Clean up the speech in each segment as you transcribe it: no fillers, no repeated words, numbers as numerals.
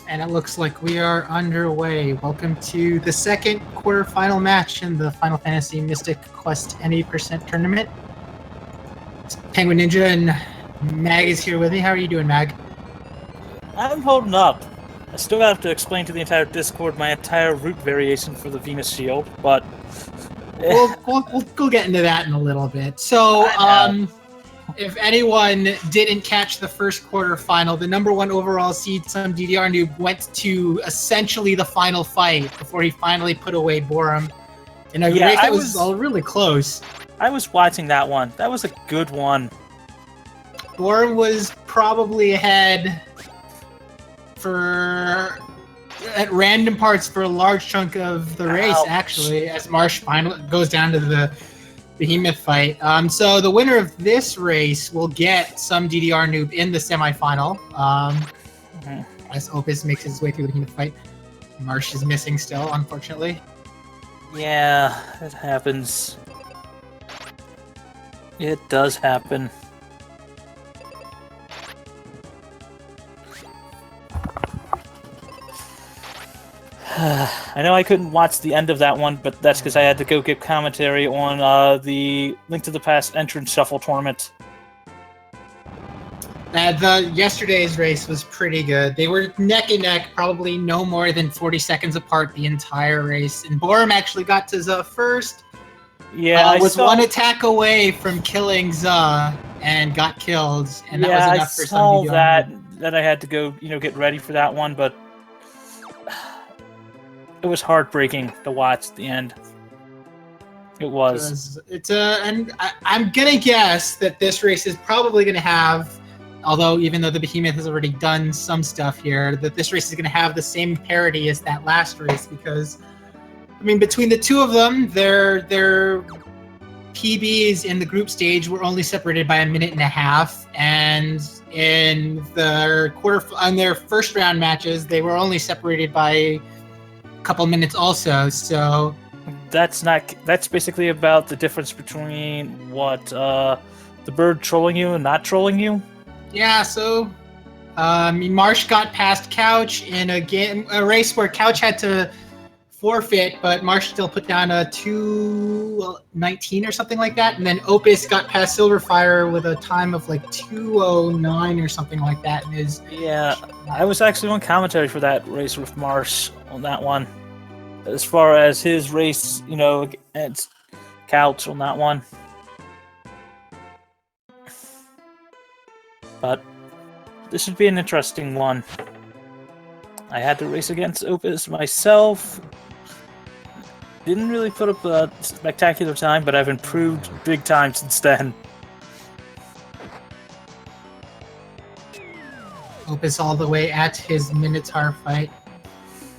And it looks like we are underway. Welcome to the second quarterfinal match in the Final Fantasy Mystic Quest N80% tournament. It's Penguin Ninja and Mag is here with me. How are you doing, Mag? I'm holding up. I still have to explain to the entire Discord my entire root variation for the Venus Shield, but We'll get into that in a little bit. So, if anyone didn't catch the first quarterfinal, the number one overall seed, some DDR noob, went to essentially the final fight before he finally put away Borum in a race that was all really close. I was watching that one. That was a good one. Borum was probably ahead at random parts for a large chunk of the race, actually, as Marsh finally goes down to the Behemoth fight. So the winner of this race will get some DDR noob in the semifinal. As Opus makes his way through the Behemoth fight. Marsh is missing still, unfortunately. Yeah, it happens. It does happen. I know I couldn't watch the end of that one, but that's because I had to go give commentary on the Link to the Past Entrance Shuffle tournament. Yesterday's race was pretty good. They were neck and neck, probably no more than 40 seconds apart the entire race. And Borum actually got to Za first. Yeah, was one attack away from killing Za and got killed. And that was enough for some DDR. that I had to go, get ready for that one, but it was heartbreaking to watch at the end. It was. And I'm gonna guess that this race is probably gonna have, even though the Behemoth has already done some stuff here, that this race is gonna have the same parity as that last race because, between the two of them, their PBs in the group stage were only separated by a minute and a half, and in their first round matches, they were only separated by couple minutes also, so that's basically about the difference between the bird trolling you and not trolling you. Yeah, so Marsh got past Couch in a race where Couch had to forfeit, but Marsh still put down a 2:19 or something like that, and then Opus got past Silverfire with a time of 2:09 or something like that. I was actually on commentary for that race with Marsh on that one. As far as his race, against Couch on that one. But this should be an interesting one. I had to race against Opus myself. Didn't really put up a spectacular time, but I've improved big time since then. Opus all the way at his Minotaur fight.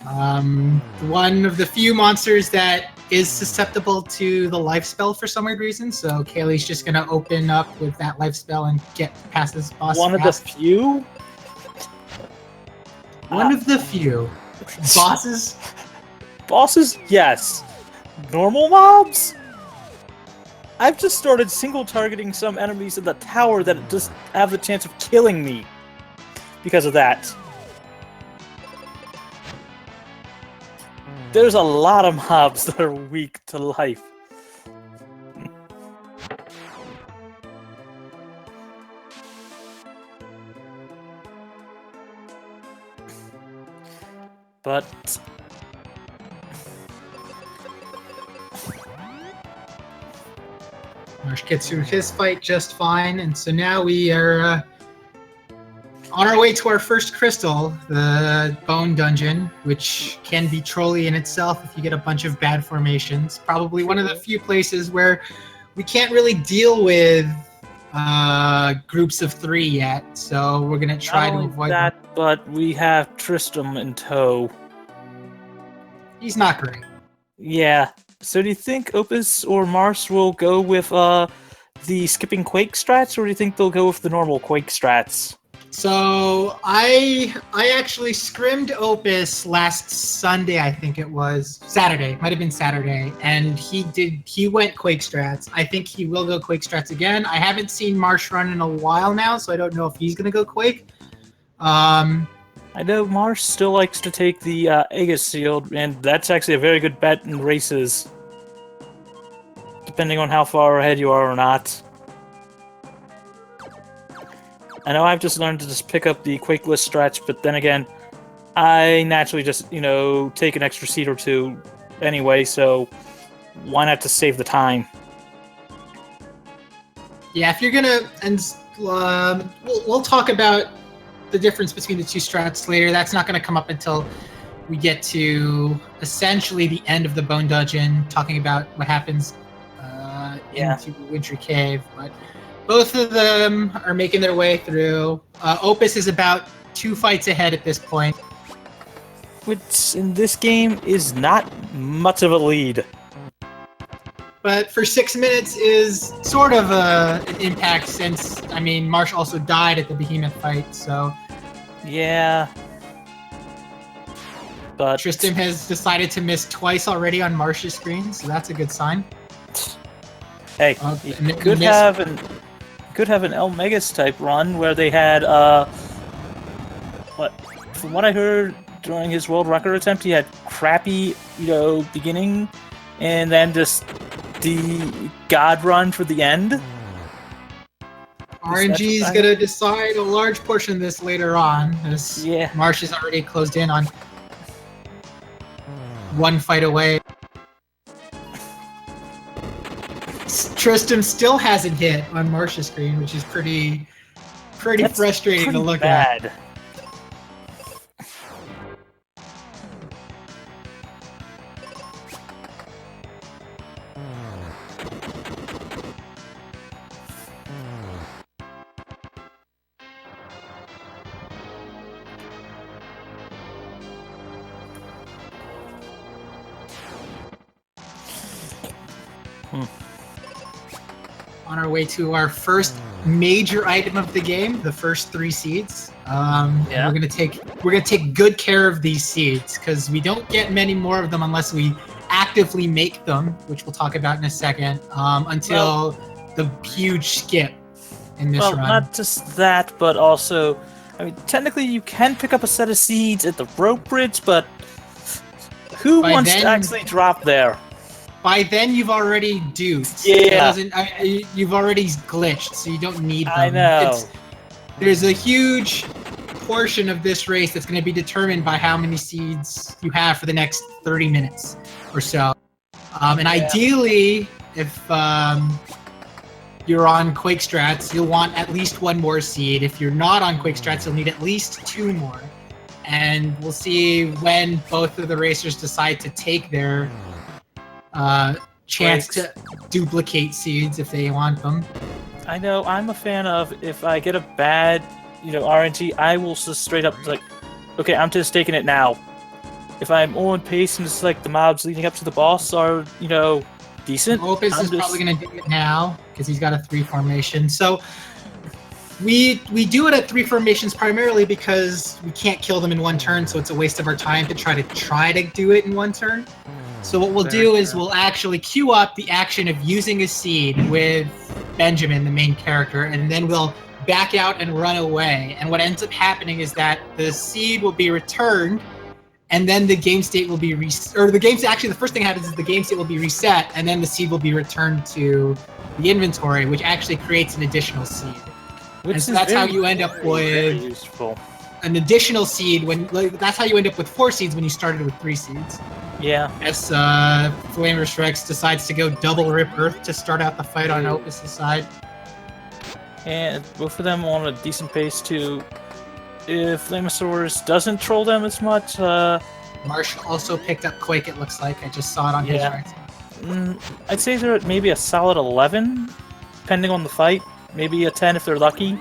One of the few monsters that is susceptible to the life spell for some weird reason, so Kaylee's just gonna open up with that life spell and get past this boss. One of the few? One of the few. Bosses? Bosses? Yes. Normal mobs? I've just started single targeting some enemies in the tower that just have the chance of killing me because of that. There's a lot of mobs that are weak to life. But Marsh gets through his fight just fine, and so now we are on our way to our first crystal, the Bone Dungeon, which can be trolly in itself if you get a bunch of bad formations. Probably one of the few places where we can't really deal with groups of 3 yet, so we're going to try to avoid that. But we have Tristram in tow. He's not great. Yeah. So do you think Opus or Mars will go with the skipping Quake strats, or do you think they'll go with the normal Quake strats? So I actually scrimmed Opus last Sunday, I think it was. Saturday, might have been Saturday, and he went Quake strats. I think he will go Quake strats again. I haven't seen Marsh run in a while now, so I don't know if he's gonna go Quake. I know Marsh still likes to take the Aegis Shield, and that's actually a very good bet in races. Depending on how far ahead you are or not. I know I've just learned to just pick up the Quakeless stretch, but then again, I naturally just, take an extra seed or two anyway, so why not just save the time? Yeah, if you're gonna, and we'll talk about the difference between the two strats later. That's not going to come up until we get to essentially the end of the Bone Dungeon, talking about what happens into the Wintry Cave. But both of them are making their way through. Opus is about 2 fights ahead at this point. Which, in this game, is not much of a lead. But for 6 minutes is sort of an impact since, Marsh also died at the Behemoth fight, so... Yeah. But... Tristram has decided to miss twice already on Marsh's screen, so that's a good sign. Hey, he could have an El Megas type run where they had, from what I heard during his world record attempt, he had crappy, beginning, and then just the God run for the end. RNG is going to decide a large portion of this later on, as Marsh is already closed in on 1 fight away. Tristram still hasn't hit on Marsh's screen, which is pretty frustrating to look at. On our way to our first major item of the game, the first 3 seeds. We're gonna take good care of these seeds because we don't get many more of them unless we actively make them, which we'll talk about in a second. Until the huge skip in this run. Well, not just that, but also, technically you can pick up a set of seeds at the rope bridge, but who wants to actually drop there? By then, you've already duped. Yeah. You've already glitched, so you don't need them. I know. There's a huge portion of this race that's going to be determined by how many seeds you have for the next 30 minutes or so. Ideally, if you're on Quake Strats, you'll want at least 1 more seed. If you're not on Quake Strats, you'll need at least 2 more. And we'll see when both of the racers decide to take their... chance to duplicate seeds if they want them. I know, I'm a fan of, if I get a bad, RNG, I will just straight up, okay, I'm just taking it now. If I'm on pace and it's like the mobs leading up to the boss are, decent. Opus is probably going to do it now, because he's got a 3 formation. So, we do it at 3 formations primarily because we can't kill them in 1 turn, so it's a waste of our time to try to do it in 1 turn. So what we'll do is we'll actually queue up the action of using a seed with Benjamin, the main character, and then we'll back out and run away. And what ends up happening is that the seed will be returned, and then the game state will be the first thing that happens is the game state will be reset, and then the seed will be returned to the inventory, which actually creates an additional seed. And so that's how you end up with an additional seed that's how you end up with 4 seeds when you started with 3 seeds. Yeah. As Flamer's Rex decides to go double rip Earth to start out the fight on Opus' side. And both of them on a decent pace too. If Flamosaurus doesn't troll them as much, Marsh also picked up Quake, it looks like. I just saw it on his right. I'd say they're at maybe a solid 11, depending on the fight. Maybe a 10 if they're lucky.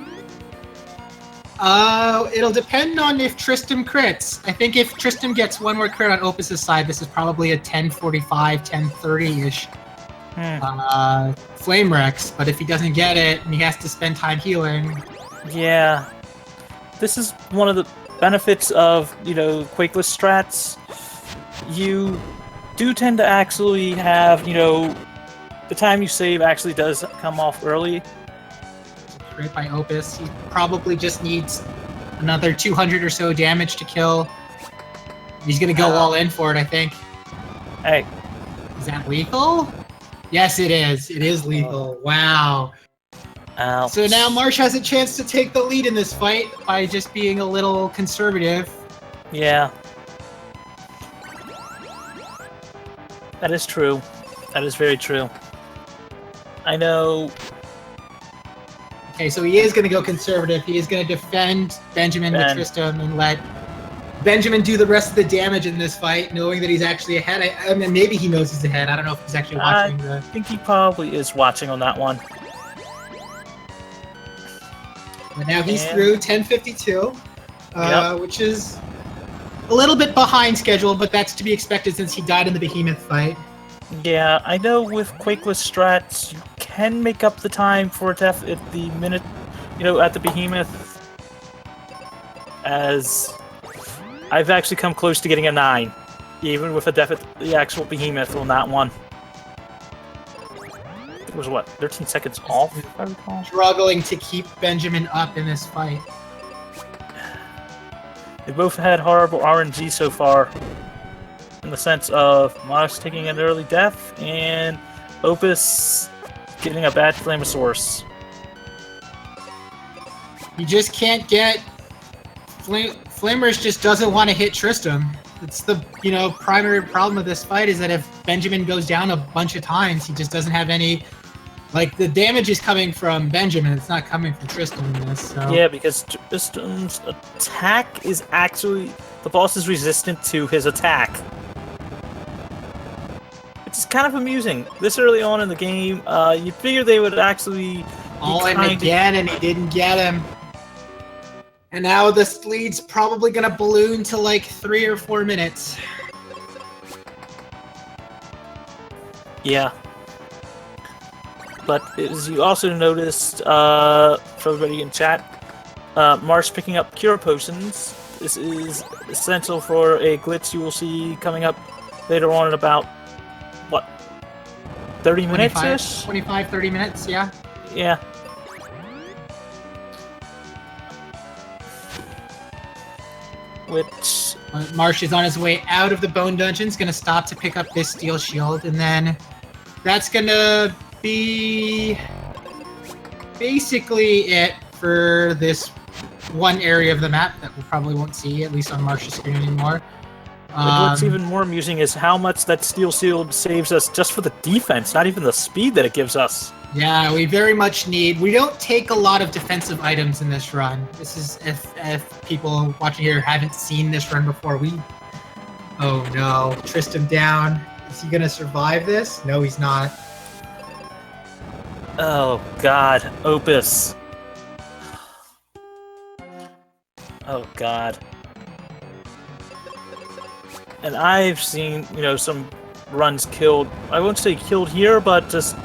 It'll depend on if Tristram crits. I think if Tristram gets 1 more crit on Opus' side, this is probably a 10:45, 10:30-ish Flame Rex. But if he doesn't get it and he has to spend time healing... Yeah. This is one of the benefits of, Quakeless strats. You do tend to actually have, the time you save actually does come off early. Great by Opus. He probably just needs Another 200 or so damage to kill. He's gonna go all in for it, I think. Hey. Is that lethal? Yes, it is. It is lethal. Wow. Ouch. So now Marsh has a chance to take the lead in this fight by just being a little conservative. Yeah. That is true. That is very true. I know. Okay, so he is going to go conservative. He is going to defend Benjamin with Tristram and let Benjamin do the rest of the damage in this fight, knowing that he's actually ahead. I mean, maybe he knows he's ahead. I don't know if he's actually watching. I think he probably is watching on that one. But now he's through 10:52, which is a little bit behind schedule, but that's to be expected since he died in the Behemoth fight. Yeah, I know with Quakeless strats, you can make up the time for death at the minute, at the Behemoth. As I've actually come close to getting a 9, even with a death at the actual Behemoth on that one. It was, 13 seconds off, if I recall? Struggling to keep Benjamin up in this fight. They both had horrible RNG so far, in the sense of Mosh taking an early death, and Opus getting a bad Flamosaurus. You just can't get... Flamers just doesn't want to hit Tristram. It's the, primary problem of this fight is that if Benjamin goes down a bunch of times, he just doesn't have any... the damage is coming from Benjamin, it's not coming from Tristram in this, so... Yeah, because Tristram's attack is actually... The boss is resistant to his attack. It's kind of amusing. This early on in the game, you'd figure they would actually... All in again, and he didn't get him. And now this lead's probably gonna balloon to 3 or 4 minutes. Yeah. But as you also noticed, for everybody in chat, Marsh picking up cure potions. This is essential for a glitch you will see coming up later on in about, 30 minutes-ish? 25, 30 minutes, yeah. Yeah. Which... Marsh is on his way out of the Bone Dungeon. He's going to stop to pick up this Steel Shield, and then that's going to be basically it for this one area of the map that we probably won't see, at least on Marsh's screen anymore. What's even more amusing is how much that Steel Shield saves us just for the defense, not even the speed that it gives us. Yeah, we very much need... We don't take a lot of defensive items in this run. This is... If people watching here haven't seen this run before, Oh no, Tristram down. Is he gonna survive this? No, he's not. Oh god, Opus. Oh god. And I've seen, some runs killed. I won't say killed here, but just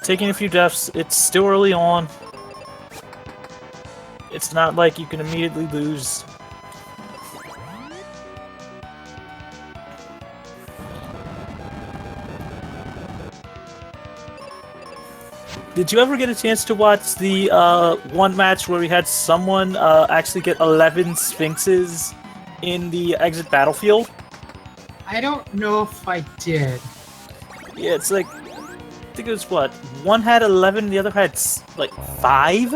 taking a few deaths. It's still early on. It's not like you can immediately lose. Did you ever get a chance to watch the one match where we had someone actually get 11 Sphinxes in the exit battlefield? I don't know if I did. Yeah, it's I think it was one had 11, the other had 5?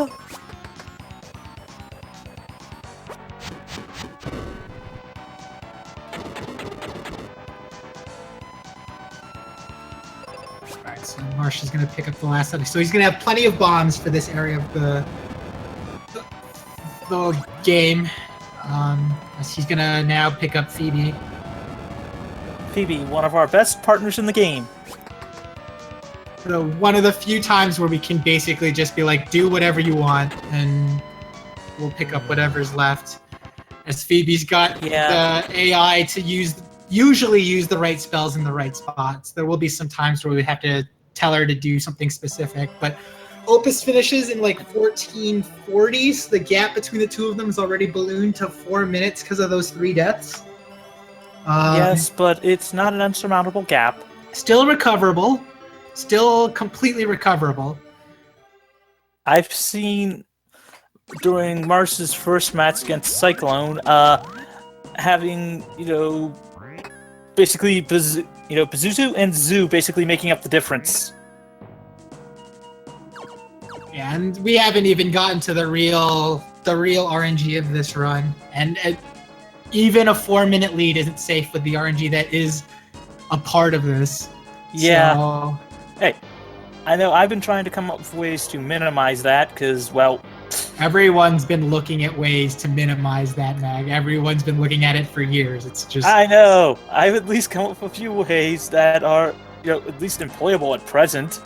Alright, so Marsh is going to pick up the last one. So he's going to have plenty of bombs for this area of the game. He's going to now pick up Phoebe. Phoebe, one of our best partners in the game. So one of the few times where we can basically just be do whatever you want, and we'll pick up whatever's left. As Phoebe's got the AI to usually use the right spells in the right spots. There will be some times where we have to tell her to do something specific, but Opus finishes in 1440, so the gap between the two of them is already ballooned to 4 minutes because of those 3 deaths. Yes, but it's not an unsurmountable gap. Still recoverable. Still completely recoverable. I've seen during Mars's first match against Cyclone, having, basically, Pazuzu and Zoo basically making up the difference. Yeah, and we haven't even gotten to the real RNG of this run, and even a 4-minute lead isn't safe with the RNG that is a part of this. Yeah. So... Hey, I know I've been trying to come up with ways to minimize that, because, well... Everyone's been looking at ways to minimize that, Mag. Everyone's been looking at it for years. It's just... I know! I've at least come up with a few ways that are, at least employable at present.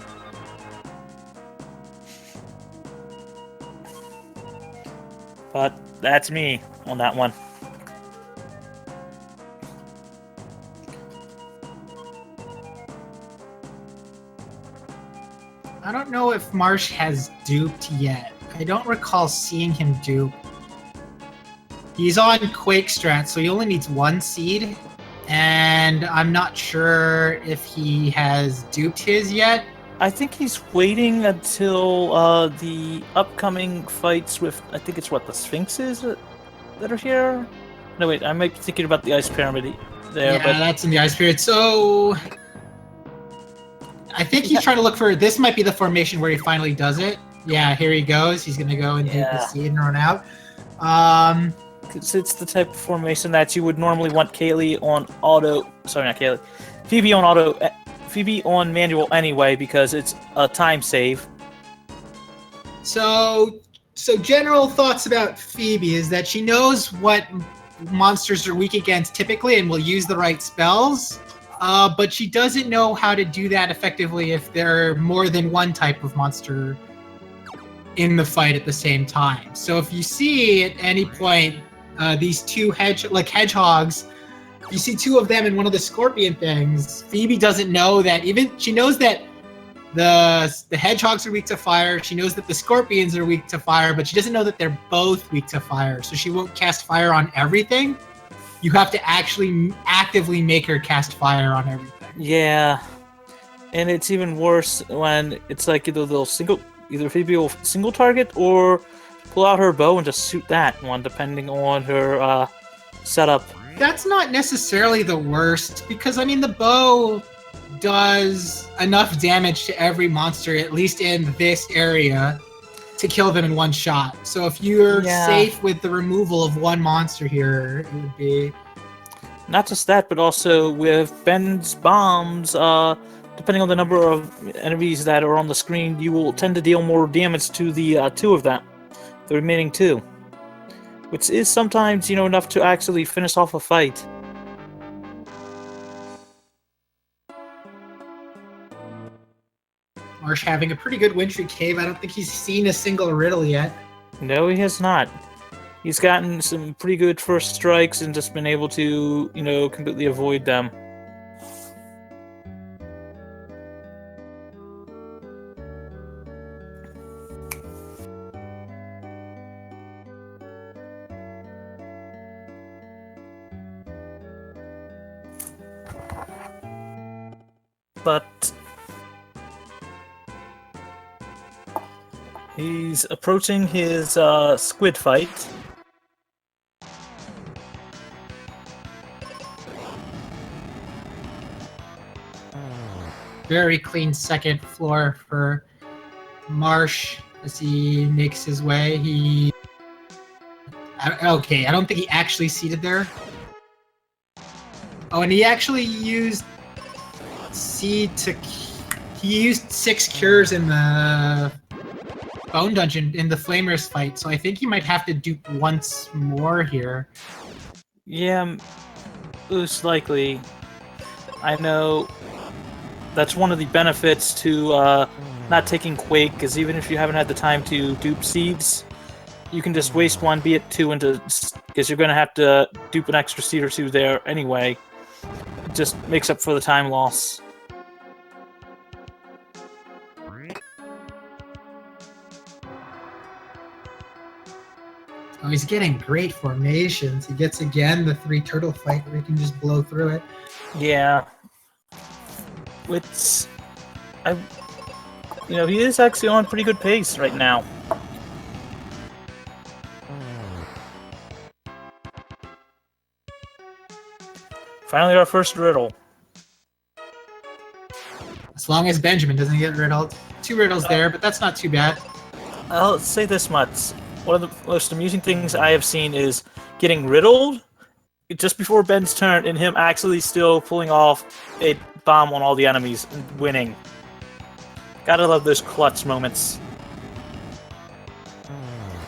But that's me on that one. I don't know if Marsh has duped yet. I don't recall seeing him dupe. He's on Quake Strat, so he only needs 1 seed. And I'm not sure if he has duped his yet. I think he's waiting until the upcoming fights with, I think it's the Sphinxes that are here? No, wait, I might be thinking about the Ice Pyramid there. Yeah, that's in the Ice Pyramid. So I think he's trying to look for, this might be the formation where he finally does it. Yeah, here he goes. He's going to go and take the seed and run out. It's the type of formation that you would normally want Kaylee on auto. Sorry, not Kaylee. Phoebe on auto. Phoebe on manual anyway, because it's a time save. So general thoughts about Phoebe is that she knows what monsters are weak against typically and will use the right spells, but she doesn't know how to do that effectively if there are more than one type of monster in the fight at the same time. So if you see at any point these two hedgehogs, you see 2 of them in one of the scorpion things, Phoebe doesn't know that. She knows that the hedgehogs are weak to fire, she knows that the scorpions are weak to fire, but she doesn't know that they're both weak to fire, so she won't cast fire on everything. You have to actually actively make her cast fire on everything. Yeah, and it's even worse when it's like either Phoebe will single target or pull out her bow and just shoot that one, depending on her setup. That's not necessarily the worst, because, I mean, the bow does enough damage to every monster, at least in this area, to kill them in one shot. So if you're safe with the removal of one monster here, it would be... Not just that, but also with Ben's bombs, depending on the number of enemies that are on the screen, you will tend to deal more damage to the 2 of them, the remaining 2. Which is sometimes, enough to actually finish off a fight. Marsh having a pretty good win streak, Cave. I don't think he's seen a single riddle yet. No, he has not. He's gotten some pretty good first strikes and just been able to, completely avoid them. But he's approaching his squid fight. Very clean second floor for Marsh as he makes his way. Okay, I don't think he actually seeded there. Oh, and he actually used seed to... He used 6 cures in the Bone Dungeon in the Flamers fight, so I think he might have to dupe once more here. Yeah, most likely. I know that's one of the benefits to not taking Quake, because even if you haven't had the time to dupe seeds, you can just waste 1, be it 2, because you're going to have to dupe an extra seed or 2 there anyway. It just makes up for the time loss. Oh, he's getting great formations. He gets again the 3 turtle fight where he can just blow through it. Yeah. He is actually on pretty good pace right now. Finally, our first riddle. As long as Benjamin doesn't get riddled. 2 riddles there, but that's not too bad. I'll say this much. One of the most amusing things I have seen is getting riddled just before Ben's turn and him actually still pulling off a bomb on all the enemies and winning. Gotta love those clutch moments.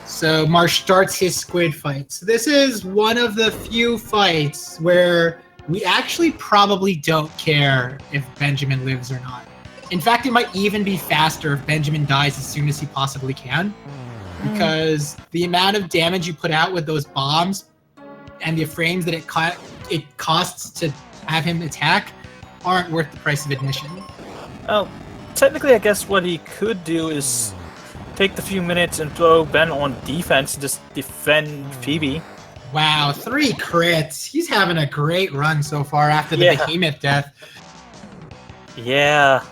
So Marsh starts his squid fight. So this is one of the few fights where we actually probably don't care if Benjamin lives or not. In fact, it might even be faster if Benjamin dies as soon as he possibly can. Because the amount of damage you put out with those bombs and the frames that it costs to have him attack aren't worth the price of admission. Oh, technically I guess what he could do is take the few minutes and throw Ben on defense and just defend Phoebe. Wow, 3 crits. He's having a great run so far after the behemoth death. Yeah.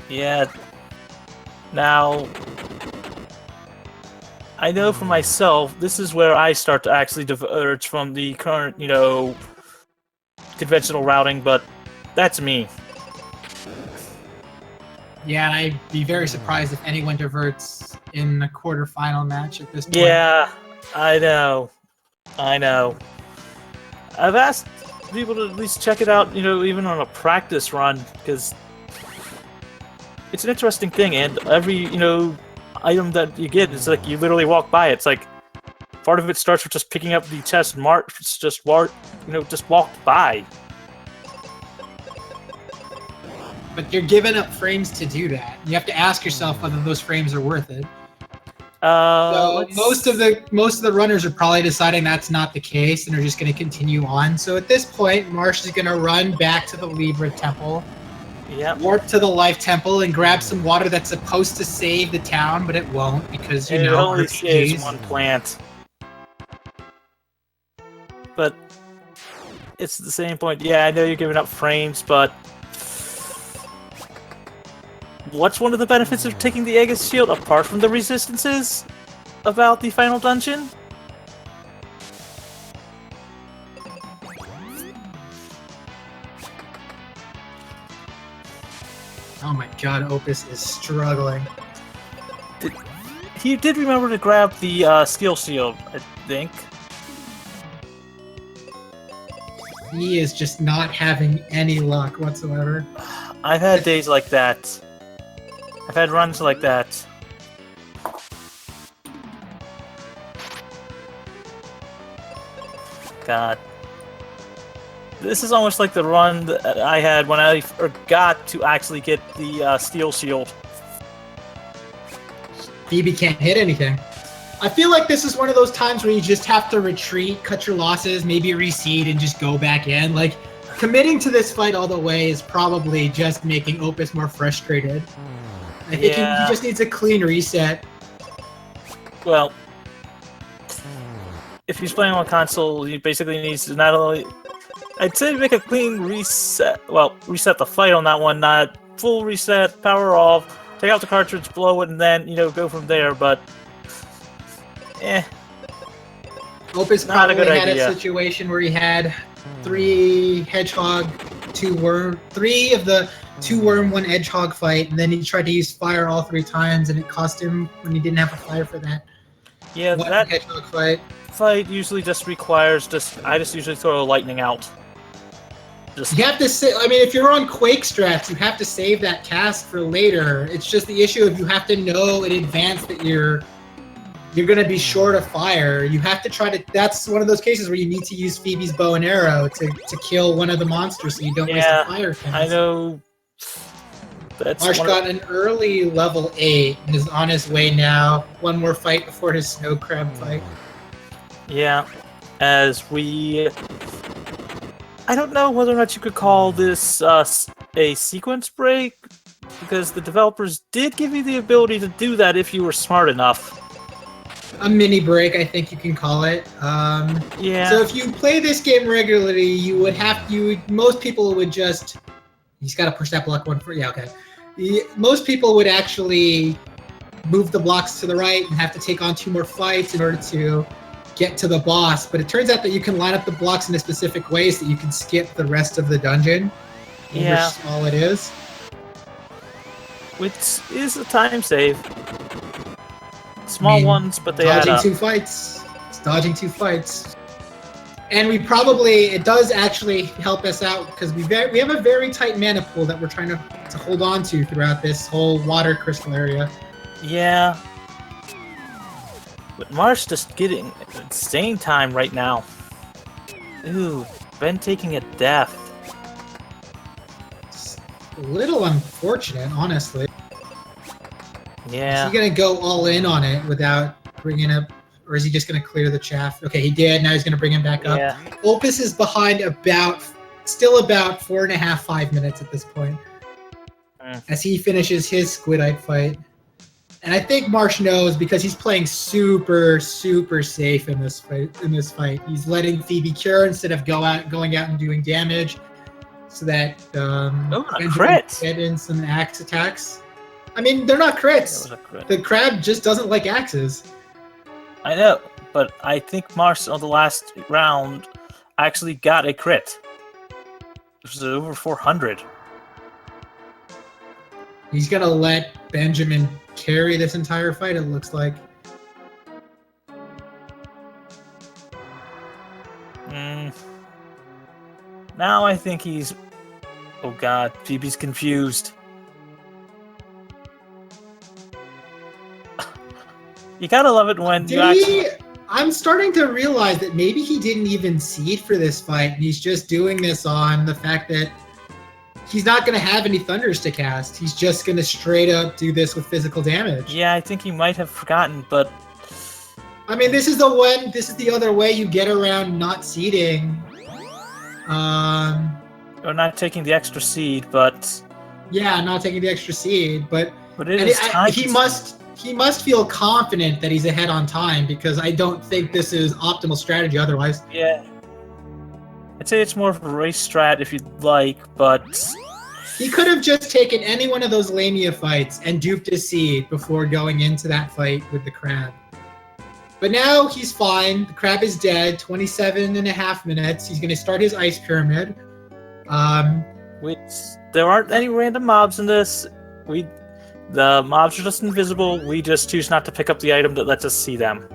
Yeah. Now, I know for myself, this is where I start to actually diverge from the current, conventional routing, but that's me. Yeah, I'd be very surprised if anyone diverts in a quarterfinal match at this point. Yeah, I know. I've asked people to at least check it out, even on a practice run, because it's an interesting thing, and every, item that you get, it's like you literally walk by. It's like part of it starts with just picking up the chest and just walked by. But you're giving up frames to do that. You have to ask yourself whether those frames are worth it. Most of the runners are probably deciding that's not the case, and are just going to continue on. So at this point, Marsh is going to run back to the Libra Temple, warp to the Life Temple, and grab some water that's supposed to save the town, but it won't because it only saves one plant. But it's the same point. Yeah, I know you're giving up frames, but what's one of the benefits of taking the Aegis Shield apart from the resistances about the final dungeon? Oh my god, Opus is struggling. He did remember to grab the skill shield, I think. He is just not having any luck whatsoever. I've had days like that. I've had runs like that. God. This is almost like the run that I had when I forgot to actually get the steel shield. Phoebe can't hit anything. I feel like this is one of those times where you just have to retreat, cut your losses, maybe reseed, and just go back in. Like, committing to this fight all the way is probably just making Opus more frustrated. I think he just needs a clean reset. Well, if he's playing on console, he basically needs to not only... I'd say make a clean reset. Well, reset the fight on that one, not full reset, power off, take out the cartridge, blow it, and then, go from there, but... Opus probably had a situation where he had 3 hedgehog, 2 worm, 3 of the 2 worm, 1 hedgehog fight, and then he tried to use fire all 3 times, and it cost him when he didn't have a fire for that. Yeah, that hedgehog fight usually just requires I just usually throw a lightning out. You have to say, if you're on Quake strats, you have to save that cast for later. It's just the issue of you have to know in advance that you're going to be short of fire. You have to try to... That's one of those cases where you need to use Phoebe's bow and arrow to kill one of the monsters so you don't waste the fire cast. I know. Marsh got an early level 8 and is on his way now. One more fight before his snow crab fight. Yeah, as we... I don't know whether or not you could call this a sequence break, because the developers did give you the ability to do that if you were smart enough. A mini break, I think you can call it. Yeah. So if you play this game regularly, most people would just... He's got to push that block one for... Yeah, okay. Most people would actually move the blocks to the right and have to take on 2 more fights in order to get to the boss. But it turns out that you can line up the blocks in a specific way so that you can skip the rest of the dungeon. Yeah. However small it is. Which is a time save. Small ones, but they add up. Dodging 2 fights. It's dodging 2 fights. And it does actually help us out because we have a very tight mana pool that we're trying to hold on to throughout this whole water crystal area. Yeah. But Marsh just getting insane time right now. Ooh, Ben taking a death. It's a little unfortunate, honestly. Yeah. Is he going to go all in on it without bringing up... Or is he just going to clear the chaff? Okay, he did. Now he's going to bring him back up. Yeah. Opus is behind still about 4.5, 5 minutes at this point. As he finishes his Squidite fight. And I think Marsh knows because he's playing super, super safe in this fight. He's letting Phoebe cure instead of going out and doing damage, so that crit. Get in some axe attacks. I mean, they're not crits. Crit. The crab just doesn't like axes. I know, but I think Marsh on the last round actually got a crit. Which is over 400. He's gonna let Benjamin carry this entire fight, it looks like. Now I think he's... Oh god, Phoebe's confused. You gotta love it when I'm starting to realize that maybe he didn't even seed for this fight, and he's just doing this on the fact that he's not going to have any thunders to cast. He's just going to straight up do this with physical damage. Yeah, I think he might have forgotten, but... I mean, this is the other way you get around not seeding. Or not taking the extra seed, but... Yeah, not taking the extra seed, but it is time. He must feel confident that he's ahead on time, because I don't think this is optimal strategy otherwise. Yeah. I'd say it's more of a race strat if you'd like, but... He could have just taken any one of those Lamia fights and duped a seed before going into that fight with the crab. But now he's fine. The crab is dead. 27.5 minutes. He's going to start his ice pyramid. There aren't any random mobs in this. The mobs are just invisible. We just choose not to pick up the item that lets us see them.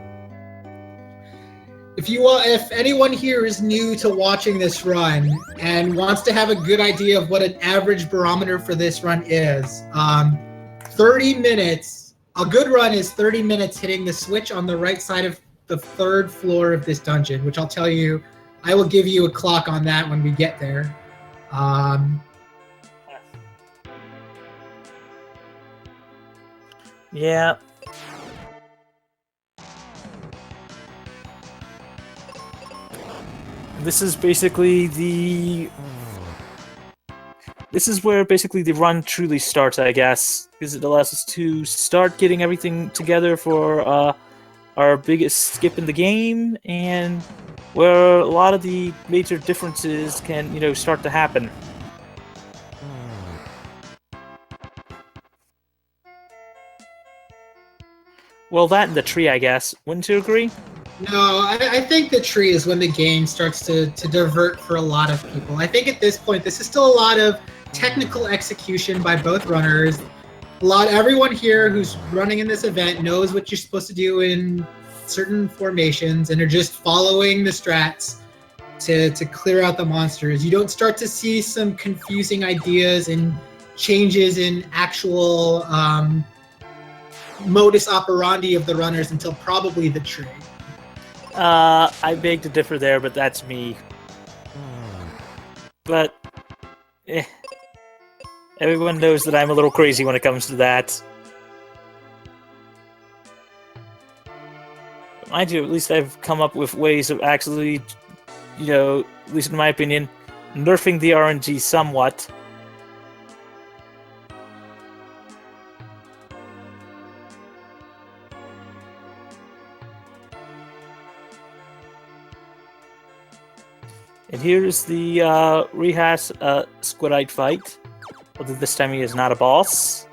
If anyone here is new to watching this run and wants to have a good idea of what an average barometer for this run is, 30 minutes, a good run is 30 minutes hitting the switch on the right side of the 3rd floor of this dungeon, which I'll tell you, I will give you a clock on that when we get there. Yeah. This is where basically the run truly starts, I guess, because it allows us to start getting everything together for our biggest skip in the game, and where a lot of the major differences can, start to happen. Well, that and the tree, I guess. Wouldn't you agree? No, I think the tree is when the game starts to divert for a lot of people. I think at this point, this is still a lot of technical execution by both runners. Everyone here who's running in this event knows what you're supposed to do in certain formations, and are just following the strats to clear out the monsters. You don't start to see some confusing ideas and changes in actual modus operandi of the runners until probably the tree. I beg to differ there, but that's me. But, everyone knows that I'm a little crazy when it comes to that. Mind you, at least I've come up with ways of actually, at least in my opinion, nerfing the RNG somewhat. And here's the rehash Squidite fight. Although this time he is not a boss.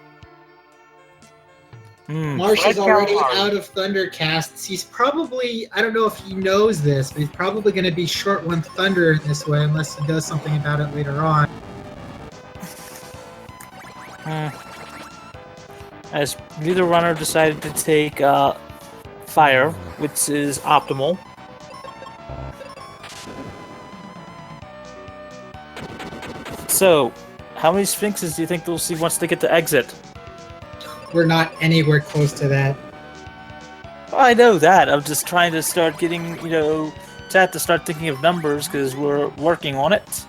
Marsh is already out of Thundercasts. He's probably, I don't know if he knows this, but he's probably going to be short one Thunder this way unless he does something about it later on. As neither runner decided to take fire, which is optimal. So, how many Sphinxes do you think they'll see once they get to exit? We're not anywhere close to that. I know that. I'm just trying to start getting, Chat to start thinking of numbers because we're working on it.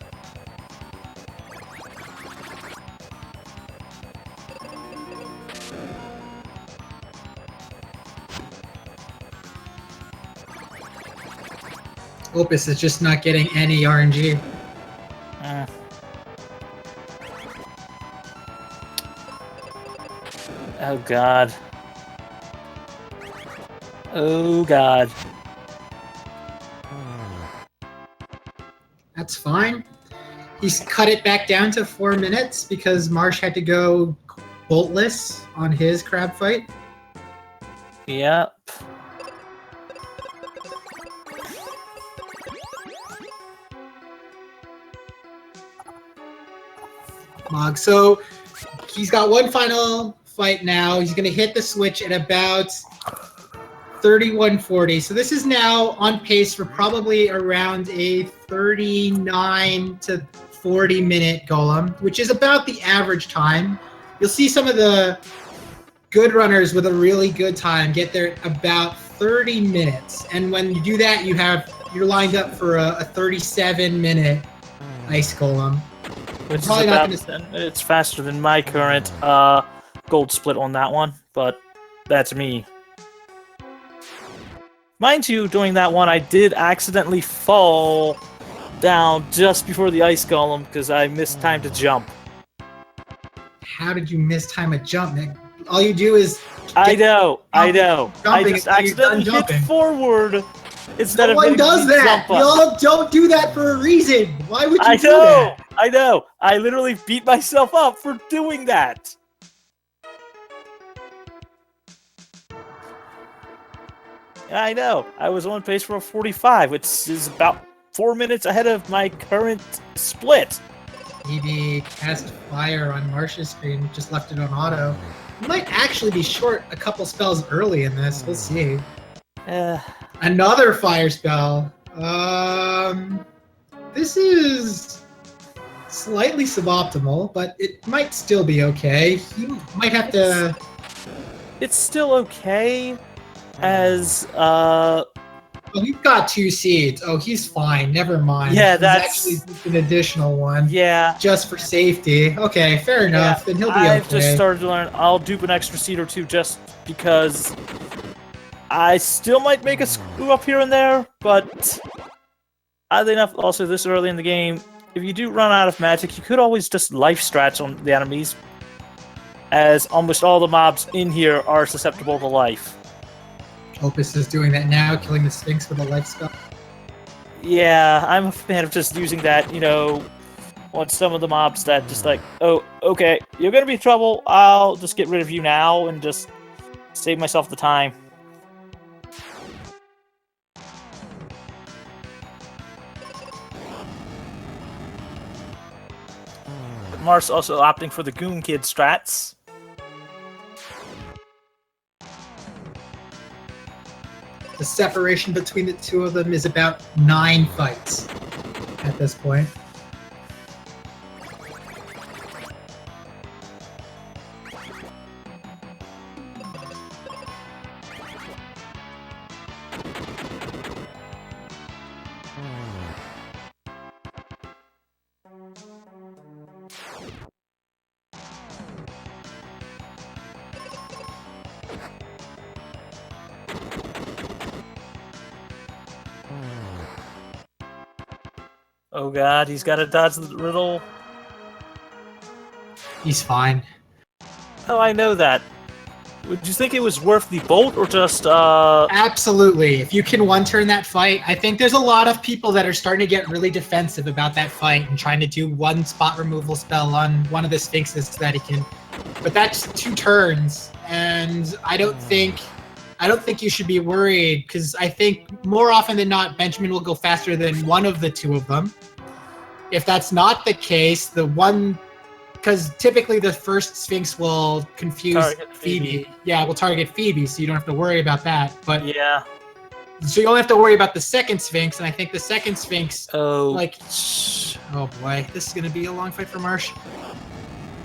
Opus is just not getting any RNG. Oh god. Oh god. That's fine. He's cut it back down to 4 minutes because Marsh had to go boltless on his crab fight. Yep. Mog. So he's got one final fight now. He's going to hit the switch at about 31:40. So this is now on pace for probably around a 39 to 40 minute golem, which is about the average time. You'll see some of the good runners with a really good time get there at about 30 minutes. And when you do that, you're lined up for a 37-minute ice golem. Which is about 10 minutes faster than my current gold split on that one, but that's me. Mind you, doing that one, I did accidentally fall down just before the ice golem because I missed time to jump. How did you miss time a jump, Nick? All you do is... I know. I just accidentally hit forward instead of... No one does that! Y'all don't do that for a reason! Why would you do that? I know! I literally beat myself up for doing that! I know. I was on pace for a 45, which is about 4 minutes ahead of my current split. Maybe cast fire on Marsh's screen, just left it on auto. You might actually be short a couple spells early in this. We'll see. Another fire spell. This is slightly suboptimal, but it might still be okay. You might have to... It's still okay, as, Oh, he's got 2 seeds. Oh, he's fine. Never mind. Yeah, that's... He's actually an additional one. Yeah. Just for safety. Okay, fair enough. Yeah, then he'll be I've okay. just started to learn. I'll dupe an extra seed or 2 just because I still might make a screw up here and there, but oddly enough, also this early in the game, if you do run out of magic, you could always just life strats on the enemies, as almost all the mobs in here are susceptible to life. Opus is doing that now, killing the Sphinx with a life spell. Yeah, I'm a fan of just using that, on some of the mobs that just like, oh, okay, you're gonna be in trouble, I'll just get rid of you now and just save myself the time. Mars also opting for the Goon Kid strats. The separation between the two of them is about 9 fights at this point. Oh god, he's got to dodge the riddle. He's fine. Oh, I know that. Would you think it was worth the bolt or just, Absolutely. If you can one-turn that fight, I think there's a lot of people that are starting to get really defensive about that fight and trying to do one spot removal spell on one of the Sphinxes so that he can but that's 2 turns, and I don't think you should be worried, because I think more often than not, Benjamin will go faster than one of the 2 of them. If that's not the case, because typically the first Sphinx will confuse Target Phoebe. Yeah, will target Phoebe, so you don't have to worry about that. But Yeah. so you only have to worry about the second Sphinx, and I think the second Sphinx, Oh. oh boy, this is gonna be a long fight for Marsh.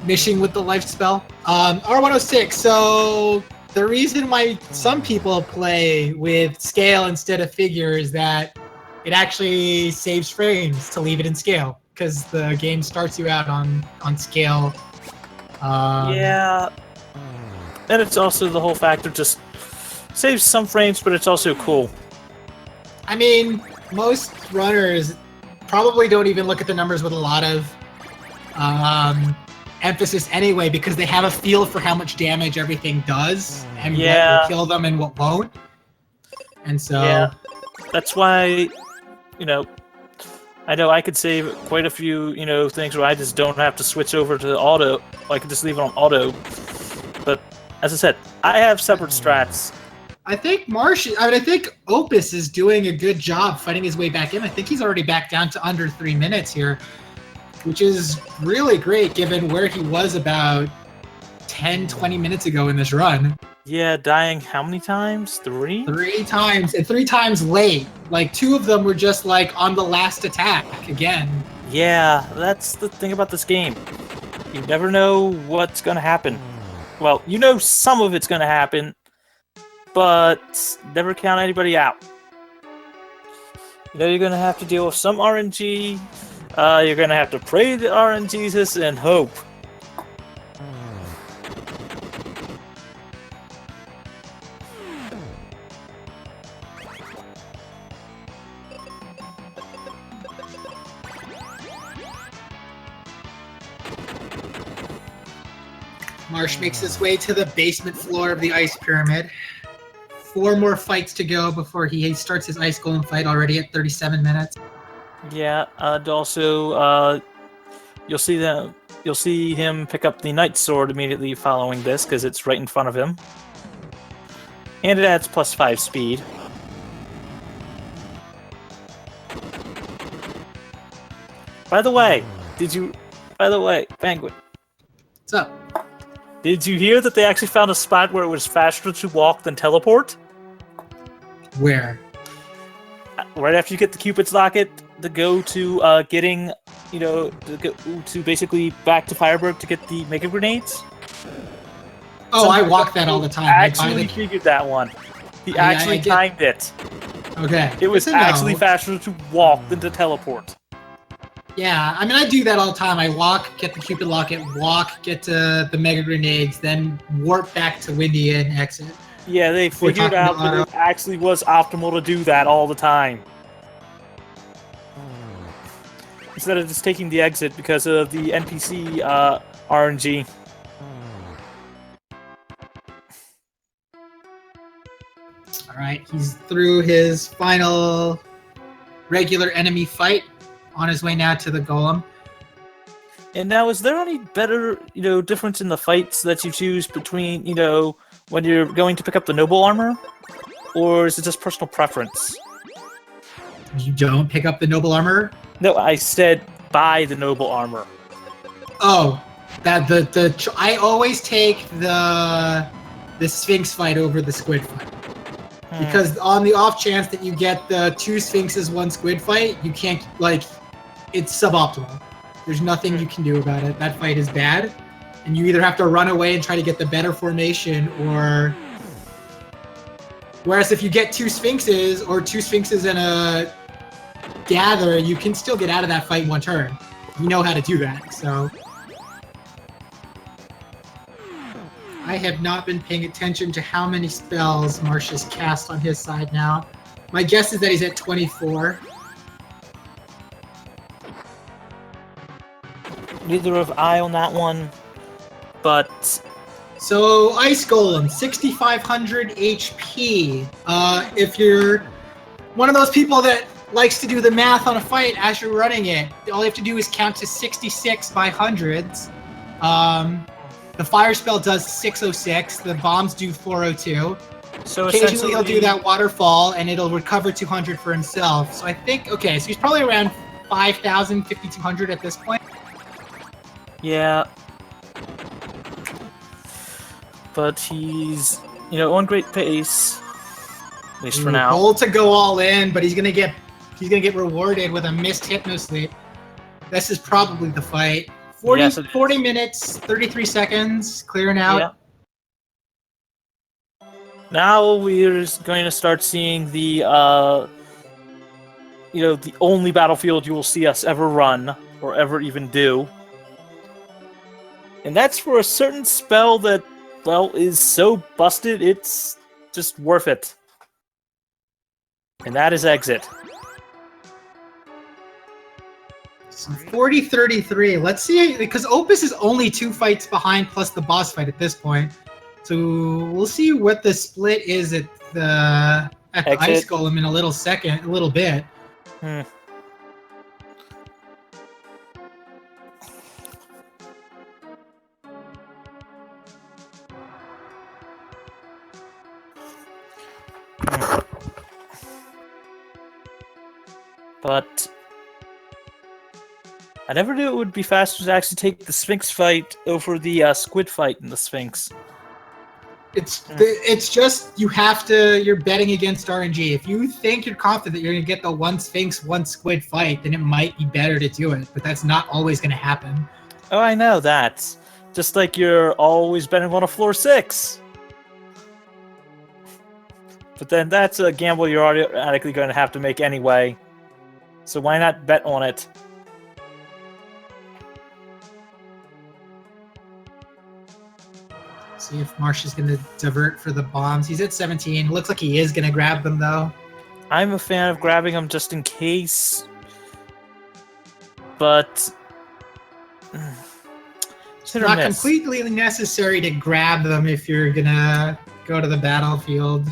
Mishing with the life spell. R106. So the reason why some people play with scale instead of figure is that it actually saves frames to leave it in scale, because the game starts you out on scale. Yeah. And it's also the whole factor just saves some frames, but it's also cool. I mean, most runners probably don't even look at the numbers with a lot of emphasis anyway, because they have a feel for how much damage everything does and what will kill them and what won't. And so... Yeah. That's why, I know I could save quite a few, things where I just don't have to switch over to auto. I could just leave it on auto. But, as I said, I have separate strats. I think I think Opus is doing a good job fighting his way back in. I think he's already back down to under 3 minutes here, which is really great given where he was about 10, 20 minutes ago in this run. Yeah, dying how many times? 3? 3 times, and 3 times late. Like, 2 of them were just like on the last attack again. Yeah, that's the thing about this game. You never know what's gonna happen. Well, some of it's gonna happen, but never count anybody out. You're gonna have to deal with some RNG. You're gonna have to pray to RNGesus and hope. Marsh makes his way to the basement floor of the ice pyramid. 4 more fights to go before he starts his ice golem fight, already at 37 minutes. Yeah, and also, you'll see him pick up the Night Sword immediately following this, because it's right in front of him. And it adds +5 speed. By the way, Penguin. What's up? Did you hear that they actually found a spot where it was faster to walk than teleport? Where? Right after you get the Cupid's Locket, to go to getting, to basically back to Fireberg to get the Mega Grenades. Oh, I walk that all the time. I actually figured that one. He actually timed it. Okay. It was actually faster to walk than to teleport. Yeah, I mean, I do that all the time. I walk, get the Cupid Locket, walk, get to the Mega Grenades, then warp back to Windy and exit. Yeah, they figured out that it actually was optimal to do that all the time. Instead of just taking the exit because of the NPC RNG. Alright, he's through his final regular enemy fight. On his way now to the golem. And now, is there any better, difference in the fights that you choose between, when you're going to pick up the noble armor? Or is it just personal preference? You don't pick up the noble armor? No, I said buy the noble armor. Oh, that I always take the Sphinx fight over the squid fight. Because on the off chance that you get the 2 Sphinxes, 1 squid fight, you can't, it's suboptimal. There's nothing you can do about it. That fight is bad, and you either have to run away and try to get the better formation, or... Whereas if you get 2 Sphinxes, or 2 Sphinxes and a Gather, you can still get out of that fight in 1 turn. You know how to do that, so... I have not been paying attention to how many spells Marsh has cast on his side now. My guess is that he's at 24. Neither have I on that one, but... So, Ice Golem, 6,500 HP. If you're one of those people that likes to do the math on a fight as you're running it, all you have to do is count to 66 by hundreds. The fire spell does 606. The bombs do 402. So Occasionally he'll do essentially- that waterfall, and it'll recover 200 for himself. So I think, okay, so he's probably around 5,000, 5,200 at this point. Yeah. But he's, on great pace. At least for now. Bold to go all in, but he's gonna get rewarded with a missed hypno sleep. This is probably the fight. 40, Yes, 40 minutes, 33 seconds, clearing out. Yeah. Now we're going to start seeing the, the only battlefield you will see us ever run, or ever even do. And that's for a certain spell that, well, is so busted, it's just worth it. And that is Exit. So 40-33. Let's see, because Opus is only 2 fights behind plus the boss fight at this point. So we'll see what the split is at the Ice Golem in a little bit. But I never knew it would be faster to actually take the Sphinx fight over the Squid fight in the Sphinx. It's just you're betting against RNG. If you think you're confident that you're gonna get the 1 Sphinx, 1 Squid fight, then it might be better to do it. But that's not always gonna happen. Oh, I know that. Just like you're always betting on a floor 6. But then that's a gamble you're automatically going to have to make anyway. So why not bet on it? See if Marsh is going to divert for the bombs. He's at 17. Looks like he is going to grab them, though. I'm a fan of grabbing them just in case. But it's not completely necessary to grab them if you're going to go to the battlefield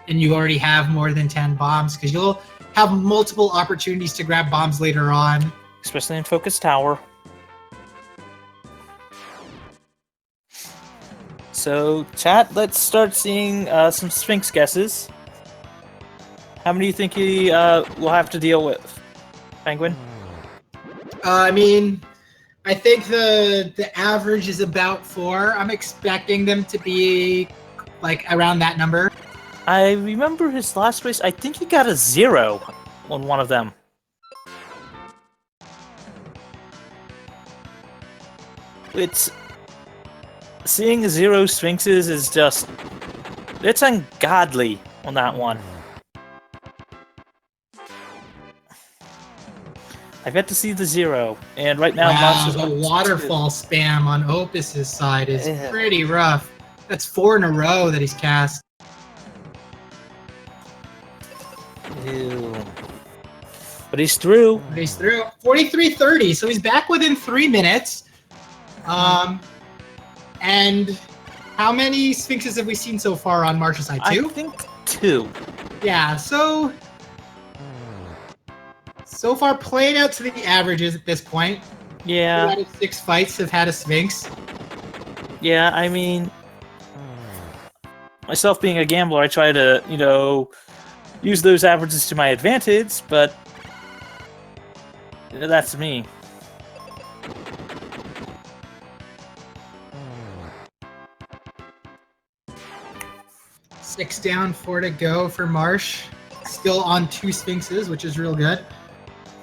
and you already have more than 10 bombs, because you'll have multiple opportunities to grab bombs later on. Especially in Focus Tower. So, chat, let's start seeing some Sphinx guesses. How many do you think he will have to deal with? Penguin? I think the average is about 4. I'm expecting them to be like around that number. I remember his last race, I think he got a 0 on one of them. Seeing 0 Sphinxes is just... it's ungodly on that one. I've yet to see the 0, and right now... Wow, the waterfall spam on Opus's side is pretty rough. That's 4 in a row that he's cast. Ew. But he's through. 43-30, so he's back within 3 minutes. And how many Sphinxes have we seen so far on Marsh's side? 2? I think 2. Yeah, so far playing out to the averages at this point. Yeah. 2 out of 6 fights have had a Sphinx. Yeah, I mean, myself being a gambler, I try to, use those averages to my advantage, but that's me. Six down, 4 to go for Marsh. Still on 2 Sphinxes, which is real good.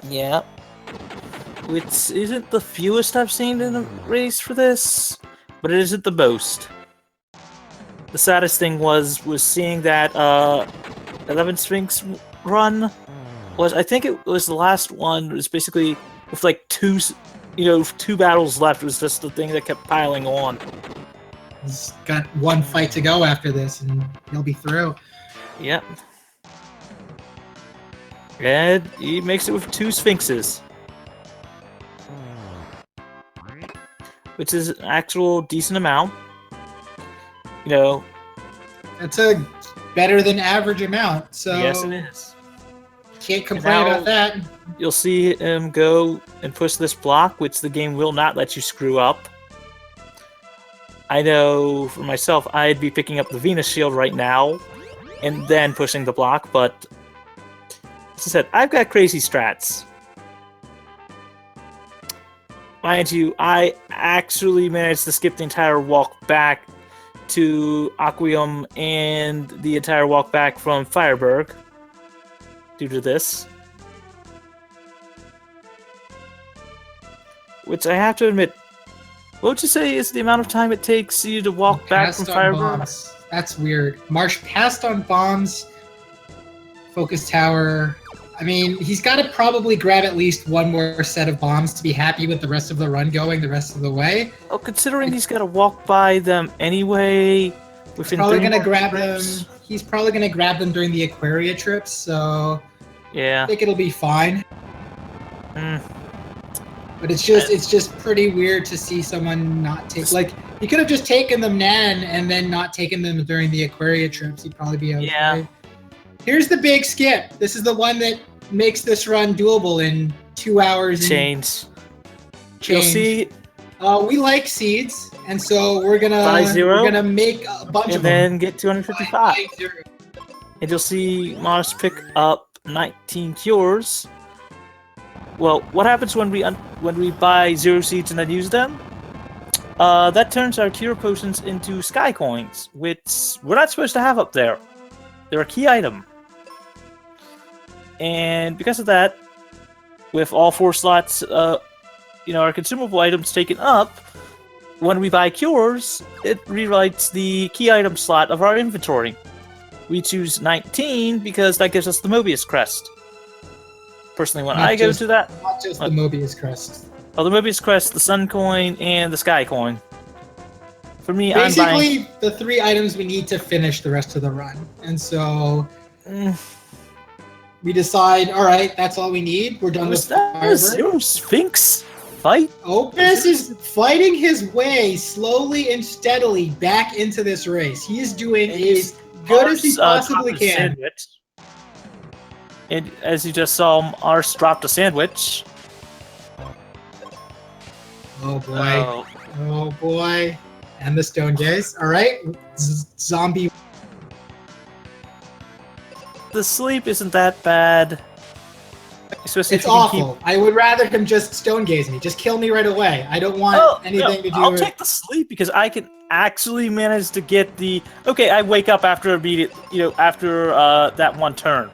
Yeah. Which isn't the fewest I've seen in a race for this, but it isn't the most. The saddest thing was seeing that 11 Sphinx run I think it was the last one. It was basically with like 2 battles left. It was just the thing that kept piling on. He's got 1 fight to go after this, and he'll be through. Yep. And he makes it with 2 Sphinxes. Which is an actual decent amount. That's a better than average amount, so... Yes, it is. Can't complain about that. You'll see him go and push this block, which the game will not let you screw up. I know for myself, I'd be picking up the Venus Shield right now, and then pushing the block, but as I said, I've got crazy strats. Mind you, I actually managed to skip the entire walk back to Aquium and the entire walk back from Fireberg due to this. Which I have to admit, what would you say is the amount of time it takes you to walk back from Fireberg? Bombs. That's weird. Marsh passed on bombs. Focus tower. I mean, he's got to probably grab at least one more set of bombs to be happy with the rest of the run going the rest of the way. Oh, considering he's got to walk by them anyway. He's probably going to grab them. He's probably going to grab them during the Aquaria trips, so yeah, I think it'll be fine. Mm. But it's just pretty weird to see someone not take, like, he could have just taken them Nan and then not taken them during the Aquaria trips. He'd probably be okay. Yeah. Here's the big skip. This is the one that makes this run doable in 2 hours. Change. You'll see. We like seeds, and so we're gonna make a bunch of them. And then get 255. And you'll see Mars pick up 19 cures. Well, what happens when we buy 0 seeds and then use them? That turns our cure potions into sky coins, which we're not supposed to have up there. They're a key item. And because of that, with all 4 slots, our consumable items taken up, when we buy cures, it rewrites the key item slot of our inventory. We choose 19 because that gives us the Mobius crest. Personally, when I go to that... Not just the Mobius crest. Oh, the Mobius crest, the Sun coin, and the Sky coin. For me, basically, I'm buying... the 3 items we need to finish the rest of the run. And so... we decide, all right, that's all we need. We're done with that. Zero Sphinx fight? Opus is fighting his way slowly and steadily back into this race. He is doing as good as he possibly can. And as you just saw, Mars dropped a sandwich. Oh boy. Oh boy. And the Stone Gaze. All right. Zombie. The sleep isn't that bad. Especially it's awful. I would rather him just Stone Gaze me. Just kill me right away. I don't want anything to do I'll with... take the sleep because I can actually manage to get the... Okay, I wake up after that one turn.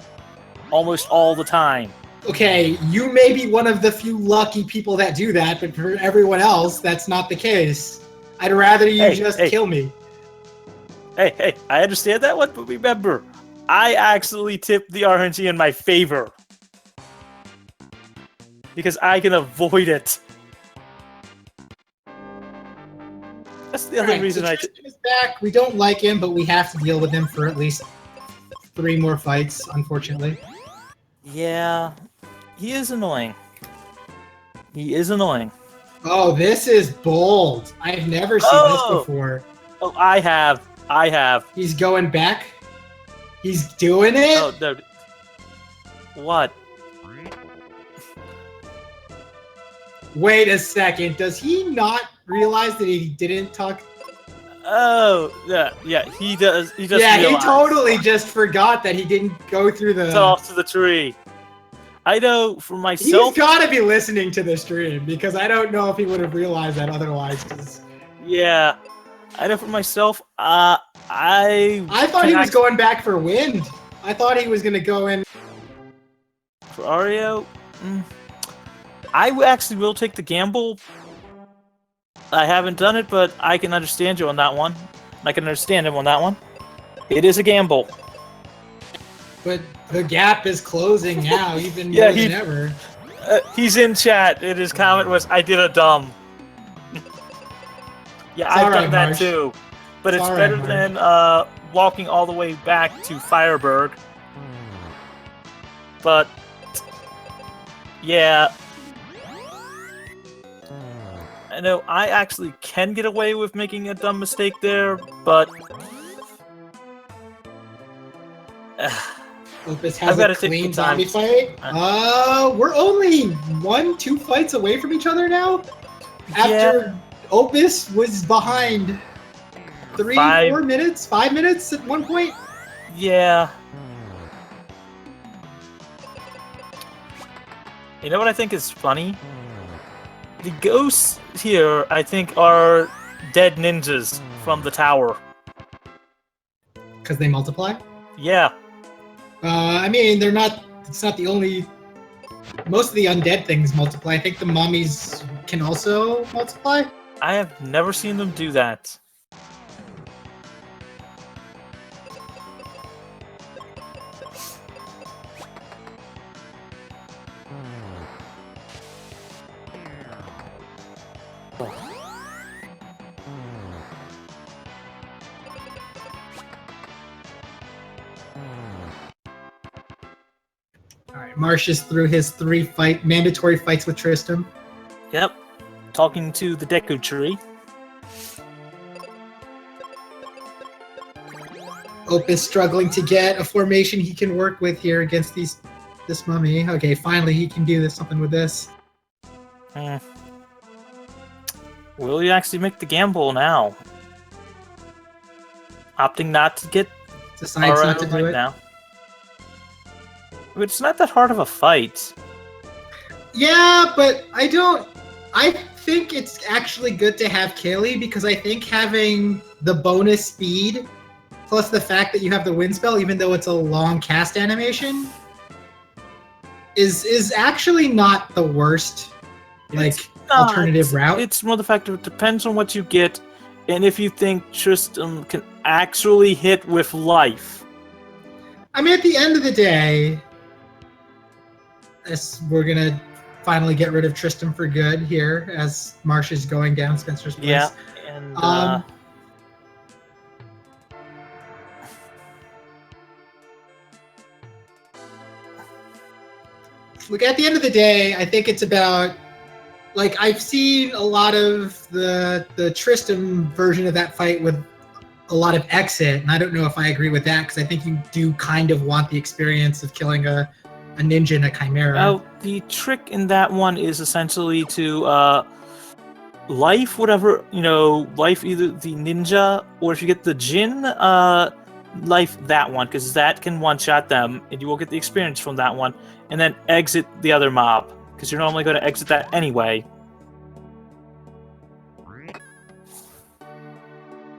Almost all the time. Okay, you may be one of the few lucky people that do that, but for everyone else, that's not the case. I'd rather you kill me. Hey, I understand that one, but remember, I actually tipped the RNG in my favor. Because I can avoid it. That's the other reason so Tristan is back. We don't like him, but we have to deal with him for at least 3 more fights, unfortunately. Yeah, he is annoying. He is annoying. Oh, this is bold. I've never seen this before. Oh, I have. He's going back. He's doing it. Oh, no. What? Wait a second. Does he not realize that he didn't talk? Oh, yeah, he does. He just he realized. Totally just forgot that he didn't go through the... Off to the tree. I know for myself... He's got to be listening to the stream, because I don't know if he would have realized that otherwise. Yeah, I know for myself, I thought he was going back for wind. I thought he was going to go in... For Ario? I actually will take the gamble. I haven't done it, but I can understand you on that one. I can understand him on that one. It is a gamble. But the gap is closing now, even more than ever. He's in chat, and his comment was, I did a dumb. Yeah, I've done that too. But it's better than walking all the way back to Fireberg. But, yeah... I know I actually can get away with making a dumb mistake there, but Opus has a clean zombie fight. We're only 1-2 fights away from each other now. After Opus was behind 4 minutes, 5 minutes at one point. Yeah. You know what I think is funny? The ghosts here, I think, are dead ninjas from the tower. Because they multiply? Yeah. I mean, they're not... It's not the only... Most of the undead things multiply. I think the mummies can also multiply. I have never seen them do that. Alright, Marsh is through his 3 mandatory fights with Tristram. Yep. Talking to the Deku Tree. Opus struggling to get a formation he can work with here against this mummy. Okay, finally he can do something with this. Will you actually make the gamble now? Opting not to get Decides not to do it. now. It's not that hard of a fight. Yeah, but I think it's actually good to have Kaylee because I think having the bonus speed plus the fact that you have the wind spell, even though it's a long cast animation, is actually not the worst alternative route. It's more the fact that it depends on what you get, and if you think Tristram can actually hit with life. I mean, at the end of the day, we're gonna finally get rid of Tristram for good here as Marsh is going down Spencer's place. Yeah, and look, at the end of the day, I think it's about, like, I've seen a lot of the Tristram version of that fight with a lot of exit, and I don't know if I agree with that, because I think you do kind of want the experience of killing a ninja and a chimera. Oh, the trick in that one is essentially to life whatever, life either the ninja, or if you get the Jin, life that one, because that can one-shot them, and you will get the experience from that one, and then exit the other mob, because you're normally going to exit that anyway.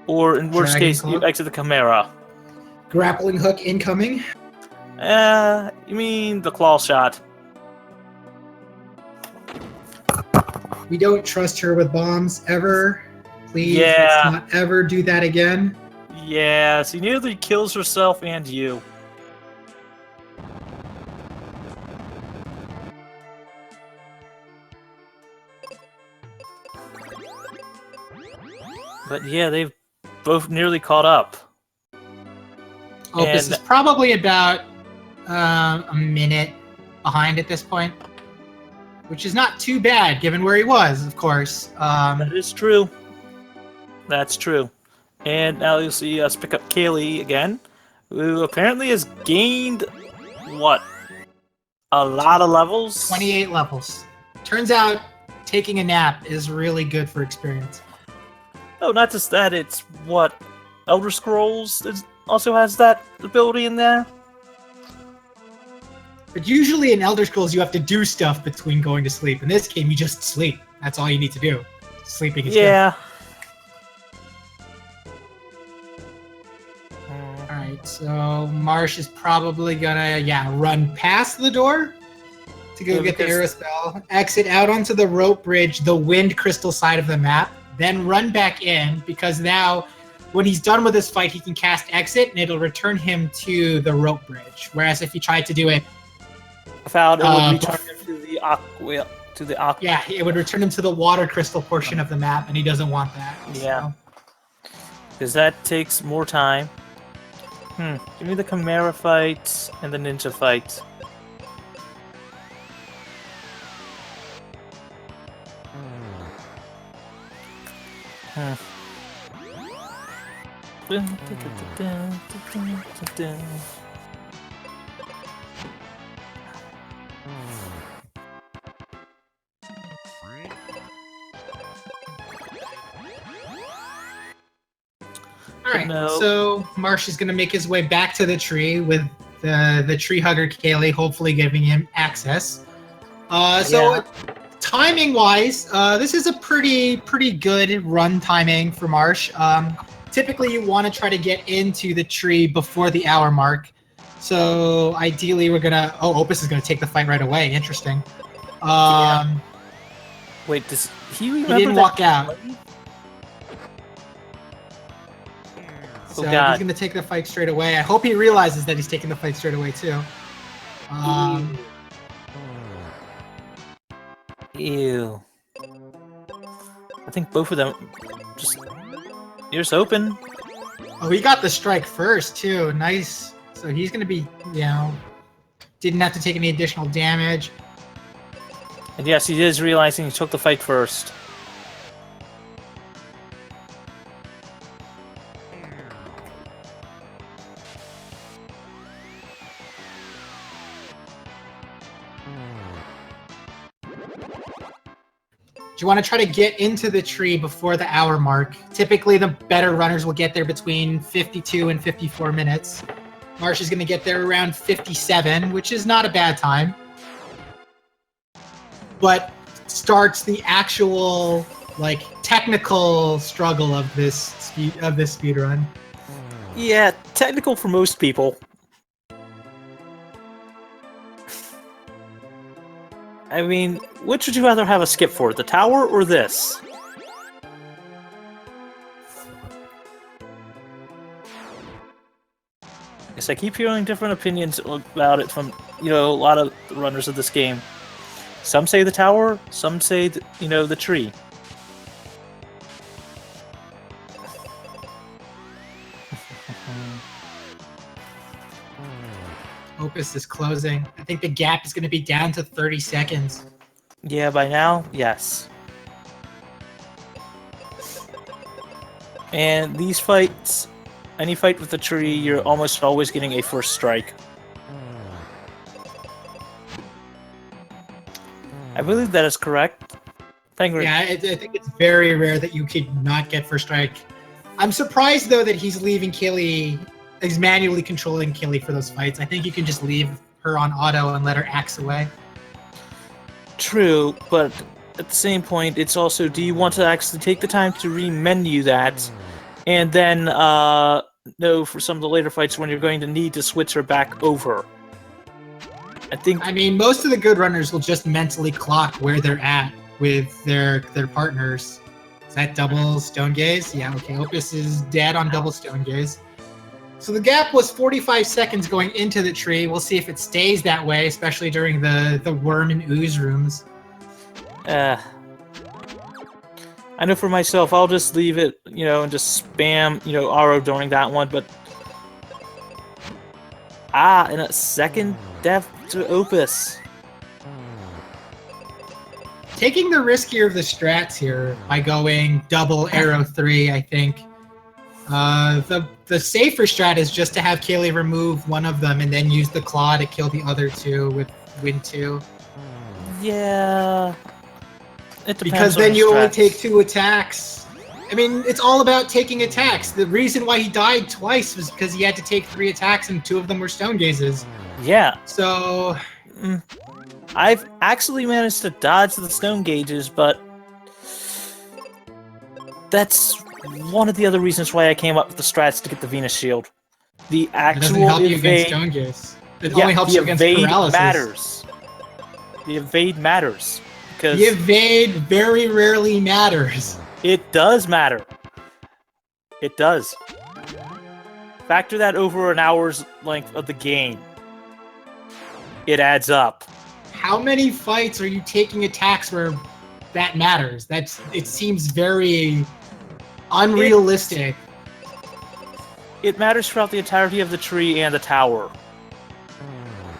Or in worst case, you exit the chimera. Grappling hook incoming. You mean the claw shot. We don't trust her with bombs ever. Please, let's not ever do that again. Yeah, she nearly kills herself and you. But yeah, they've both nearly caught up. Opus is probably about a minute behind at this point, which is not too bad given where he was, of course. That is true. That's true. And now you'll see us pick up Kaylee again, who apparently has gained, what, a lot of levels? 28 levels. Turns out taking a nap is really good for experience. Oh, not just that, it's what, Elder Scrolls also has that ability in there? But usually in Elder Scrolls you have to do stuff between going to sleep. In this game you just sleep. That's all you need to do. Sleeping is good. Alright, so Marsh is probably gonna, run past the door to go get the arrow spell, exit out onto the rope bridge, the wind crystal side of the map, then run back in, because now when he's done with this fight, he can cast exit and it'll return him to the rope bridge. Whereas if he tried to do it, I found it would return him to the aqua. Yeah, it would return him to the water crystal portion of the map, and he doesn't want that. Yeah, because that takes more time. Give me the chimera fight and the ninja fight. All right, No. so Marsh is going to make his way back to the tree with the tree hugger Kaylee, hopefully giving him access. So timing-wise, this is a pretty good run timing for Marsh. Typically, you want to try to get into the tree before the hour mark. So ideally, we're gonna. Oh, Opus is gonna take the fight right away. Interesting. Wait, does he remember He didn't that walk out. So he's God. going to take the fight straight away. I hope he realizes that he's taking the fight straight away, too. Ew. I think both of them just... Ears open. Oh, he got the strike first, too. Nice. So he's going to be, didn't have to take any additional damage. And yes, he is realizing he took the fight first. You want to try to get into the tree before the hour mark. Typically, the better runners will get there between 52 and 54 minutes. Marsh is going to get there around 57, which is not a bad time. But starts the actual, technical struggle of this speed run. Yeah, technical for most people. I mean, which would you rather have a skip for, the tower or this? Yes, I keep hearing different opinions about it from, a lot of the runners of this game. Some say the tower, some say, the tree. Opus is closing. I think the gap is going to be down to 30 seconds. Yeah, by now, yes. And these fights, any fight with the tree, you're almost always getting a first strike. I believe that is correct. Yeah, I think it's very rare that you could not get first strike. I'm surprised, though, that he's leaving Kaylee... He's manually controlling Kaylee for those fights. I think you can just leave her on auto and let her axe away. True, but at the same point, it's also, do you want to actually take the time to re-menu that, and then know for some of the later fights when you're going to need to switch her back over? I mean, most of the good runners will just mentally clock where they're at with their partners. Is that double stone gaze? Yeah, okay. Opus is dead on double stone gaze. So the gap was 45 seconds going into the tree. We'll see if it stays that way, especially during the worm and ooze rooms. I know for myself, I'll just leave it, and just spam, RO during that one, but... and a second death to Opus. Taking the riskier of the strats here by going double arrow 3, I think. The safer strat is just to have Kaylee remove one of them and then use the claw to kill the other two with win 2. Yeah. It depends because then you only take 2 attacks. I mean, it's all about taking attacks. The reason why he died twice was because he had to take 3 attacks and 2 of them were stone gazes. Yeah. So... I've actually managed to dodge the stone gauges, but... That's one of the other reasons why I came up with the strats to get the Venus Shield. The actual it doesn't help evade... you against stone gaze. It only helps you against paralysis. Matters. The evade matters. Because the evade very rarely matters. It does matter. It does. Factor that over an hour's length of the game. It adds up. How many fights are you taking attacks where that matters? It seems very unrealistic. It matters throughout the entirety of the tree and the tower.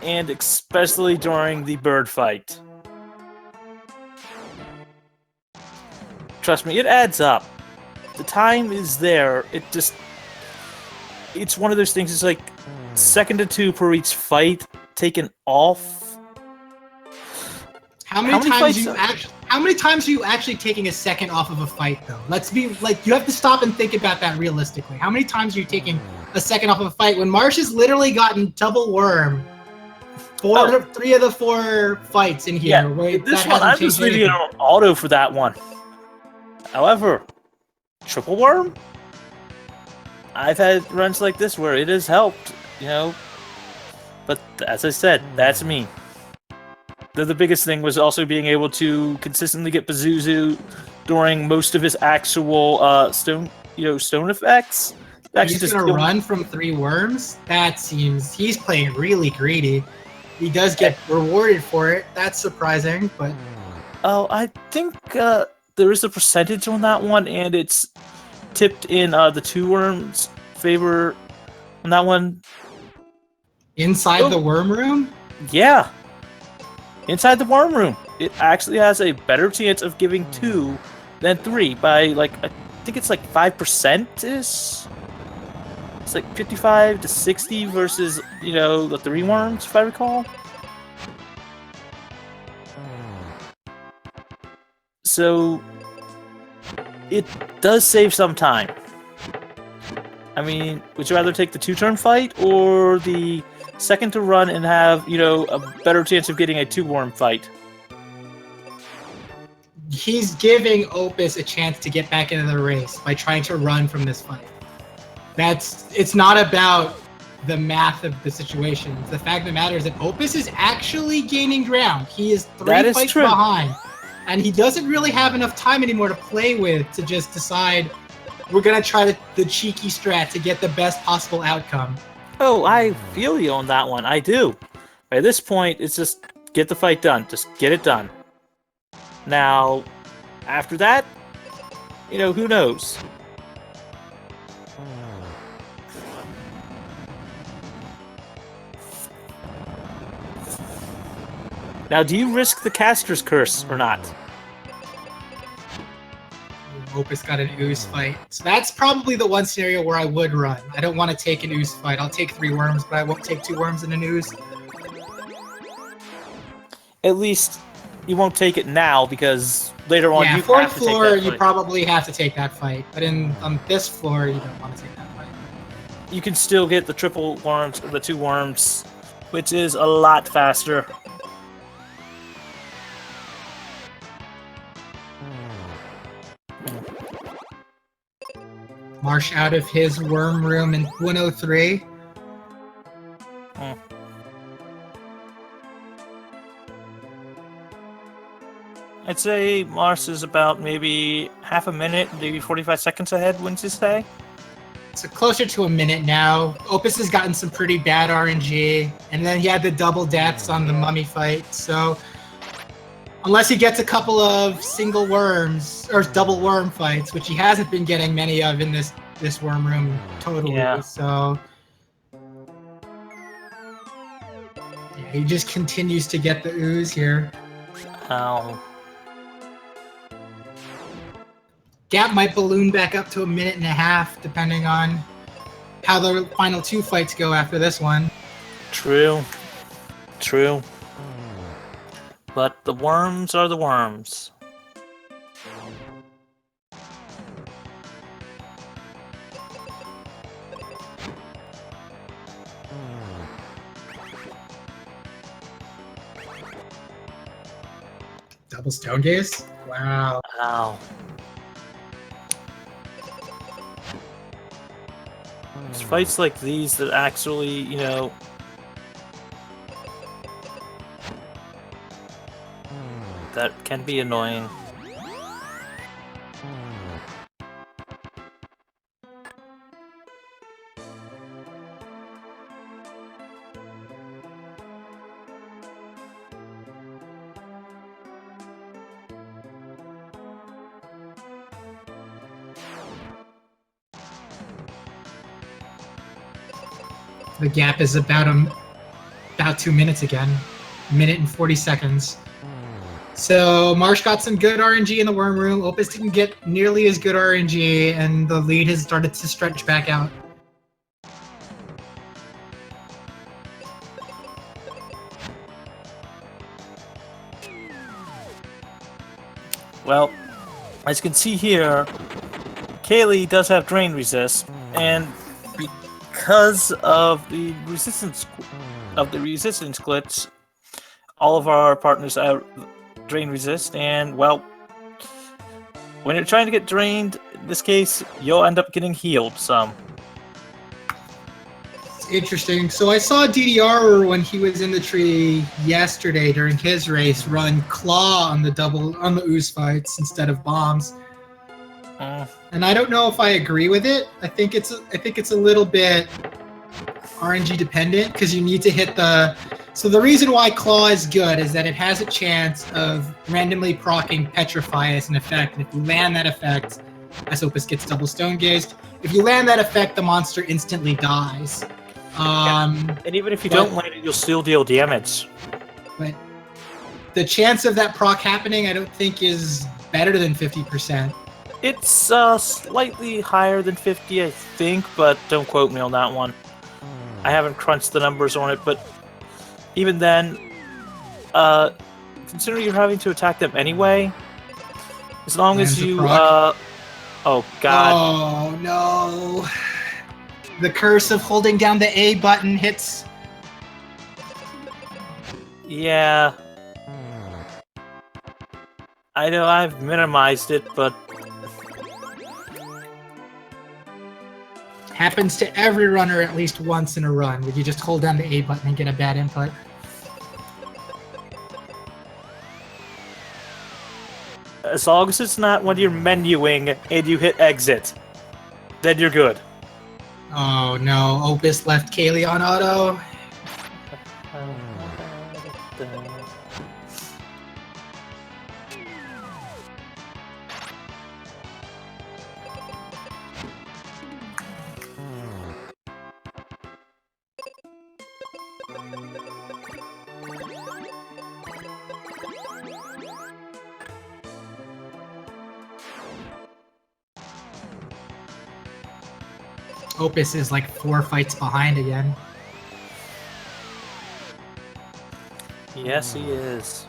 And especially during the bird fight. Trust me, it adds up. The time is there. It's one of those things, it's like second to 2 per each fight taken off. How many times are you actually taking a second off of a fight, though? Let's be like, you have to stop and think about that realistically. How many times are you taking a second off of a fight when Marsh has literally gotten double worm? 3 of the 4 fights in here. Yeah, right? this one, I'm just leaving it on auto for that one. However, triple worm? I've had runs like this where it has helped, you know. But as I said, that's me. The biggest thing was also being able to consistently get Pazuzu during most of his actual stone effects. He's gonna run from 3 worms? That seems... He's playing really greedy. He does get rewarded for it. That's surprising, but... Oh, I think there is a percentage on that one, and it's tipped in the 2 worms' favor on that one. Inside the worm room? Yeah. Inside the worm room. It actually has a better chance of giving 2 than 3 by, like, I think it's like 5%-ish? It's like 55 to 60 versus, you know, the 3 worms, if I recall. So, it does save some time. I mean, would you rather take the 2-turn fight or the second to run and have, you know, a better chance of getting a 2-worm fight? He's giving Opus a chance to get back into the race by trying to run from this fight. It's not about the math of the situation. The fact of the matter is that Opus is actually gaining ground. He is 3 fights behind. And he doesn't really have enough time anymore to play with to just decide we're going to try the cheeky strat to get the best possible outcome. Oh, I feel you on that one. I do. By this point, it's just get the fight done. Just get it done. Now, after that, you know, who knows? Now, do you risk the caster's curse or not? Opus got an ooze fight. So that's probably the one scenario where I would run. I don't want to take an ooze fight. I'll take 3 worms, but I won't take 2 worms and an ooze. At least you won't take it now because later on you have to take that fight. 4th floor, you probably have to take that fight. But on this floor, you don't want to take that fight. You can still get the triple worms or the 2 worms, which is a lot faster. Marsh out of his worm room in 103. I'd say Mars is about maybe half a minute, maybe 45 seconds ahead, wouldn't you say? So closer to a minute now. Opus has gotten some pretty bad RNG, and then he had the double deaths on the mummy fight, so unless he gets a couple of single worms or double worm fights, which he hasn't been getting many of in this worm room totally. Yeah. So yeah, he just continues to get the ooze here. Oh. Gap might balloon back up to a minute and a half, depending on how the final 2 fights go after this one. True. True. But the worms are the worms. Double stone gaze? Wow. Wow. It's fights like these that actually, you know, that can be annoying. The gap is about 2 minutes again. 1 minute and 40 seconds. So Marsh got some good RNG in the worm room. Opus didn't get nearly as good RNG, and the lead has started to stretch back out. Well, as you can see here, Kaylee does have drain resist, and because of the resistance glitch, all of our partners are drain resist, and well, when you're trying to get drained, in this case, you'll end up getting healed some. Interesting. So I saw DDR when he was in the tree yesterday during his race run claw on the ooze fights instead of bombs. And I don't know if I agree with it. I think it's a little bit RNG dependent because you need to hit the. So the reason why claw is good is that it has a chance of randomly proccing petrify as an effect, and if you land that effect, as Opus gets double stone gazed, if you land that effect, the monster instantly dies. And even if you don't land it, you'll still deal damage. But the chance of that proc happening, I don't think is better than 50%. It's slightly higher than 50, I think, but don't quote me on that one. I haven't crunched the numbers on it, but even then, considering you're having to attack them anyway, as long as you, oh god. Oh no. The curse of holding down the A button hits. Yeah. I know I've minimized it, but happens to every runner at least once in a run, where you just hold down the A button and get a bad input. As long as it's not when you're menuing and you hit exit, then you're good. Oh no, Opus left Kaylee on auto. Opus is like 4 fights behind again. Yes, he is.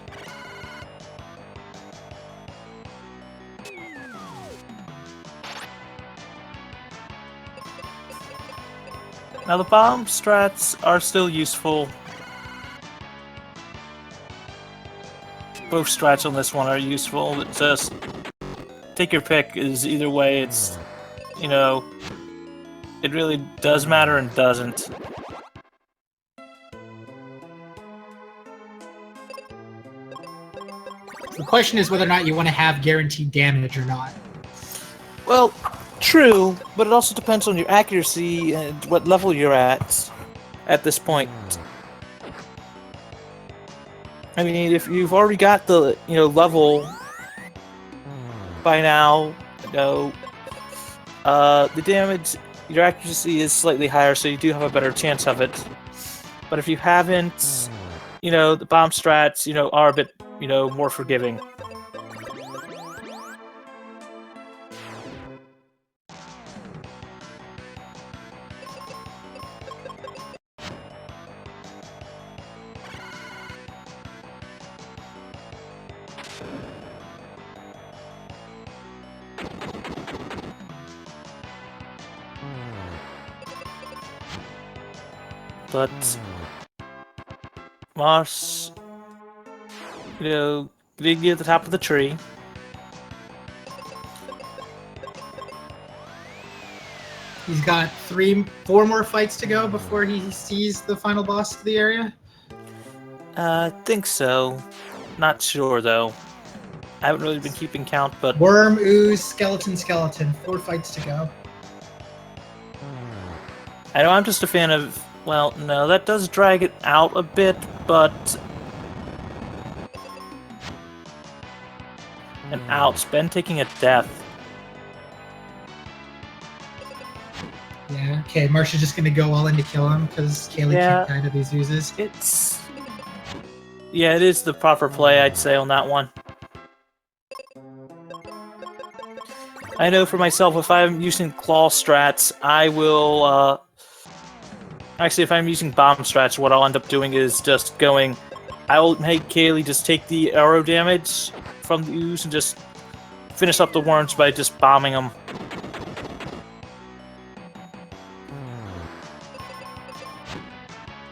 Now the bomb strats are still useful. Both strats on this one are useful. It's just take your pick. Is either way. It's, you know, it really does matter and doesn't. The question is whether or not you want to have guaranteed damage or not. Well, true, but it also depends on your accuracy and what level you're at this point. I mean, if you've already got the, level by now, the damage, your accuracy is slightly higher, so you do have a better chance of it. But if you haven't, the bomb strats, are a bit, more forgiving. But Mars, getting at the top of the tree. He's got 4 more fights to go before he sees the final boss of the area. I think so. Not sure though. I haven't really been keeping count, but Worm, ooze, skeleton. 4 fights to go. I know I'm just a fan of. Well, no, that does drag it out a bit, but and ouch, Ben taking a death. Yeah, okay, Marsha's just gonna go all in to kill him because Kaylee can't die to these oozes. It is the proper play, I'd say, on that one. I know for myself, if I'm using claw strats, I will, actually, if I'm using bomb strats, what I'll end up doing is just going, I will make Kaylee just take the arrow damage from the ooze and just finish up the worms by just bombing them.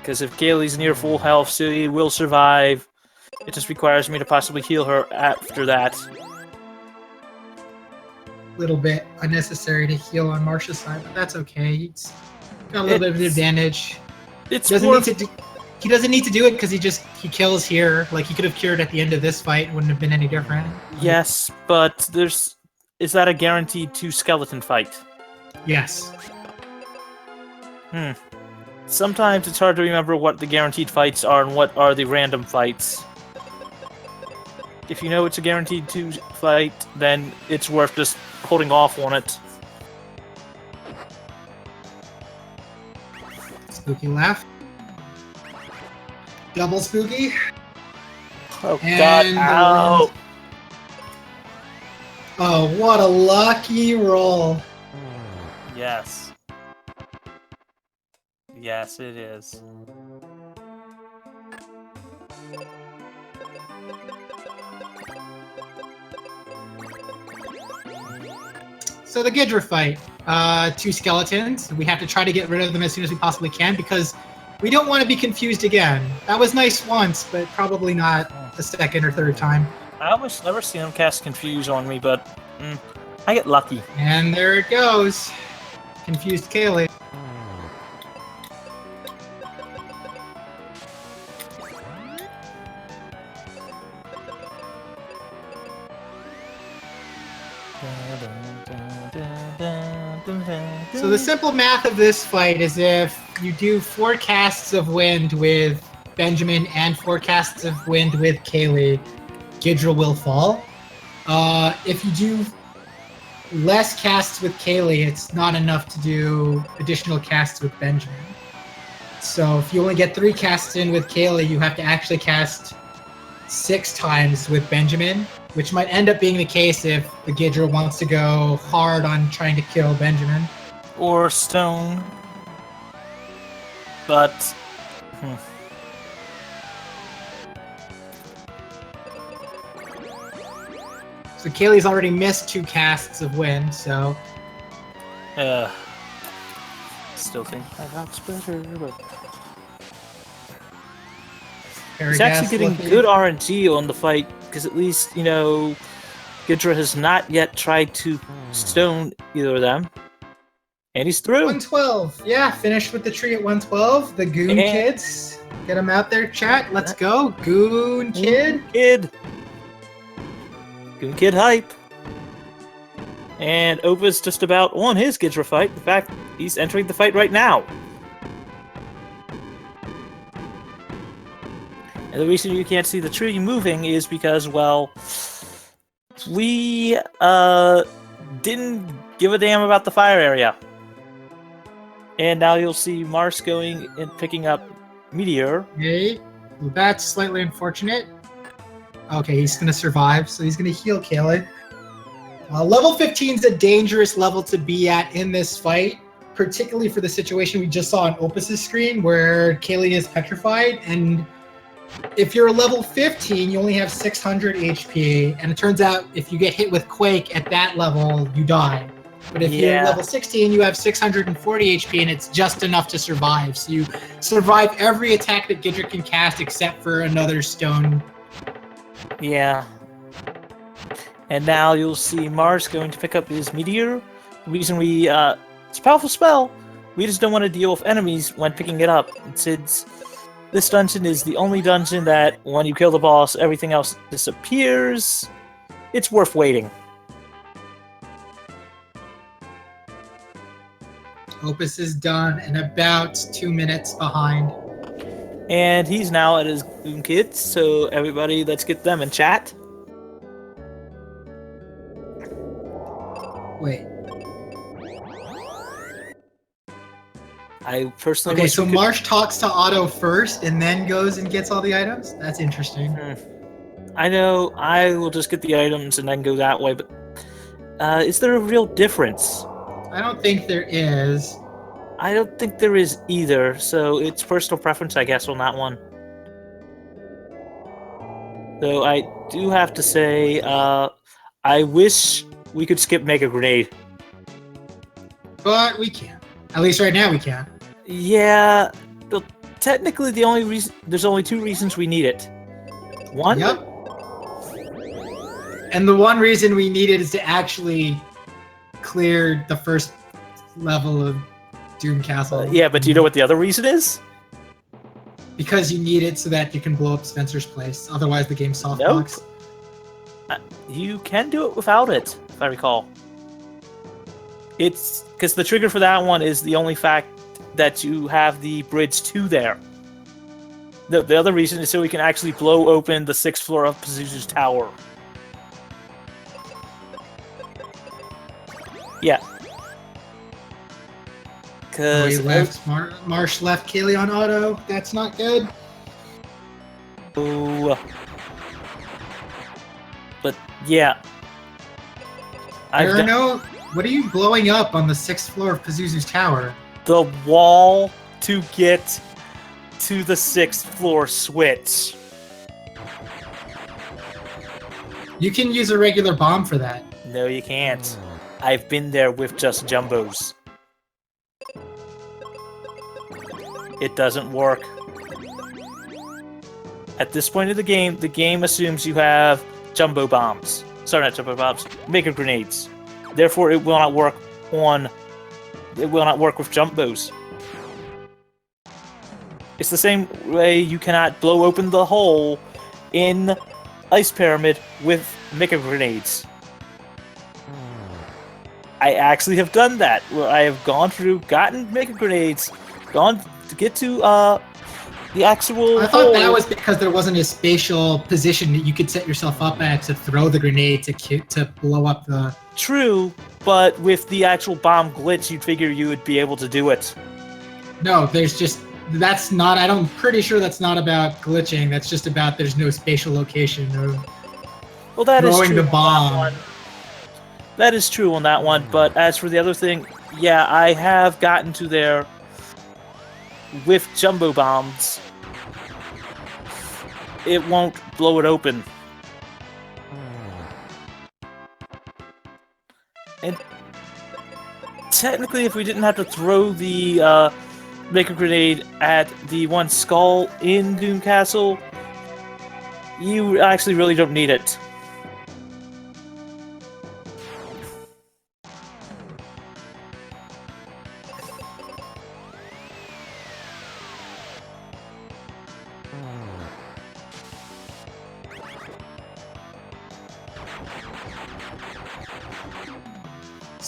Because if Kaylee's near full health, she will survive. It just requires me to possibly heal her after that. Little bit unnecessary to heal on Marsha's side, but that's okay. He's got a little bit of an advantage. He doesn't need to do it because he kills here. Like, he could have cured at the end of this fight, wouldn't have been any different. Yes, but is that a guaranteed 2 skeleton fight? Yes. Sometimes it's hard to remember what the guaranteed fights are and what are the random fights. If you know it's a guaranteed 2 fight, then it's worth just holding off on it. Spooky laugh. Double spooky. Oh god, ow! Oh, what a lucky roll. Yes. Yes, it is. So the Ghidra fight. 2 skeletons. We have to try to get rid of them as soon as we possibly can because we don't want to be confused again. That was nice once, but probably not the second or third time. I almost never seen him cast Confuse on me, but I get lucky. And there it goes. Confused Kaylee. So the simple math of this fight is if you do 4 casts of wind with Benjamin and 4 casts of wind with Kaylee, Ghidra will fall. If you do less casts with Kaylee, it's not enough to do additional casts with Benjamin. So if you only get 3 casts in with Kaylee, you have to actually cast 6 times with Benjamin, which might end up being the case if the Ghidra wants to go hard on trying to kill Benjamin. Or Stone. But... So Kaylee's already missed 2 casts of wind, so... Still think my dog's better, but... He's actually getting good RNG on the fight, because at least, you know, Ghidra has not yet tried to stone either of them. And he's through. 112. Yeah, finished with the tree at 112. The Goon Kids. Get them out there, chat. Let's go. Goon Kid. Goon Kid hype. And Opus just about won his Ghidra fight. In fact, he's entering the fight right now. And the reason you can't see the tree moving is because, well, we didn't give a damn about the fire area. And now you'll see Mars going and picking up Meteor. Okay, well, that's slightly unfortunate. Okay, he's going to survive, so he's going to heal Kaylee. Level 15 is a dangerous level to be at in this fight, particularly for the situation we just saw on Opus's screen, where Kaylee is petrified, and if you're level 15, you only have 600 HP, and it turns out if you get hit with Quake at that level, you die. But if you're level 16, you have 640 HP, and it's just enough to survive. So you survive every attack that Ghidra can cast except for another stone. Yeah. And now you'll see Mars going to pick up his Meteor. The reason it's a powerful spell, we just don't want to deal with enemies when picking it up. And since this dungeon is the only dungeon that when you kill the boss, everything else disappears, it's worth waiting. Opus is done and about 2 minutes behind. And he's now at his Goon Kids, so everybody, let's get them in chat. Wait. I personally... Okay, so Marsh talks to Otto first and then goes and gets all the items? That's interesting. I know, I will just get the items and then go that way, but is there a real difference? I don't think there is. I don't think there is either, so it's personal preference, I guess, on that one. Though I do have to say, I I wish we could skip Mega Grenade. But we can. At least right now we can. Yeah, but technically there's only 2 reasons we need it. One? Yep. And the one reason we need it is to actually clear the first level of Doom Castle. Yeah, but do you know what the other reason is? Because you need it so that you can blow up Spencer's place. Otherwise, the game's softbox. Nope. You can do it without it, if I recall. It's because the trigger for that one is the only fact that you have the bridge 2 there. The other reason is so we can actually blow open the 6th floor of Pazuzu's tower. Yeah. Because Marsh left Kaylee on auto. That's not good. Oh. But yeah. What are you blowing up on the 6th floor of Pazuzu's tower? The wall to get to the 6th floor switch. You can use a regular bomb for that. No, you can't. I've been there with just jumbos. It doesn't work. At this point of the game assumes you have jumbo bombs. Sorry, not jumbo bombs. Mega grenades. Therefore, it will not work with jumbos. It's the same way you cannot blow open the hole in Ice Pyramid with mega grenades. I actually have done that, where I have gone through, gotten mega grenades, gone to get to the actual. I thought that was because there wasn't a spatial position that you could set yourself up at to throw the grenade to blow up the. True, but with the actual bomb glitch, you'd figure you would be able to do it. No, that's not. I'm pretty sure that's not about glitching. That's just about there's no spatial location of throwing the bomb. That is true on that one, but as for the other thing, yeah, I have gotten to there with jumbo bombs. It won't blow it open. And technically, if we didn't have to throw the Mega Grenade at the one skull in Doom Castle, you actually really don't need it.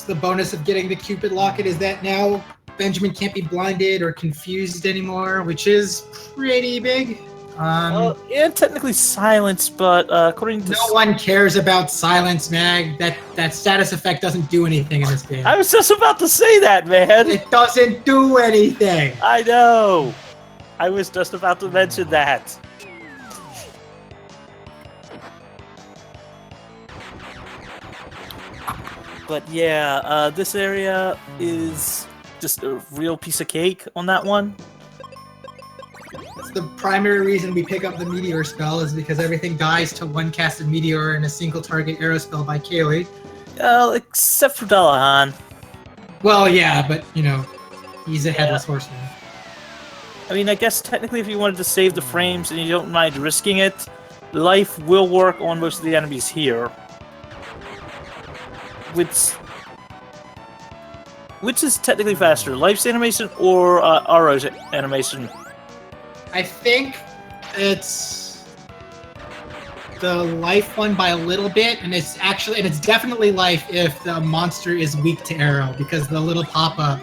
The bonus of getting the Cupid locket is that now Benjamin can't be blinded or confused anymore, which is pretty big. Yeah, technically silence, but according to... No one cares about silence, Mag. That status effect doesn't do anything in this game. I was just about to say that, man! It doesn't do anything! I know! I was just about to mention that. But yeah, this area is just a real piece of cake on that one. It's the primary reason we pick up the Meteor spell is because everything dies to one casted Meteor and a single target arrow spell by Kaylee. Except for Delahan. Well, yeah, but, he's a headless horseman. I mean, I guess technically if you wanted to save the frames and you don't mind risking it, life will work on most of the enemies here. Which is technically faster, Life's animation or Aro's animation? I think it's the Life one by a little bit, and it's definitely Life if the monster is weak to arrow, because the little pop-up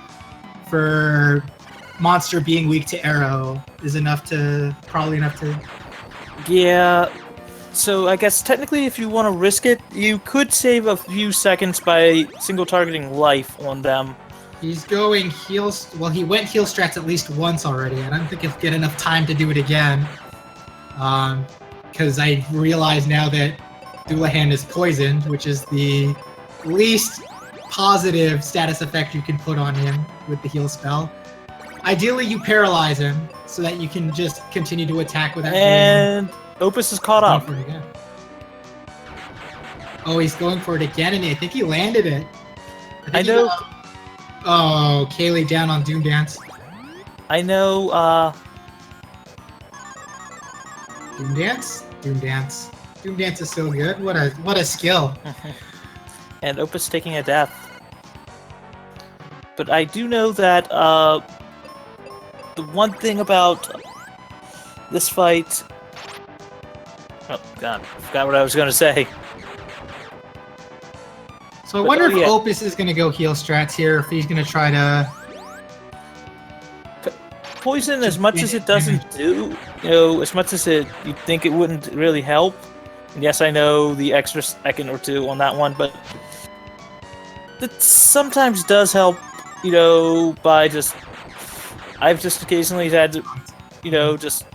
for monster being weak to arrow is probably enough to. Yeah. So I guess technically if you want to risk it, you could save a few seconds by single targeting Life on them. He's going heals. Well, he went heal strats at least once already. I don't think he'll get enough time to do it again. Because I realize now that Doulahan is poisoned, which is the least positive status effect you can put on him with the heal spell. Ideally, you paralyze him so that you can just continue to attack without. And Opus is caught up. Oh, he's going for it again, and I think he landed it. I know. Oh, Kaylee down on Doom Dance. I know. Doom Dance. Doom Dance. Doom Dance is so good. What a skill. And Opus taking a death. But I do know that the one thing about this fight. Oh God, I forgot what I was going to say. So I wonder if Opus is going to go heal strats here, if he's going to try to... Poison, as much as it doesn't do, as much as you'd think it wouldn't really help. And yes, I know the extra second or two on that one, but it sometimes does help, by just... I've just occasionally had to, just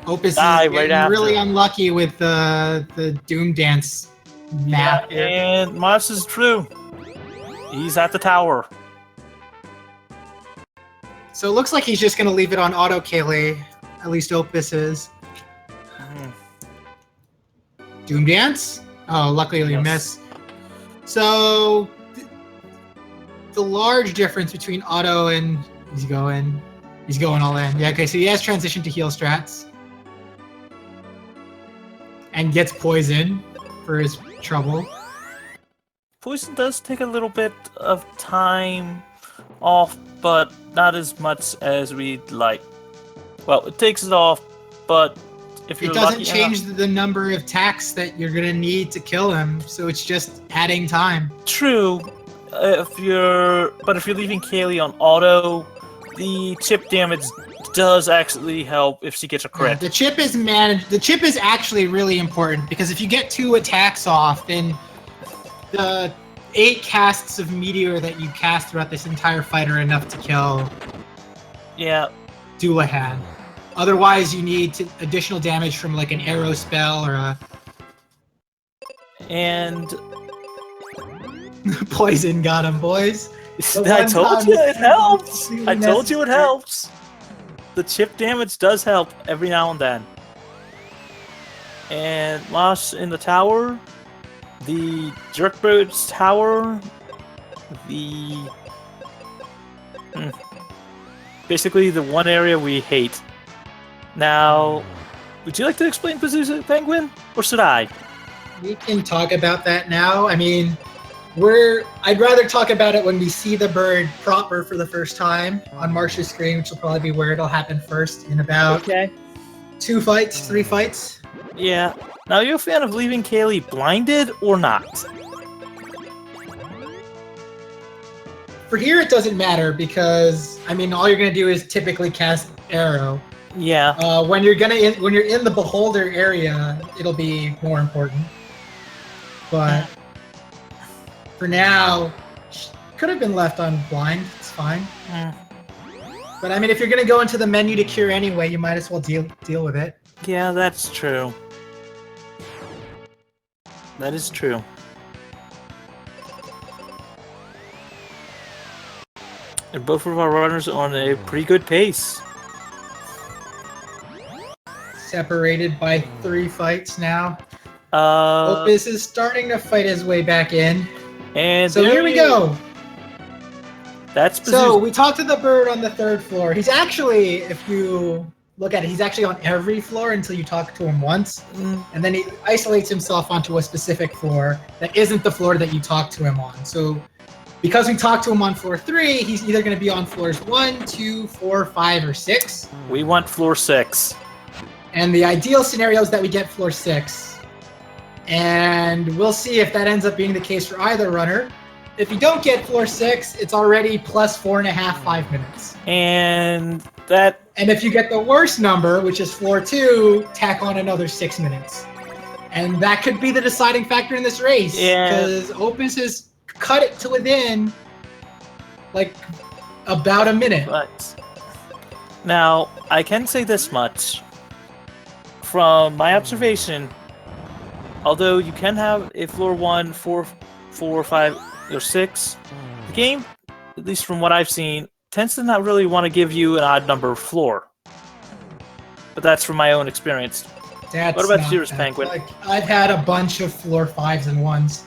Opus die is right after. Really unlucky with the Doom Dance map here. And Mars is true. He's at the tower. So it looks like he's just going to leave it on auto, Kaylee. At least Opus is. Doom Dance? Oh, luckily you miss. So the large difference between auto and he's going all in. Yeah, okay, so he has transitioned to heal strats. And gets poison for his trouble. Poison does take a little bit of time off, but not as much as we'd like. Well, it takes it off, but if you're lucky enough, change the number of attacks that you're gonna need to kill him, so it's just adding time. True. If you're leaving Kaylee on auto, the chip damage does actually help if she gets a crit. Yeah, the chip is actually really important, because if you get 2 attacks off, then the 8 casts of Meteor that you cast throughout this entire fight are enough to kill Dullahan. Otherwise, you need additional damage from like an arrow spell or a... And... Poison got him, boys. I told you it helps! I told you it helps! The chip damage does help every now and then. And Moss in the tower, the Jerkbird's tower, basically the one area we hate. Now, would you like to explain Pazuzu Penguin, or should I? We can talk about that now. I mean, I'd rather talk about it when we see the bird proper for the first time on Marshe's screen, which will probably be where it'll happen first in about 3 fights. Yeah. Now, are you a fan of leaving Kaylee blinded or not? For here, it doesn't matter because, I mean, all you're going to do is typically cast arrow. Yeah. When you're in the beholder area, it'll be more important. But for now, could have been left on blind. It's fine. But I mean, if you're gonna go into the menu to cure anyway, you might as well deal with it. Yeah, that's true. That is true. And both of our runners are on a pretty good pace. Separated by 3 fights now. Opus is starting to fight his way back in. And so here we go. That's so we talked to the bird on the 3rd floor. He's actually, if you look at it, he's actually on every floor until you talk to him once. And then he isolates himself onto a specific floor that isn't the floor that you talk to him on. So because we talked to him on floor 3, he's either going to be on floors 1, 2, 4, 5, or 6. We want floor 6. And the ideal scenario is that we get floor 6. And we'll see if that ends up being the case for either runner. If you don't get floor 6, it's already plus 4.5, 5 minutes. And if you get the worst number, which is floor 2, tack on another 6 minutes. And that could be the deciding factor in this race. Because Opus has cut it to within, like, about a minute. But now, I can say this much. From my observation, although you can have a floor 1, 4, 5, or 6, the game, at least from what I've seen, tends to not really want to give you an odd number floor. But that's from my own experience. That's What about not Cirrus bad. Penguin? Like, I've had a bunch of floor 5s and 1s.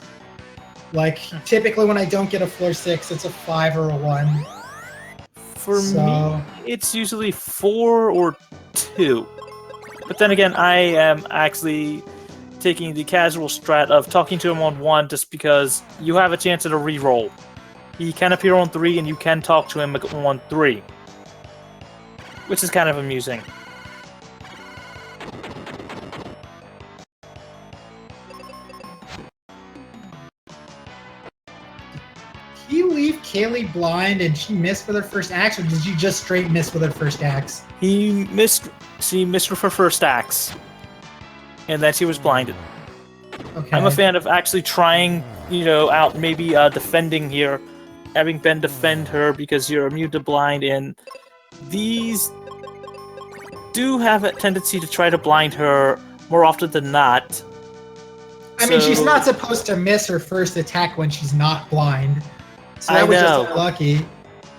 Like, typically when I don't get a floor 6, it's a 5 or a 1. For me, it's usually 4 or 2. But then again, I am actually taking the casual strat of talking to him on 1 just because you have a chance at a reroll. He can appear on 3 and you can talk to him on 3. Which is kind of amusing. Did you leave Kaylee blind and she missed with her first axe, or did you just straight miss with her first axe? She missed with her first axe. And then she was blinded. Okay. I'm a fan of actually trying, out maybe defending here. Having Ben defend her because you're immune to blind, and these do have a tendency to try to blind her more often than not. I mean, she's not supposed to miss her first attack when she's not blind. So that was just unlucky.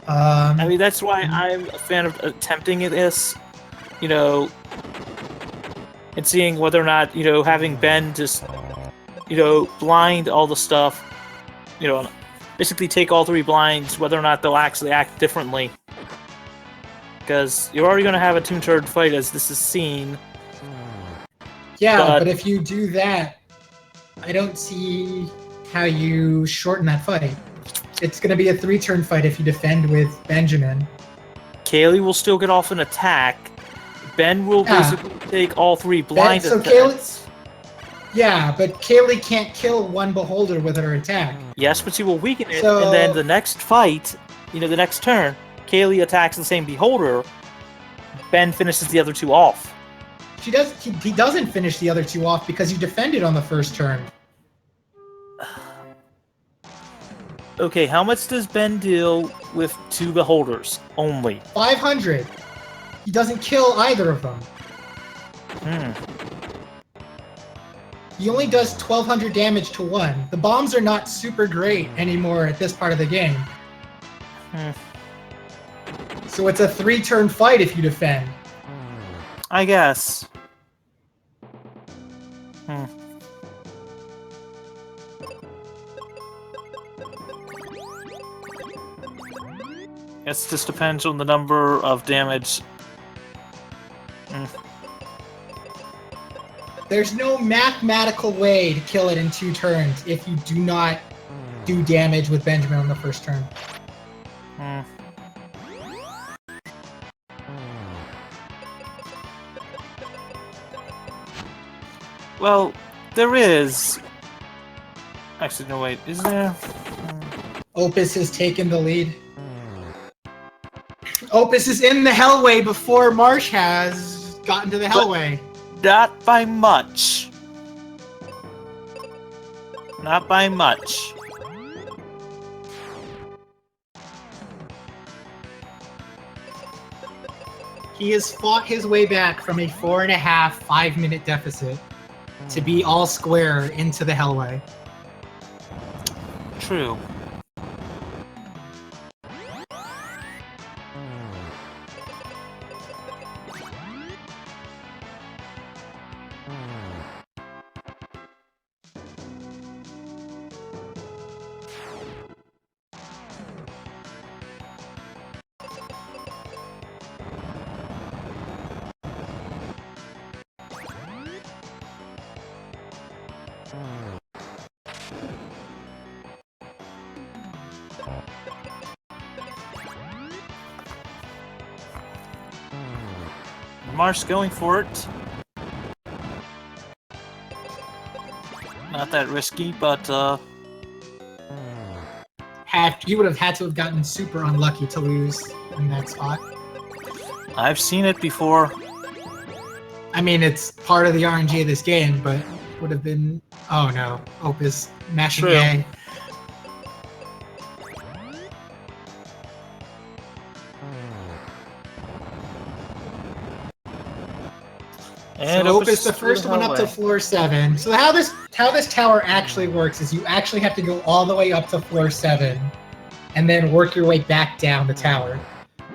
I mean, that's why I'm a fan of attempting this, and seeing whether or not, having Ben just, blind all the stuff, basically take all 3 blinds, whether or not they'll actually act differently. Because you're already going to have a 2-turn fight as this is seen. Yeah, but if you do that, I don't see how you shorten that fight. It's going to be a 3-turn fight if you defend with Benjamin. Kaylee will still get off an attack. Ben will basically take all 3 blind attacks. Yeah, but Kaylee can't kill one beholder with her attack. Yes, but she will weaken it, and then the next fight, the next turn, Kaylee attacks the same beholder. Ben finishes the other 2 off. He doesn't finish the other 2 off because you defended on the first turn. Okay, how much does Ben deal with 2 beholders only? 500. He doesn't kill either of them. He only does 1,200 damage to 1. The bombs are not super great anymore at this part of the game. So it's a 3-turn fight if you defend. I guess. Guess this depends on the number of damage. There's no mathematical way to kill it in 2 turns if you do not do damage with Benjamin on the first turn. Well, there is. Actually, no, wait. Is there? Opus has taken the lead. Opus is in the Hellway before Marsh has gotten to the Hellway. Not by much. Not by much. He has fought his way back from a 4.5, 5-minute deficit to be all square into the Hellway. True. Marsh going for it. Not that risky, but You would have had to have gotten super unlucky to lose in that spot. I've seen it before. I mean, it's part of the RNG of this game, but it would have been... Oh no, Opus mashing A. And so Opus, the first one up to floor 7. So how this tower actually works is you actually have to go all the way up to floor 7, and then work your way back down the tower.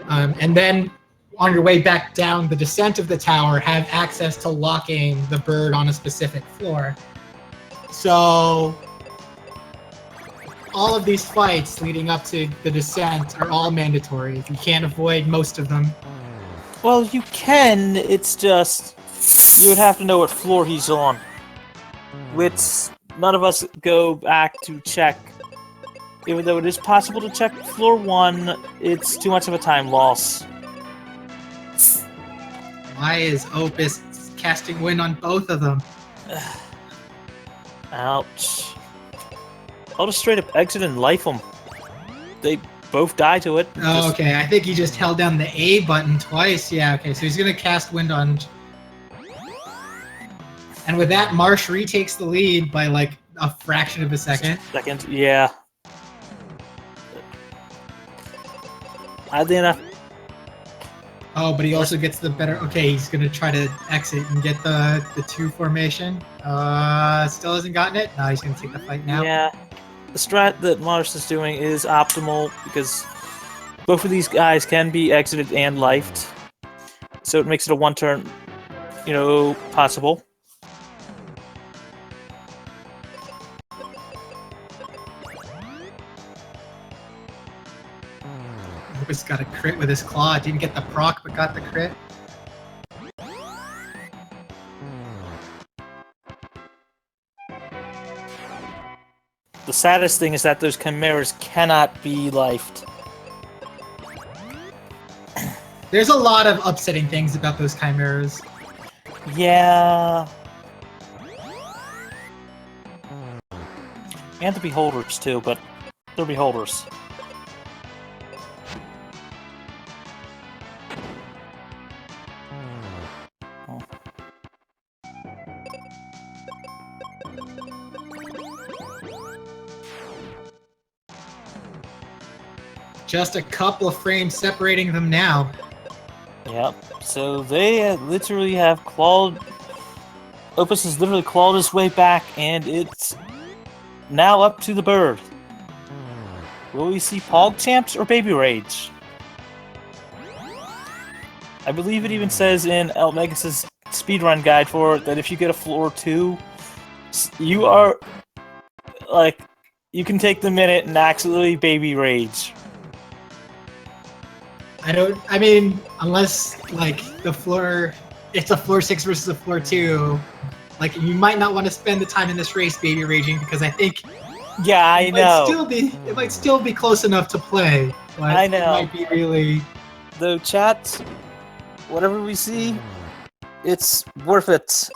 And then on your way back down the descent of the tower, have access to locking the bird on a specific floor. So all of these fights leading up to the descent are all mandatory. You can't avoid most of them. Well, you can. It's just you would have to know what floor he's on. Which none of us go back to check. Even though it is possible to check floor 1, it's too much of a time loss. Why is Opus casting wind on both of them? Ouch. I'll just straight up exit and life them. They both die to it. Oh, okay. I think he just held down the A button twice. Yeah, okay. So he's going to cast wind on... And with that, Marsh retakes the lead by like a fraction of a second. Yeah. Oddly enough. Oh, but he also gets the better... Okay, he's going to try to exit and get the 2 formation. Still hasn't gotten it? No, he's going to take the fight now. Yeah. The strat that Marsh is doing is optimal because both of these guys can be exited and lifed. So it makes it a one-turn, possible. Opus got a crit with his claw. Didn't get the proc, but got the crit. The saddest thing is that those chimeras cannot be lifed. There's a lot of upsetting things about those chimeras. Yeah. And the beholders too, but they're beholders. Just a couple of frames separating them now. Yep. So they literally have clawed... Opus has literally clawed his way back, and it's now up to the bird. Will we see Pog Champs or Baby Rage? I believe it even says in Elmegus' speedrun guide for it that if you get a floor 2, you are... you can take the minute and actually Baby Rage. I mean, unless, the floor... It's a floor 6 versus a floor 2. You might not want to spend the time in this race baby raging, because I think... Yeah, I know. It might still be close enough to play. But I know. It might be really... Though, chat, whatever we see, it's worth it.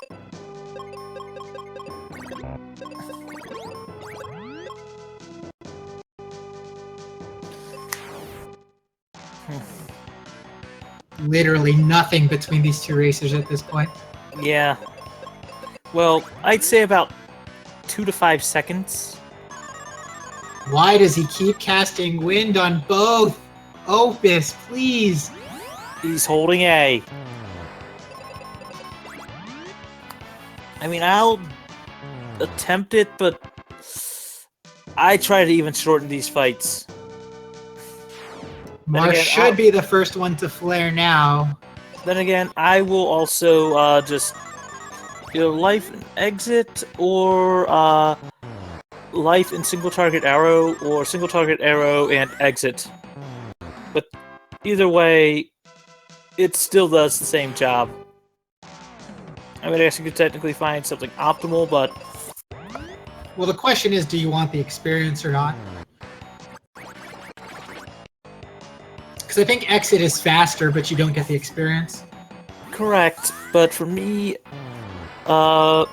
Literally nothing between these two racers at this point. Yeah. Well, I'd say about 2 to 5 seconds. Why does he keep casting wind on both? Opus, please. He's holding A. I mean, I'll attempt it, but I try to even shorten these fights. Marsh should be the first one to flare now. Then again, I will also just life and exit, or life and single target arrow, or single target arrow and exit. But either way, it still does the same job. I mean, I guess you could technically find something optimal, but... Well, the question is, do you want the experience or not? Because I think exit is faster, but you don't get the experience. Correct, but for me, I'd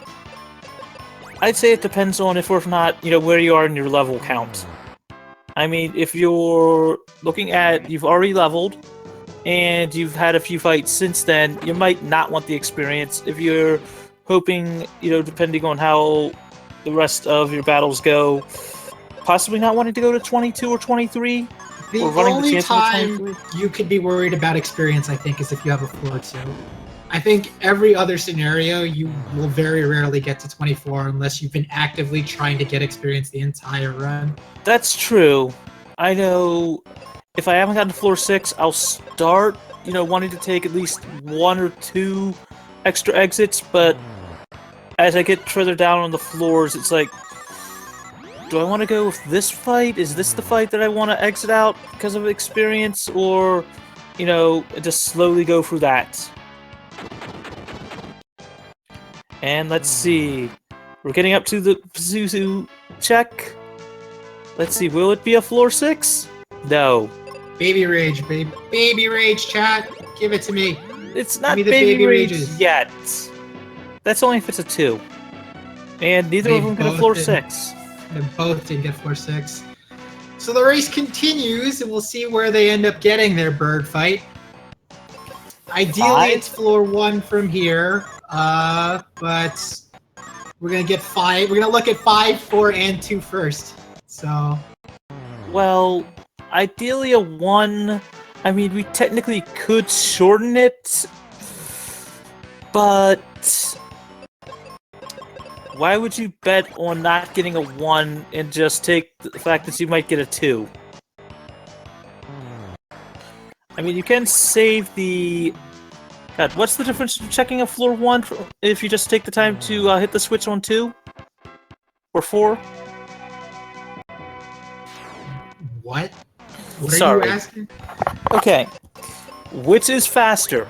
say it depends on if or not, where you are in your level count. I mean, if you're looking at, you've already leveled, and you've had a few fights since then, you might not want the experience. If you're hoping, depending on how the rest of your battles go, possibly not wanting to go to 22 or 23. The only time you could be worried about experience, I think, is if you have a floor 2. I think every other scenario, you will very rarely get to 24 unless you've been actively trying to get experience the entire run. That's true. I know if I haven't gotten to floor 6, I'll start wanting to take at least 1 or 2 extra exits, but as I get further down on the floors, it's like, do I want to go with this fight? Is this the fight that I want to exit out because of experience, or, just slowly go through that? And let's see. We're getting up to the Pazuzu check. Let's see, will it be a floor 6? No. Baby rage, baby. Baby rage, chat. Give it to me. It's not Give me the baby rage rages. yet. That's only if it's a 2. And neither of them get a floor 6. They both didn't get floor 6. So the race continues, and we'll see where they end up getting their bird fight. Ideally, 5? it's floor 1 from here, but we're gonna get 5. We're gonna look at 5, 4, and 2 first. So, well, ideally a 1. I mean, we technically could shorten it, but why would you bet on not getting a 1 and just take the fact that you might get a 2? I mean, you can save the... God, what's the difference in checking a floor 1 if you just take the time to hit the switch on 2? Or 4? what? What Sorry. are you asking? Okay. Which is faster?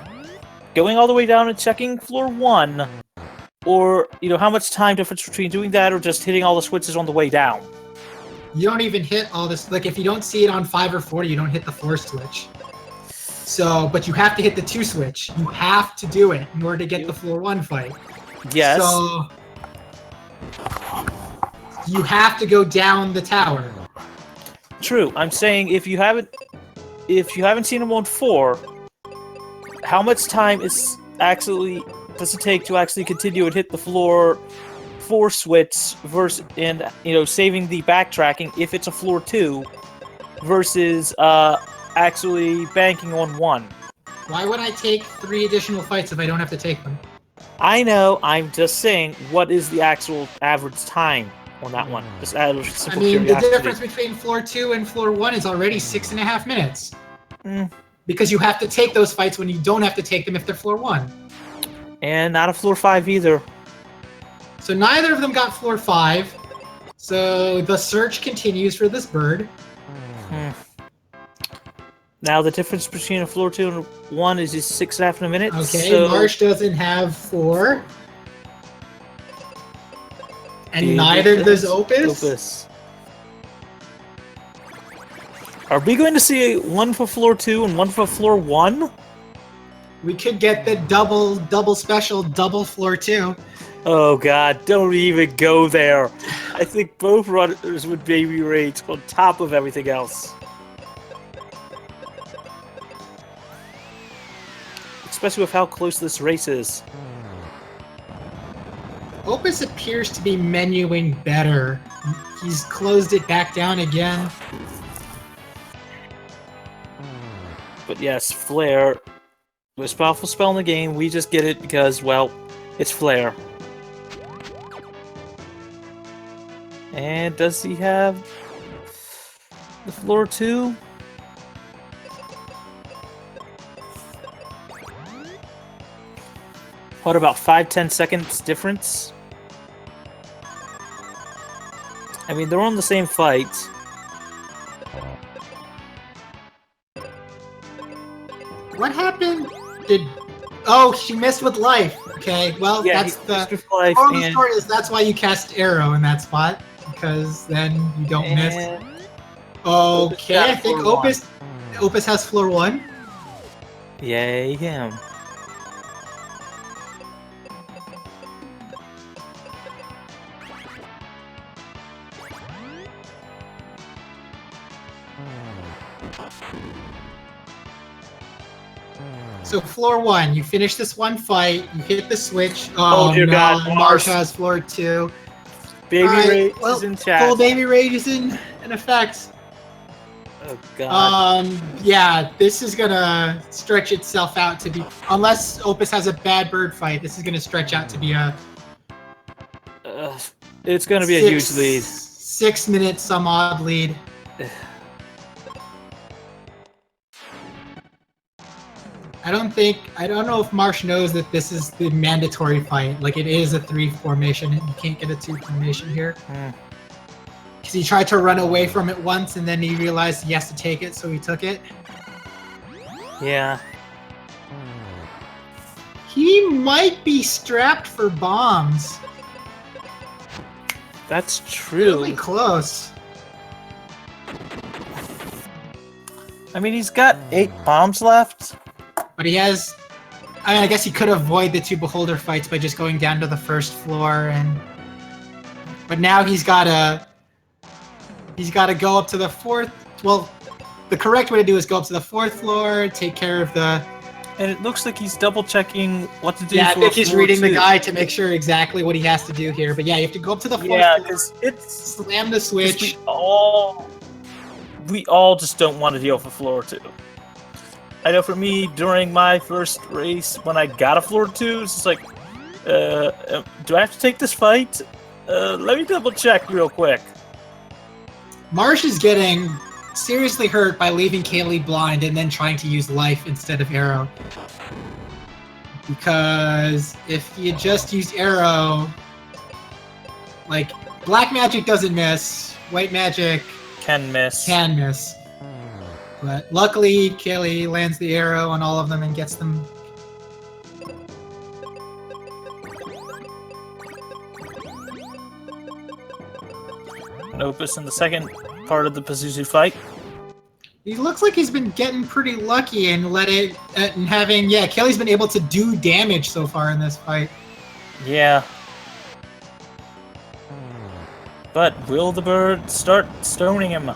Going all the way down and checking floor 1? Or, how much time difference between doing that or just hitting all the switches on the way down? You don't even hit all this. Like, if you don't see it on 5 or 4, you don't hit the 4 switch. So, but you have to hit the 2 switch. You have to do it in order to get the floor 1 fight. Yes. So, you have to go down the tower. True. I'm saying if you haven't seen him on 4, how much time does it take to actually continue and hit the floor 4 switch versus saving the backtracking if it's a floor 2 versus actually banking on 1? Why would I take 3 additional fights if I don't have to take them? I know. I'm just saying, what is the actual average time on that one? Just out of simple The curiosity. difference between floor 2 and floor 1 is already 6.5 minutes. Mm. Because you have to take those fights when you don't have to take them if they're floor 1. And not a floor 5 either. So neither of them got floor 5. So the search continues for this bird. Now the difference between a floor 2 and 1 is just 6.5 minutes. Okay, so Marsh doesn't have 4. And neither does Opus. Are we going to see 1 for floor 2 and 1 for floor 1? We could get the double special, double floor 2. Oh god, don't even go there. I think both runners would baby rage on top of everything else. Especially with how close this race is. Opus appears to be menuing better. He's closed it back down again. But yes, Flare, most powerful spell in the game. We just get it because, well, it's Flare. And does he have the floor 2? What about 5-10 seconds difference? I mean, they're on the same fight. What happened? Oh, she missed with life. Okay, well, Yeah, that's he the missed with life, moral of the and- story is that's why you cast arrow in that spot, because then you don't miss. Okay, I think floor Opus has floor 1. Yay, him. So floor 1, you finish this one fight, you hit the switch. Oh, dear no, God, Marsh has floor 2. Baby Alright, rage well, is in chat. Full baby rage is in effect. Oh god. Yeah, this is gonna stretch itself out to be, unless Opus has a bad bird fight, this is gonna stretch out to be a It's gonna be a huge lead. 6 minute some odd lead. I don't know if Marsh knows that this is the mandatory fight. Like, it is a 3 formation, and you can't get a 2 formation here. Because he tried to run away from it once, and then he realized he has to take it, so he took it. Yeah. He might be strapped for bombs. That's true. Really close. I mean, he's got 8 bombs left. But he has... I mean, I guess he could avoid the 2 beholder fights by just going down to the first floor, and... But now he's gotta go up to the 4th... Well, the correct way to do is go up to the 4th floor, take care of the... And it looks like he's double-checking what to do. Yeah, I for think he's reading the two. guide to make sure exactly what he has to do here. But yeah, you have to go up to the 4th Yeah, floor, because it's... slam the switch. We all just don't want to deal with floor 2. I know for me, during my first race, when I got a floor 2, it's just like, do I have to take this fight? Let me double check real quick. Marsh is getting seriously hurt by leaving Kaylee blind and then trying to use life instead of arrow. Because if he had just used arrow, like, black magic doesn't miss, white magic Can miss. can miss. But luckily, Kaylee lands the arrow on all of them and gets them. An Opus in the second part of the Pazuzu fight. He looks like he's been getting pretty lucky and having, yeah, Kelly's been able to do damage so far in this fight. Yeah. But will the bird start stoning him?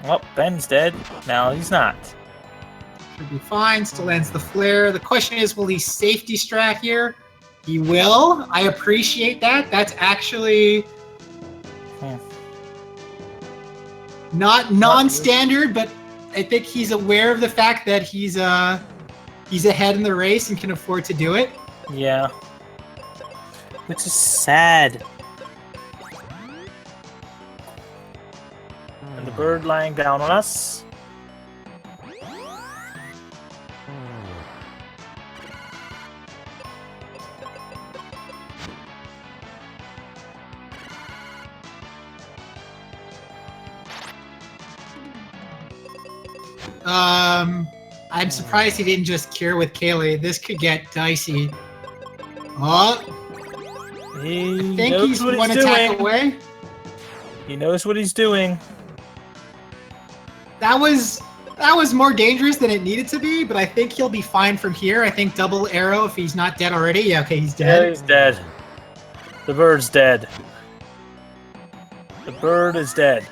Well, Ben's dead. No, he's not. Should be fine. Still lands the flare. The question is, will he safety strat here? He will. I appreciate that. That's actually not non-standard, but I think he's aware of the fact that he's ahead in the race and can afford to do it. Yeah. Which is sad. And the bird lying down on us. I'm surprised he didn't just cure with Kaylee. This could get dicey. Oh, He I think knows he's what one he's attack doing. away. He knows what he's doing. That was more dangerous than it needed to be, but I think he'll be fine from here. I think double arrow if he's not dead already. Yeah, okay, he's dead. Yeah, he's dead. The bird's dead. The bird is dead.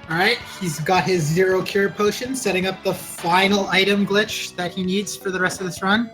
Alright, he's got his 0 cure potion, setting up the final item glitch that he needs for the rest of this run.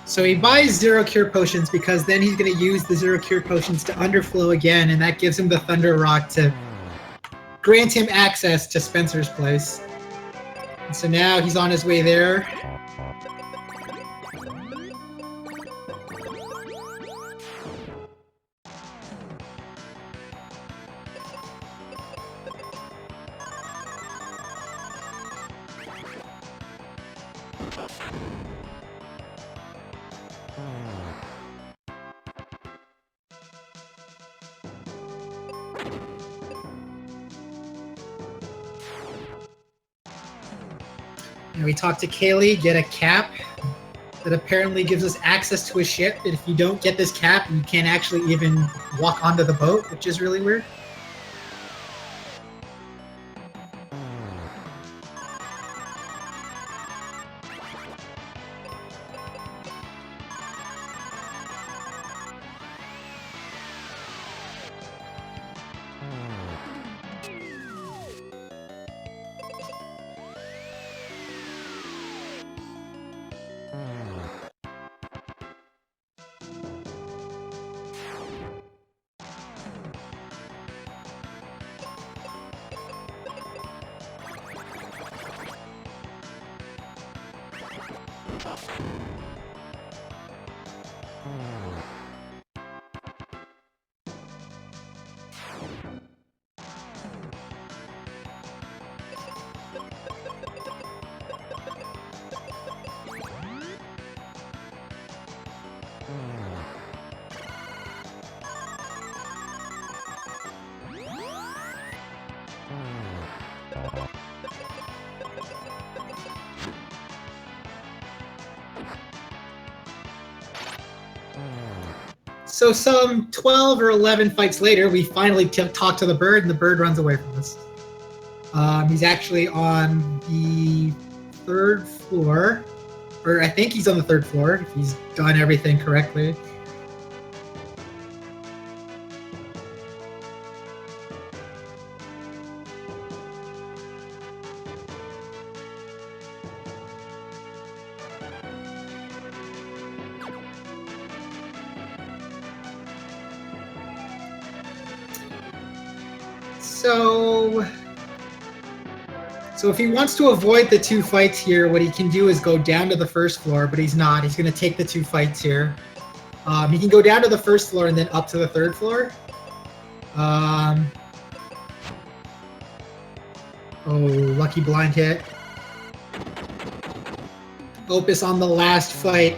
So he buys 0 cure potions because then he's going to use the 0 cure potions to underflow again, and that gives him the Thunder Rock to grant him access to Spencer's place. And so now he's on his way there. And we talk to Kaylee, get a cap that apparently gives us access to a ship. And if you don't get this cap, you can't actually even walk onto the boat, which is really weird. So some 12 or 11 fights later, we finally talk to the bird, and the bird runs away from us. He's actually on the 3rd floor, or I think he's on the 3rd floor, if he's done everything correctly. So if he wants to avoid the 2 fights here, what he can do is go down to the 1st floor, but he's not. He's going to take the 2 fights here. He can go down to the 1st floor and then up to the 3rd floor. Oh, lucky blind hit. Opus on the last fight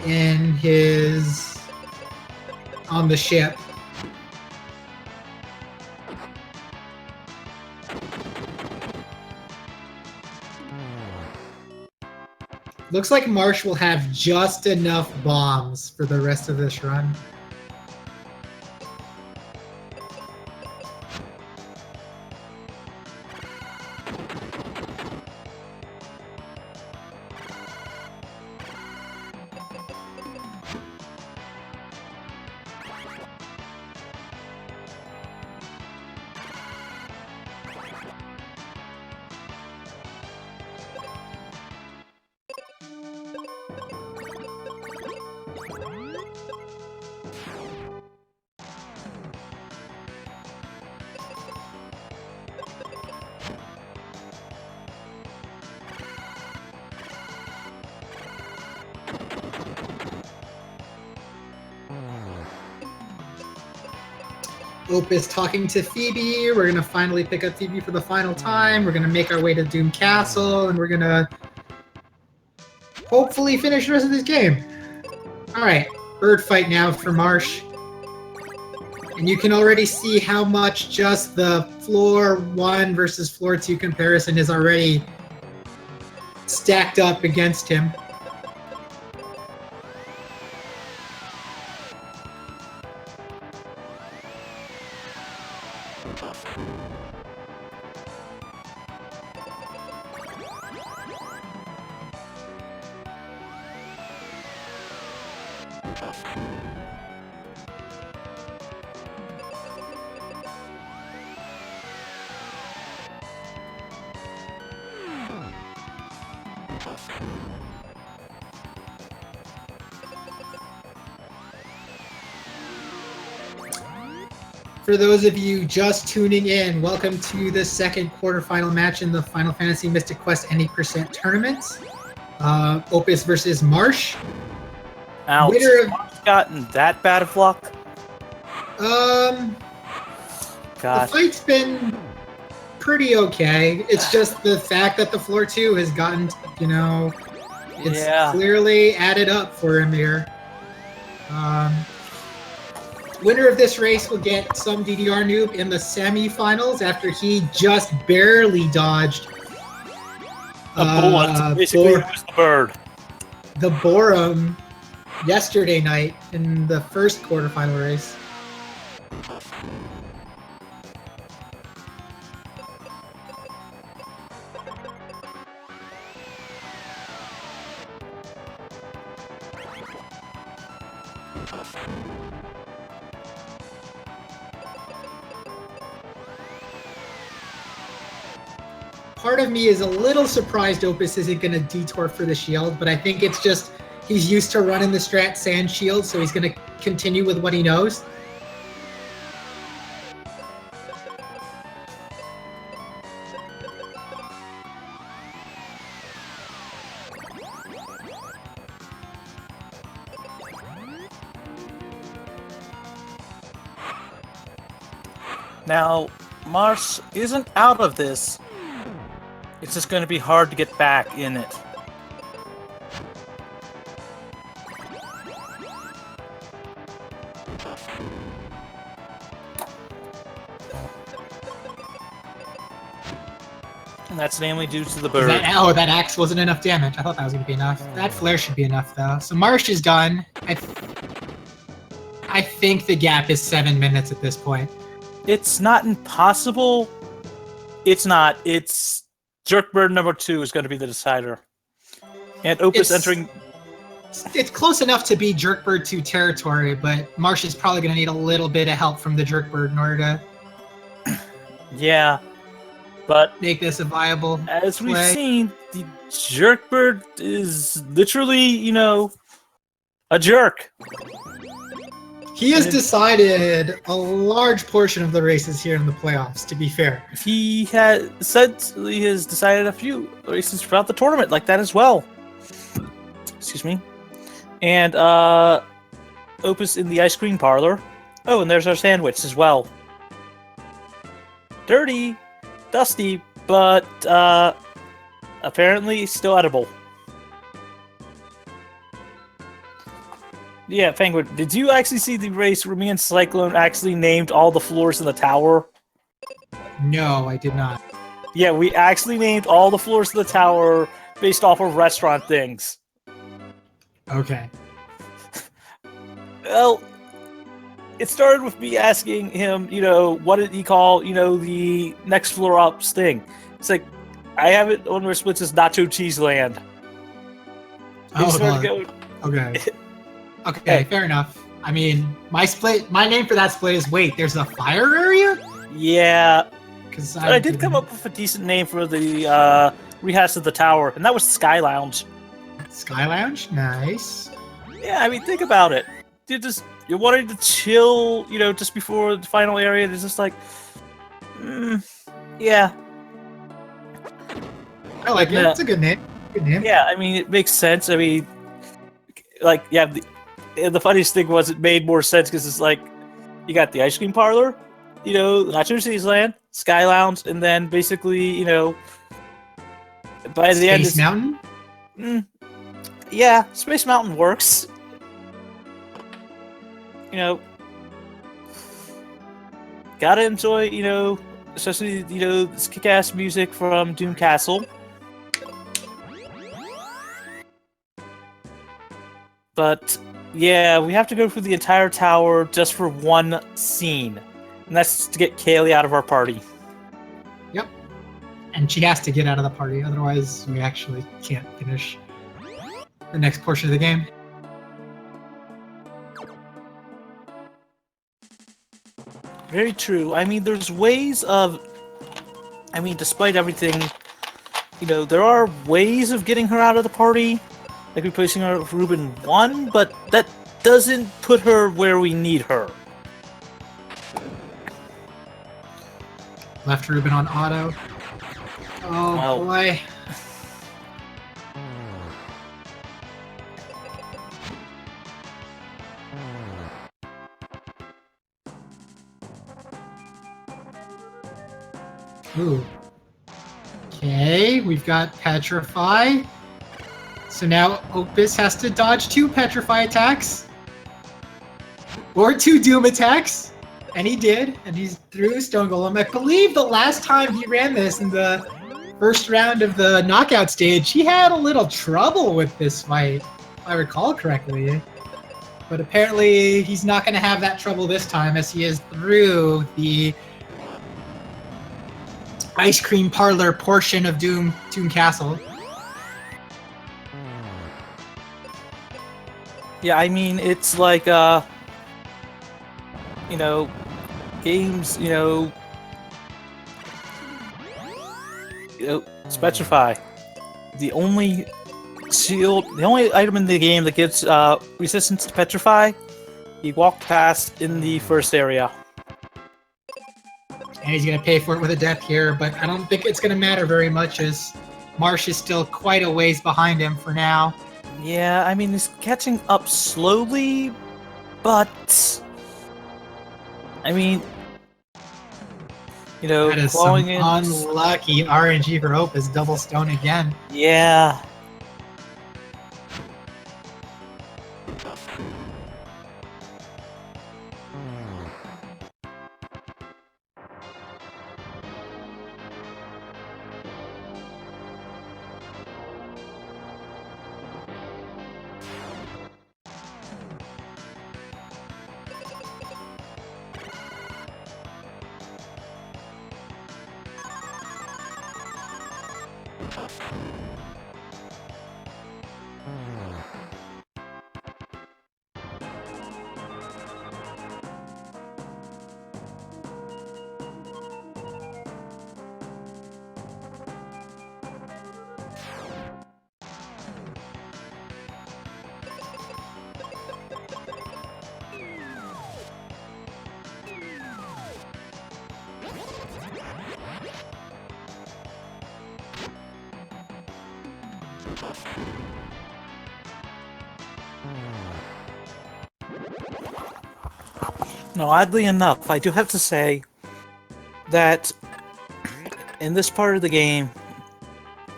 on the ship. Looks like Marsh will have just enough bombs for the rest of this run. Opus talking to Phoebe. We're going to finally pick up Phoebe for the final time. We're going to make our way to Doom Castle, and we're going to hopefully finish the rest of this game. All right, bird fight now for Marsh. And you can already see how much just the floor 1 versus floor 2 comparison is already stacked up against him. For those of you just tuning in, welcome to the second quarterfinal match in the Final Fantasy Mystic Quest Any Percent Tournament. Opus versus Marsh. Ouch. Marsh gotten that bad of luck? The fight's been pretty okay. It's just the fact that the floor 2 has gotten, it's clearly added up for him here. Winner of this race will get some DDR noob in the semifinals after he just barely dodged A bullet. Basically, it was the bird. The Borum yesterday night in the first quarterfinal race. Part of me is a little surprised Opus isn't going to detour for the shield, but I think it's just he's used to running the strat sand shield, so he's going to continue with what he knows. Now, Mars isn't out of this. It's just going to be hard to get back in it. And that's namely due to the bird. That axe wasn't enough damage. I thought that was going to be enough. That flare should be enough, though. So Marsh is done. I think the gap is 7 minutes at this point. It's not impossible. It's not. It's Jerkbird number 2 is going to be the decider. And Opus entering... It's close enough to be Jerkbird 2 territory, but Marsh is probably going to need a little bit of help from the Jerkbird in order to... Yeah, but... make this a viable As we've play. seen, the Jerkbird is literally, you know, a jerk. He has decided a large portion of the races here in the playoffs, to be fair. He has decided a few races throughout the tournament like that as well. Excuse me. And Opus in the ice cream parlor. Oh, and there's our sandwich as well. Dirty, dusty, but apparently still edible. Yeah, Penguin, did you actually see the race where me and Cyclone actually named all the floors in the tower? No, I did not. Yeah, we actually named all the floors of the tower based off of restaurant things. Okay. Well, it started with me asking him, you know, what did he call, you know, the next floor up's thing? It's like, I have it on where splits as Nacho Cheese Land. He started going, Okay. Okay, fair enough. I mean, my name for that split is, wait, there's a fire area? Yeah. Because I did come up with a decent name for the rehash of the tower, and that was Sky Lounge. Sky Lounge? Nice. Yeah, I mean, think about it. You're wanting to chill, you know, just before the final area. It's just like, yeah. I like it. It's a good name. Good name. Yeah, I mean, it makes sense. I mean, like, yeah, the funniest thing was it made more sense because it's like, you got the ice cream parlor, you know, Nacho Cheese Land, Sky Lounge, and then basically, you know, by the end... Space Mountain? Yeah, Space Mountain works. You know, gotta enjoy, you know, especially, you know, this kick-ass music from Doom Castle. But, yeah, we have to go through the entire tower just for one scene. And that's to get Kaylee out of our party. Yep. And she has to get out of the party, otherwise we actually can't finish the next portion of the game. Very true. I mean, there's ways of... I mean, despite everything, you know, there are ways of getting her out of the party. Like replacing her with Ruben 1, but that doesn't put her where we need her. Left Ruben on auto. Oh, Well, boy. Ooh. Okay, we've got Petrify. So now Opus has to dodge 2 Petrify attacks. Or 2 Doom attacks. And he did. And he's through Stone Golem. I believe the last time he ran this in the first round of the knockout stage, he had a little trouble with this fight, if I recall correctly. But apparently, he's not going to have that trouble this time, as he is through the ice cream parlor portion of Doom Castle. Yeah, I mean, it's like, you know, games, Spetrify. The only item in the game that gives resistance to Petrify, you walk past in the first area. And he's going to pay for it with a death here, but I don't think it's going to matter very much, as Marsh is still quite a ways behind him for now. Yeah, I mean, he's catching up slowly, but... I mean... That is some clawing in... unlucky RNG for Opus, double stone again. Yeah. No, oddly enough, I do have to say that in this part of the game,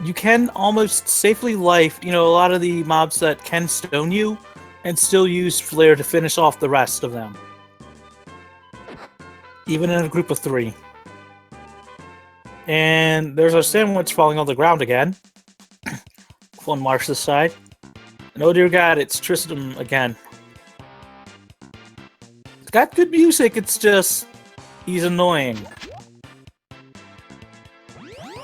you can almost safely life, a lot of the mobs that can stone you, and still use Flare to finish off the rest of them. Even in a group of 3. And there's our sandwich falling on the ground again. On Marsh's side. And oh dear God, it's Tristram again. It's got good music, it's just... he's annoying.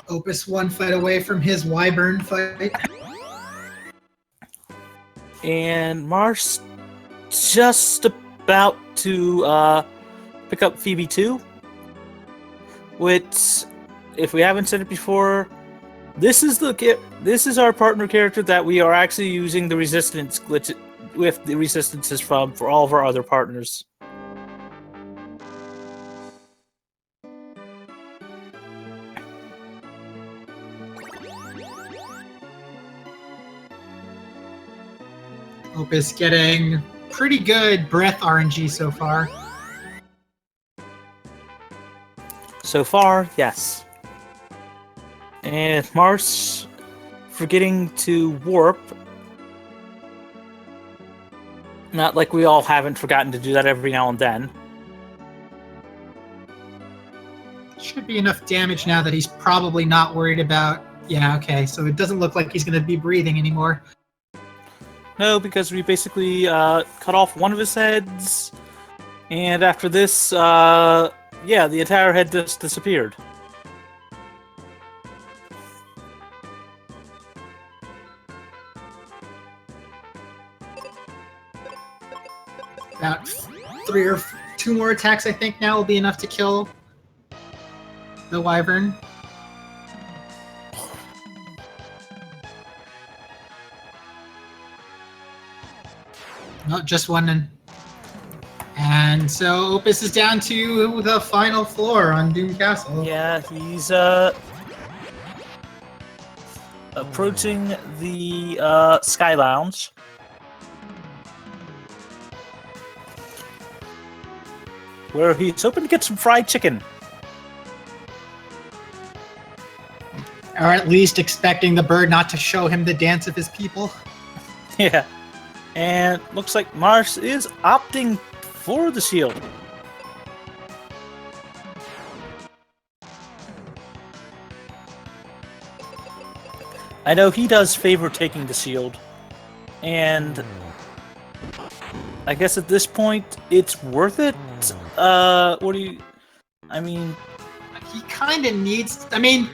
Opus one fight away from his Wyvern fight. And Marsh just about to pick up Phoebe 2. Which, if we haven't said it before, this is our partner character that we are actually using the resistance glitch with the resistances from for all of our other partners. Opus getting pretty good breath RNG so far. So far, yes. And Marsh forgetting to warp. Not like we all haven't forgotten to do that every now and then. Should be enough damage now that he's probably not worried about... Yeah, okay, so it doesn't look like he's going to be breathing anymore. No, because we basically cut off one of his heads, and after this, yeah, the entire head just disappeared. About 3 or 2 more attacks, I think, now will be enough to kill the Wyvern. No, just one. And so Opus is down to the final floor on Doom Castle. Yeah, he's approaching the Sky Lounge. Where he's hoping to get some fried chicken. Or at least expecting the bird not to show him the dance of his people. Yeah. And looks like Marsh is opting for the shield. I know he does favor taking the shield, and I guess at this point it's worth it. What do you? I mean, He kind of needs. I mean,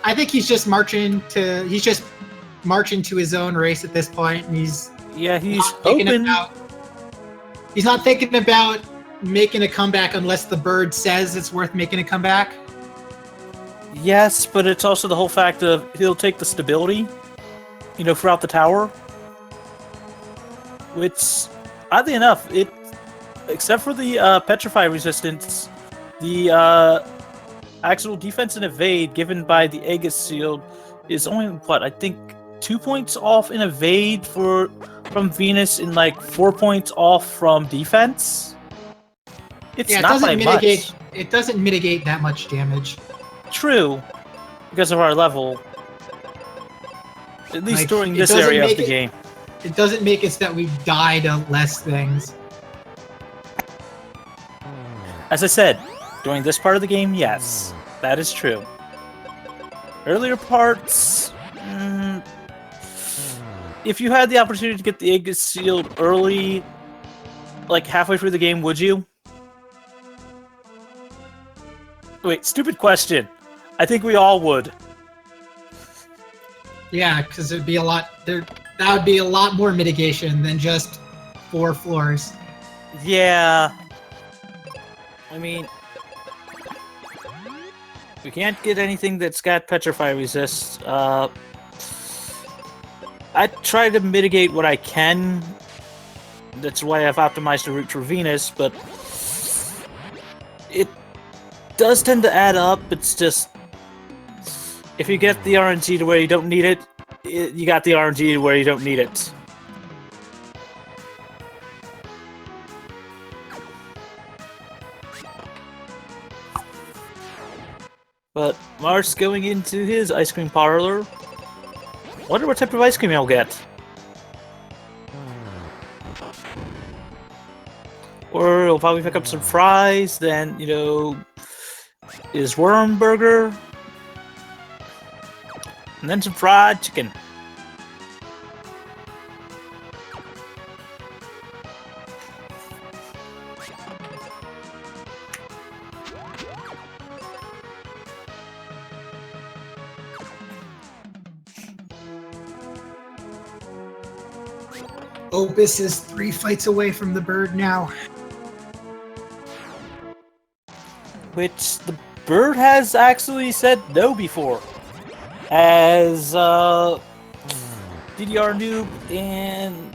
I think he's just marching to his own race at this point, and he's hoping. He's not thinking about making a comeback unless the bird says it's worth making a comeback. Yes, but it's also the whole fact of he'll take the stability, throughout the tower. Which, oddly enough, except for the petrify resistance, the actual defense and evade given by the Aegis shield is only I think 2 points off in evade from Venus and like 4 points off from defense. It's not by much. It doesn't mitigate that much damage. True, because of our level. At least during this area of the game. It doesn't make it so that we die to less things. As I said, during this part of the game, yes, that is true. Earlier parts, if you had the opportunity to get the Aegis shield early, like halfway through the game, would you? Wait, stupid question. I think we all would. Yeah, because it'd be a lot. That would be a lot more mitigation than just 4 floors. Yeah. I mean, we can't get anything that's got petrify resist. I try to mitigate what I can. That's why I've optimized the route for Venus, but it does tend to add up. It's just, if you get the RNG to where you don't need it, you got the RNG to where you don't need it. But Mars going into his ice cream parlor. Wonder what type of ice cream he'll get. Or he'll probably pick up some fries, then, his worm burger. And then some fried chicken. Opus is 3 fights away from the bird now. Which the bird has actually said no before. As DDR Noob and,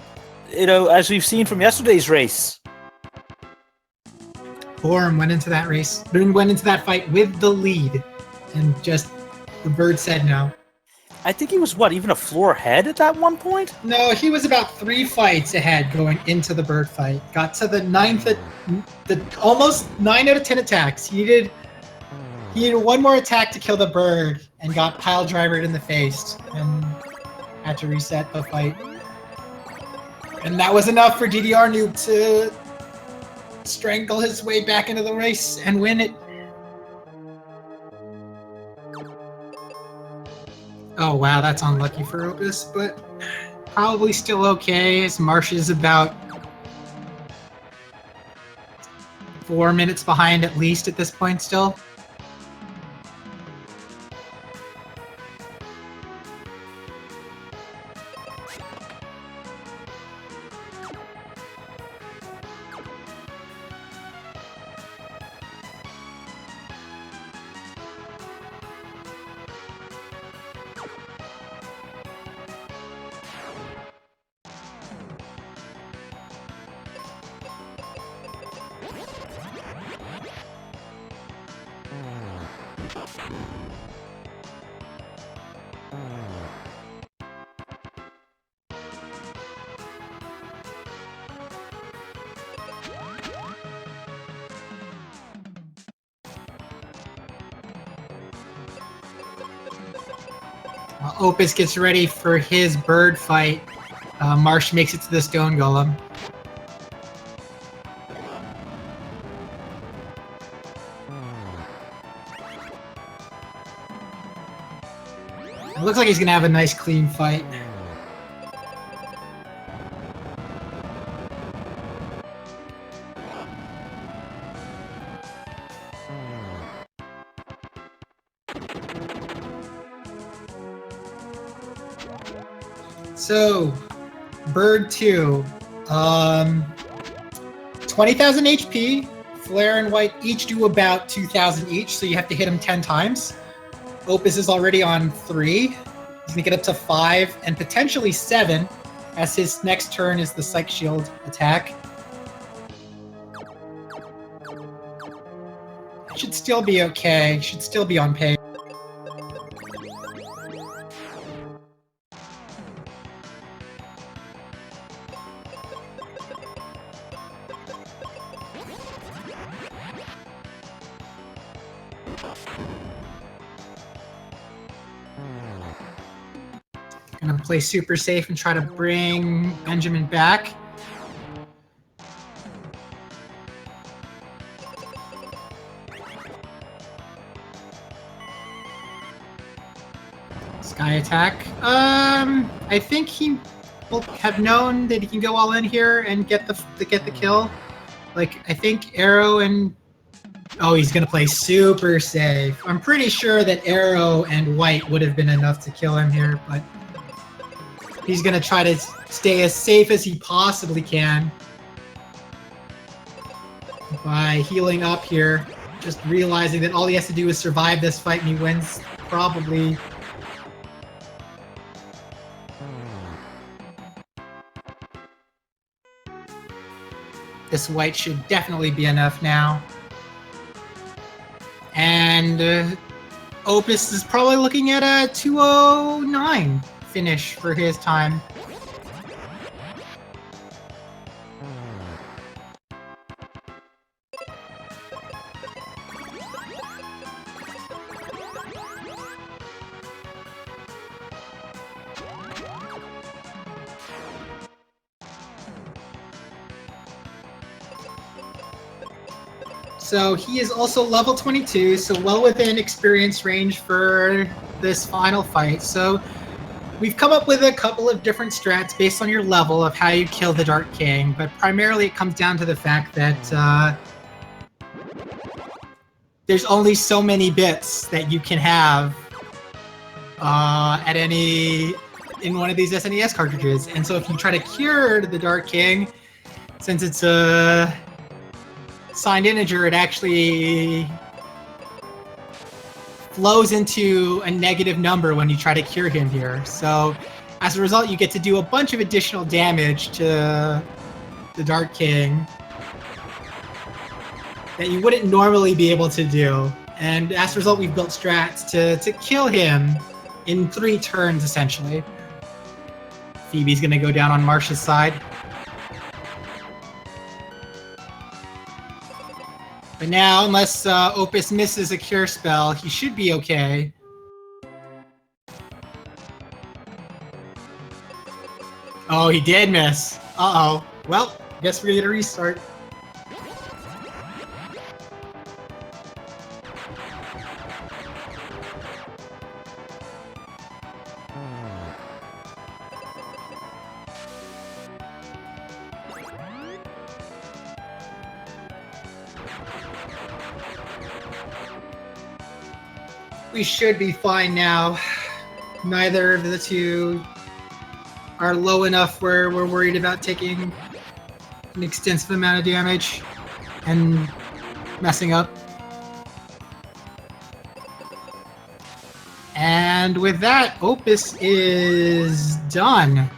as we've seen from yesterday's race. Orm went into that race, went into that fight with the lead, and just the bird said no. I think he was, even a floor ahead at that one point? No, he was about 3 fights ahead going into the bird fight. Got to the 9th, almost 9 out of 10 attacks. He needed 1 more attack to kill the bird and got pile drivered in the face and had to reset the fight. And that was enough for DDR Noob to strangle his way back into the race and win it. Oh wow, that's unlucky for Opus, but probably still okay, as Marsh is about 4 minutes behind at least at this point still. While Opus gets ready for his bird fight, Marsh makes it to the stone golem. It Looks like he's gonna have a nice clean fight. So, Bird 2, 20,000 HP. Flare and White each do about 2,000 each, so you have to hit him 10 times. Opus is already on 3. He's gonna get up to 5 and potentially 7, as his next turn is the Psych Shield attack. Should still be okay. Should still be on pace. Gonna play super safe and try to bring Benjamin back. Sky attack. I think he will have known that he can go all in here and get the kill. Like, I think Arrow and oh, he's gonna play super safe. I'm pretty sure that Arrow and White would have been enough to kill him here, but he's gonna try to stay as safe as he possibly can by healing up here. Just realizing that all he has to do is survive this fight and he wins, probably. This White should definitely be enough now. And Opus is probably looking at a 209 finish for his time. So he is also level 22, so well within experience range for this final fight. So we've come up with a couple of different strats based on your level of how you kill the Dark King, but primarily it comes down to the fact that there's only so many bits that you can have in one of these SNES cartridges. And so if you try to cure the Dark King, since it's a signed integer, it actually flows into a negative number when you try to cure him here. So as a result, you get to do a bunch of additional damage to the Dark King that you wouldn't normally be able to do. And as a result, we've built strats to kill him in 3 turns, essentially. Phoebe's gonna go down on Marsha's side. But now, unless Opus misses a cure spell, he should be okay. Oh, he did miss. Uh-oh. Well, guess we're gonna get a restart. We should be fine now. Neither of the two are low enough where we're worried about taking an extensive amount of damage and messing up. And with that, Opus is done.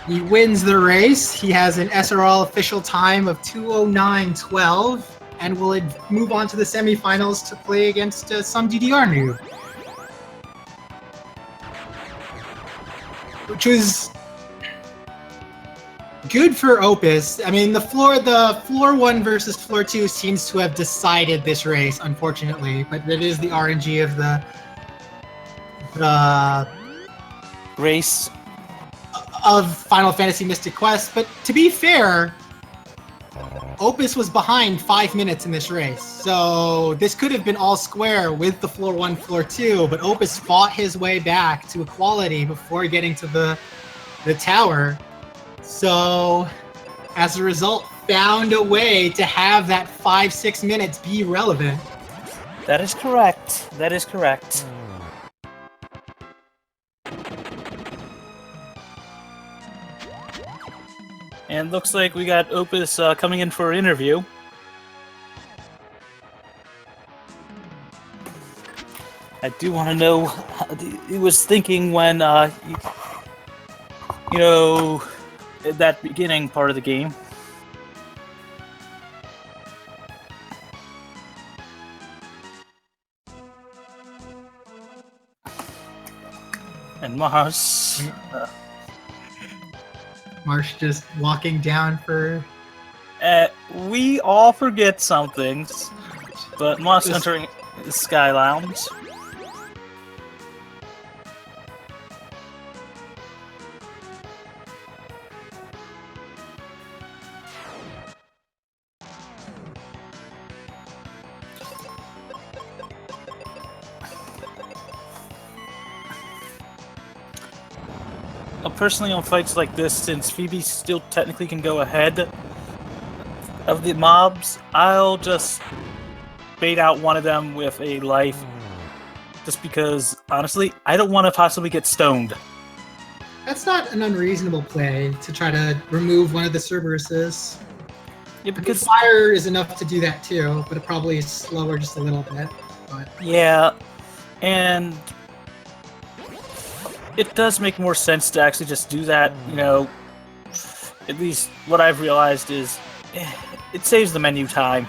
He wins the race. He has an SRL official time of 2:09:12. And will move on to the semifinals to play against some DDR noob. Which was good for Opus. I mean, the floor 1 versus floor 2 seems to have decided this race, unfortunately. But it is the RNG of the race of Final Fantasy Mystic Quest. But to be fair, Opus was behind 5 minutes in this race, so this could have been all square with the floor 1, floor 2, but Opus fought his way back to equality before getting to the tower. So, as a result, found a way to have that 5-6 minutes be relevant. That is correct. That is correct. And looks like we got Opus coming in for an interview. I do want to know how he was thinking when, you know, at that beginning part of the game. And Mars. Marsh just walking down for... We all forget some things, but Mars entering the Sky Lounge. Personally, on fights like this, since Phoebe still technically can go ahead of the mobs, I'll just bait out one of them with a life, just because, honestly, I don't want to possibly get stoned. That's not an unreasonable play to try to remove one of the Cerberuses. Yeah, because fire is enough to do that too, but it probably is slower just a little bit. But yeah, and it does make more sense to actually just do that, you know. At least what I've realized is it saves the menu time.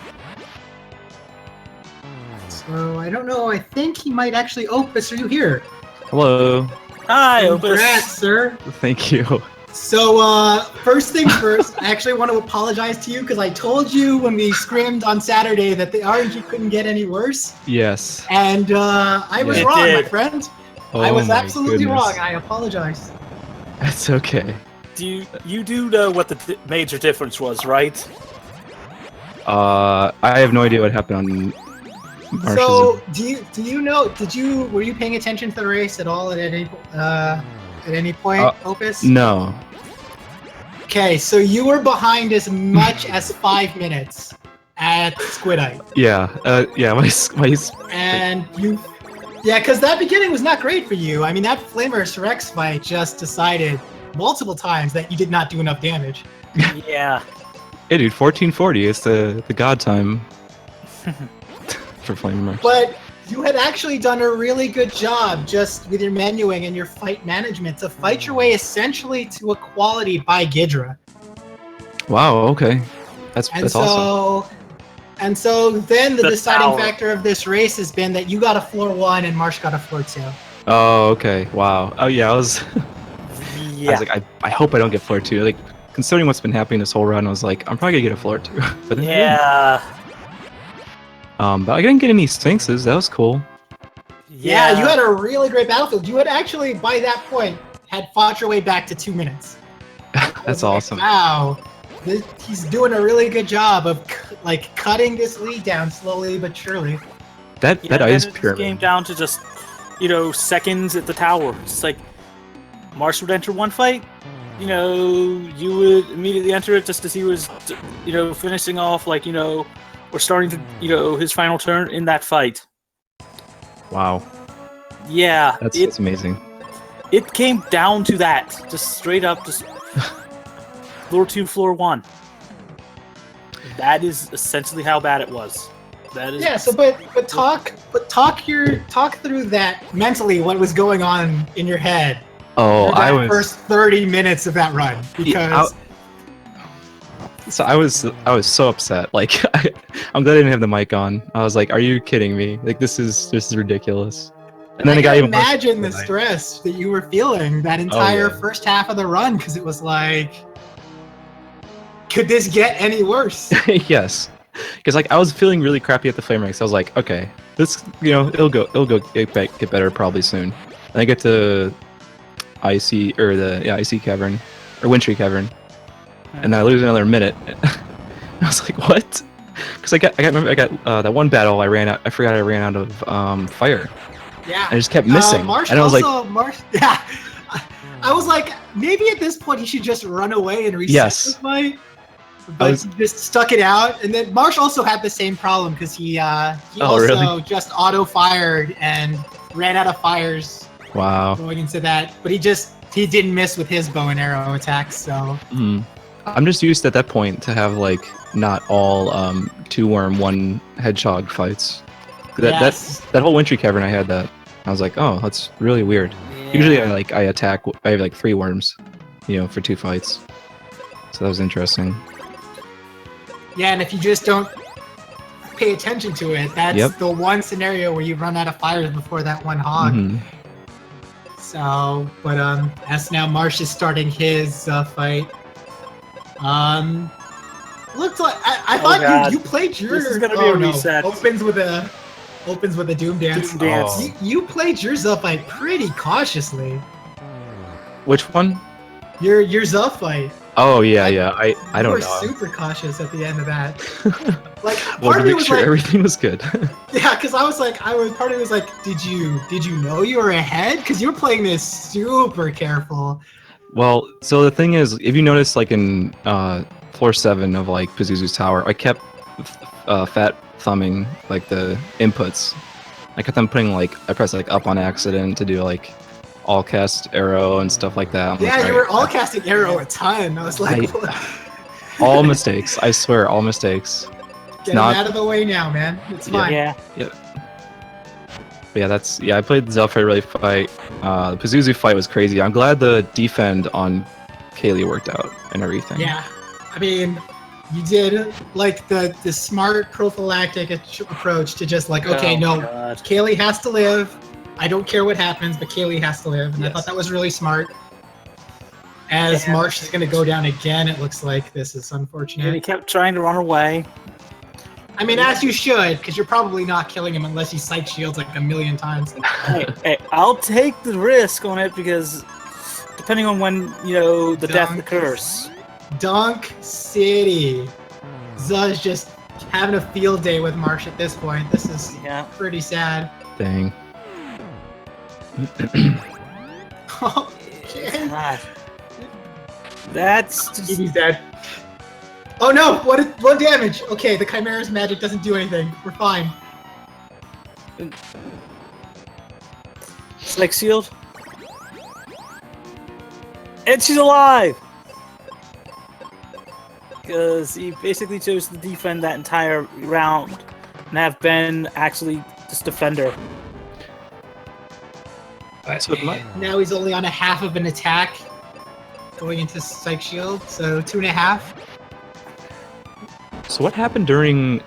So, I don't know, I think he might actually... Opus, are you here? Hello. Hi, Opus. Congrats, sir. Thank you. So, first things first, I actually want to apologize to you because I told you when we scrimmed on Saturday that the RNG couldn't get any worse. Yes. And I was It wrong, my did. friend. Oh, I was my absolutely goodness. wrong. I apologize. That's okay. You do know what the major difference was, right? I have no idea what happened on Marsh's. So, do you know? Were you paying attention to the race at all at any point, Opus? No. Okay, so you were behind as much as 5 minutes at Squidite. Yeah. Yeah. My And you... Yeah, because that beginning was not great for you. I mean, that Flamer Rex fight just decided multiple times that you did not do enough damage. Yeah. Hey, dude. 1440 is the god time for Flame Marsh. But you had actually done a really good job just with your menuing and your fight management to fight your way essentially to equality by Ghidra. Wow. Okay. That's awesome. And so then the The deciding tower. factor of this race has been that you got a floor 1 and Marsh got a floor 2. Oh. Okay. Wow. Oh yeah. I was Yeah. like, I hope I don't get floor 2. Like, considering what's been happening this whole run, I was like, I'm probably gonna get a floor 2. But then, Yeah. But I didn't get any sphinxes. That was cool. Yeah, you had a really great battlefield. You had actually, by that point, had fought your way back to 2 minutes. That's awesome. Wow. He's doing a really good job of cutting this lead down slowly but surely. That then ice it just pyramid. came down to just, seconds at the tower. It's like Marsh would enter one fight, you would immediately enter it just as he was, finishing off, or starting to, his final turn in that fight. Wow. Yeah, That's amazing. It came down to that, just straight up, just floor 2, floor 1. That is essentially how bad it was. That is. Yeah. So, but talk through that mentally. What was going on in your head? Oh, for that first 30 minutes of that run, because. I was so upset. Like, I'm glad I didn't have the mic on. I was like, "Are you kidding me? Like, this is ridiculous." And then I it got can even worse. imagine the stress that you were feeling that entire yeah. first half of the run, because it was like, could this get any worse? Yes, because I was feeling really crappy at the flame ranks. I was like, okay, this it'll get better probably soon. And I get to icy cavern or wintry cavern, and I lose another minute. I was like, what? Because I got that one battle. I forgot I ran out of fire. Yeah. I just kept missing. Marsh and I was also, like, Marsh, yeah. I was like, maybe at this point he should just run away and reset Yes. the fight. But he just stuck it out. And then Marsh also had the same problem because he also really? just auto-fired and ran out of fires wow. going into that. But he didn't miss with his bow and arrow attacks, so... I'm just used at that point to have like not all 2-worm 1 hedgehog fights. Yes. That whole wintry cavern I had that. I was like, oh, that's really weird. Yeah. Usually I attack. I have like 3 worms, for 2 fights. So that was interesting. Yeah, and if you just don't pay attention to it, that's the one scenario where you run out of fires before that one hog. So, but as now Marsh is starting his fight. Looks like I thought you played your. This is gonna be a reset. Opens with a Doom Dance. Doom Dance. Oh. You played your Zuff fight pretty cautiously. Which one? Your Zuff fight. Oh yeah. I don't You were know. super cautious at the end of that. Like Well, part to of me make was sure like, everything was good. yeah, because part of me was like, did you know you were ahead? Because you were playing this super careful. Well, so the thing is, if you notice, like in floor 7 of like Pazuzu's tower, I kept fat thumbing like the inputs. I kept them putting I pressed like up on accident to do like all cast arrow and stuff like that. Yeah, you were all casting arrow a ton. I was like, all mistakes. I swear, all mistakes. Get him out of the way now, man. It's fine. Yeah. But yeah, I played the Zelfire really fight. The Pazuzu fight was crazy. I'm glad the defend on Kaylee worked out and everything. Yeah, I mean, you did like the smart prophylactic approach to just like, okay, God. Kaylee has to live. I don't care what happens, but Kaylee has to live, and I thought that was really smart. As Marsh is going to go down again, it looks like this is unfortunate. And he kept trying to run away. I mean, as you should, because you're probably not killing him unless he psych shields like a million times. hey, I'll take the risk on it because depending on when, the death occurs. Dunk City. Zuz just having a field day with Marsh at this point. This is pretty sad. Dang. Oh, shit. God. That's just... He's dead. Oh no! What damage? Okay, the Chimera's magic doesn't do anything. We're fine. Snake shield. And she's alive! Because he basically chose to defend that entire round and have Ben actually just defend her. Now he's only on a half of an attack going into Psych Shield, so 2.5. So what happened during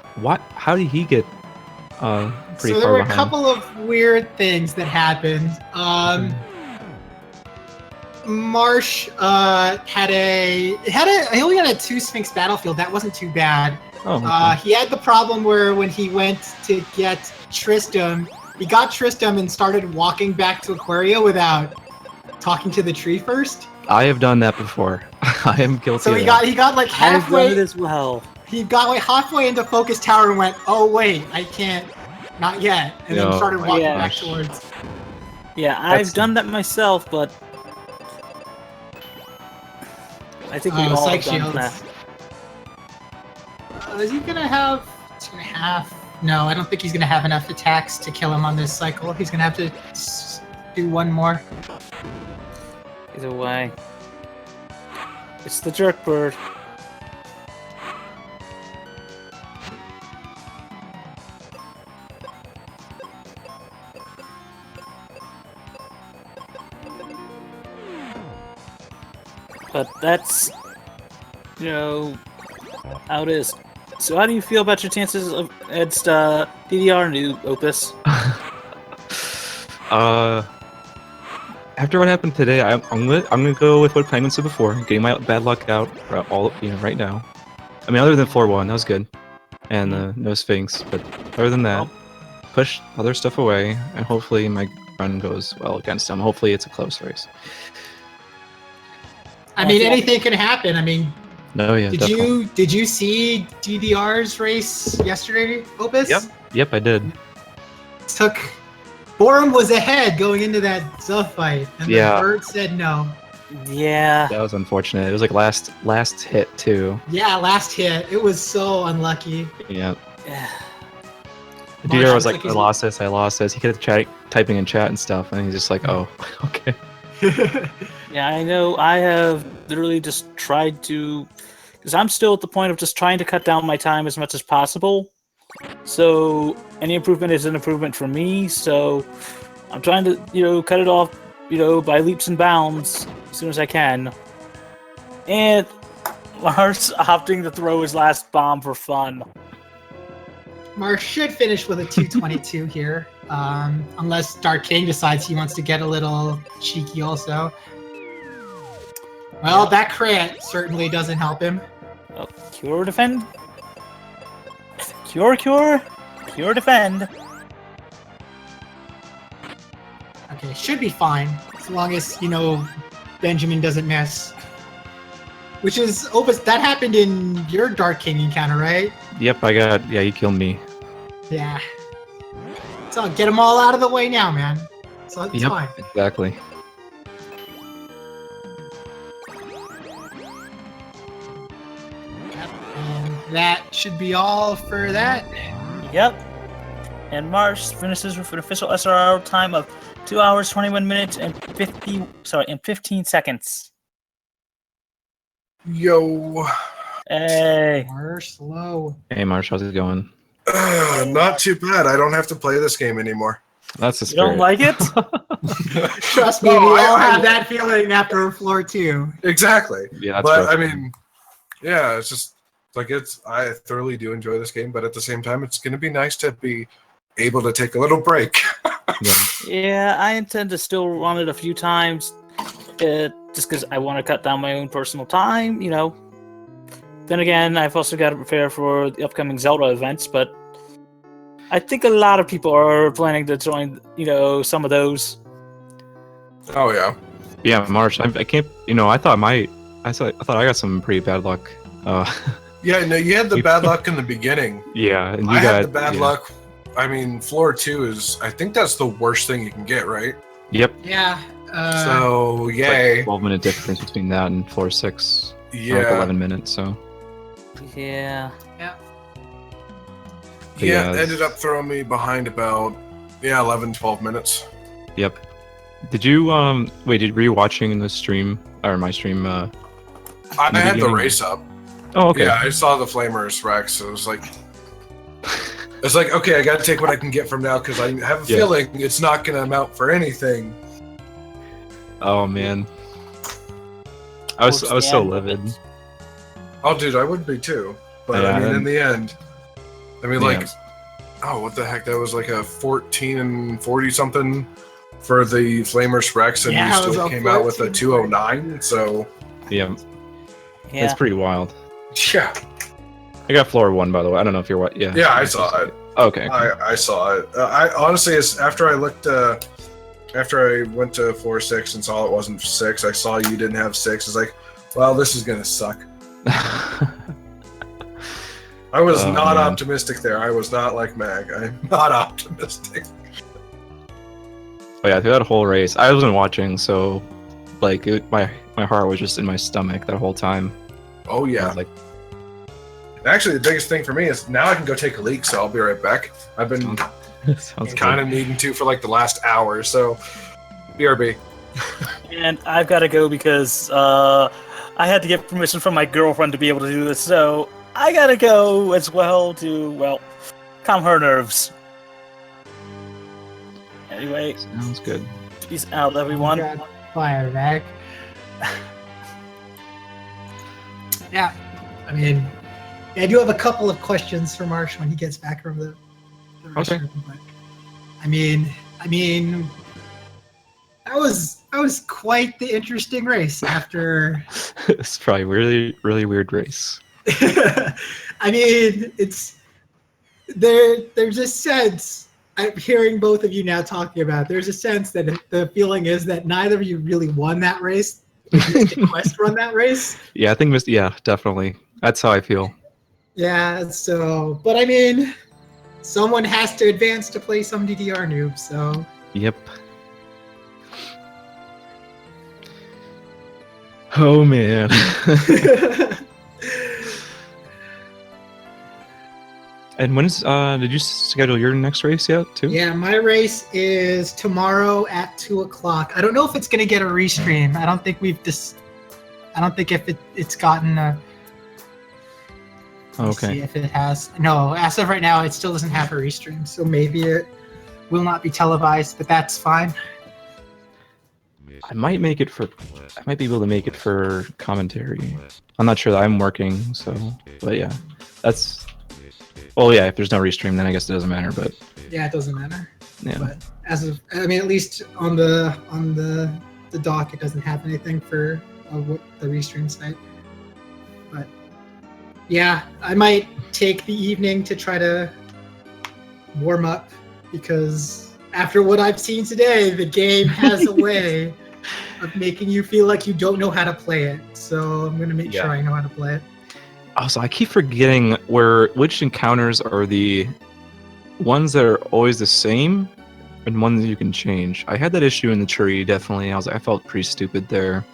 how did he get pretty far behind? So there were a couple of weird things that happened. Marsh he only had a 2 Sphinx battlefield. That wasn't too bad. Oh, okay. He had the problem where when he went to get Tristram, he got Tristram and started walking back to Aquaria without talking to the tree first. I have done that before. I am guilty. So he got like halfway. I've done it as well. He got like halfway into Focus Tower and went, "Oh wait, I can't, not yet," and then started walking back towards. Yeah, I've done that myself, but I think we all have done that. Is he gonna have 2.5? No, I don't think he's gonna have enough attacks to kill him on this cycle. He's gonna have to do 1 more. Either way, it's the jerk bird. But that's, how it is. So how do you feel about your chances against DDR new Opus? After what happened today, I'm gonna go with what Penguin said before, getting my bad luck out right now. I mean, other than floor 1, that was good, and no Sphinx. But other than that, push other stuff away, and hopefully my run goes well against him. Hopefully it's a close race. I mean, anything can happen. I mean, No, yeah, definitely. Did you see DDR's race yesterday, Opus? Yep, I did. Borum was ahead going into that Zuff fight, and the bird said no. Yeah. That was unfortunate. It was like last hit too. Yeah, last hit. It was so unlucky. Yeah. Yeah. The DDR was like, I lost this. He kept typing in chat and stuff, and he's just like, oh, okay. Yeah, I know. I have literally just tried to, because I'm still at the point of just trying to cut down my time as much as possible. So any improvement is an improvement for me. So I'm trying to, cut it off, by leaps and bounds as soon as I can. And Mars opting to throw his last bomb for fun. Marsh should finish with a 222 here, unless Dark King decides he wants to get a little cheeky also. Well, that crit certainly doesn't help him. Oh, cure, defend. Cure, defend. Okay, should be fine, as long as, Benjamin doesn't miss. Which is, Opus, that happened in your Dark King encounter, right? Yep, you killed me. Yeah. So get them all out of the way now, man. So it's fine. Exactly. Yep, and that should be all for that. Yep. And Marsh finishes with an official SRR time of 2 hours, 21 minutes, and 15 seconds. Yo. Hey. Marsh, slow. Hey, Marsh, how's it going? Not too bad. I don't have to play this game anymore. That's the You spirit. don't like it? Trust me, we all have that feeling after floor 2. Exactly. Yeah, but rough. I mean, yeah, it's just like I thoroughly do enjoy this game, but at the same time, it's going to be nice to be able to take a little break. Yeah, I intend to still run it a few times, just because I want to cut down my own personal time, Then again, I've also got to prepare for the upcoming Zelda events, but I think a lot of people are planning to join, some of those. Oh yeah. Yeah, Marsh, I can't. I thought I got some pretty bad luck. Yeah, no, you had the bad luck in the beginning. Yeah, and I had the bad luck. I mean, floor 2 is. I think that's the worst thing you can get, right? Yep. Yeah. So yay. 12-minute difference between that and floor 6. Yeah. Like 11 minutes. So. Yeah. Yeah, it ended up throwing me behind about 11, 12 minutes. Yep. Did you were you watching the stream or my stream? I had the race up. Oh, okay. Yeah, I saw the Flamers Rex. So it was like, okay, I got to take what I can get from now because I have a feeling it's not going to amount for anything. Oh man, I was so livid. Oh, dude, I would be too. But I mean, in the end, what the heck? That was like a 14 and 40 something for the Flamers Rex, and you still came out with a 209. So yeah, it's pretty wild. Yeah, I got floor 1 by the way. I don't know if you're what. Yeah, I saw it. Okay, I saw it. I honestly, after I looked, after I went to floor 6 and saw it wasn't 6, I saw you didn't have 6. I was like, well, this is gonna suck. I was not optimistic there. I was not like Mag. I'm not optimistic. Oh yeah, through that whole race, I wasn't watching, so like my heart was just in my stomach that whole time. Oh yeah. Actually, the biggest thing for me is now I can go take a leak, so I'll be right back. I've been kind of needing to for like the last hour, so BRB. And I've got to go because I had to get permission from my girlfriend to be able to do this, so I gotta go as well to, calm her nerves. Anyway. Sounds good. Peace out, everyone. Fire back. Yeah, I mean, I do have a couple of questions for Marsh when he gets back from the restroom. But I mean, that was quite the interesting race after. It's probably really, really weird race. I mean, there's a sense, I'm hearing both of you now talking about, there's a sense that the feeling is that neither of you really won that race Mystic Quest run that race. Yeah, I think yeah, definitely. That's how I feel. Yeah, so, but I mean, someone has to advance to play some DDR noob, so. Yep. Oh man. And when's did you schedule your next race yet too? Yeah, my race is tomorrow at 2:00. I don't know if it's gonna get a restream. I don't think I don't think if it's gotten a. Okay. See if it has. No, as of right now, it still doesn't have a restream. So maybe it will not be televised, but that's fine. I might be able to make it for commentary. I'm not sure that I'm working, so but yeah, that's. Well, yeah, if there's no restream, then I guess it doesn't matter. But yeah, it doesn't matter. Yeah. But I mean, at least on the dock, it doesn't have anything for what the restream site. But yeah, I might take the evening to try to warm up because after what I've seen today, the game has a way of making you feel like you don't know how to play it. So I'm gonna make sure I know how to play it. Also, I keep forgetting which encounters are the ones that are always the same and ones you can change. I had that issue in the tree, definitely. I felt pretty stupid there.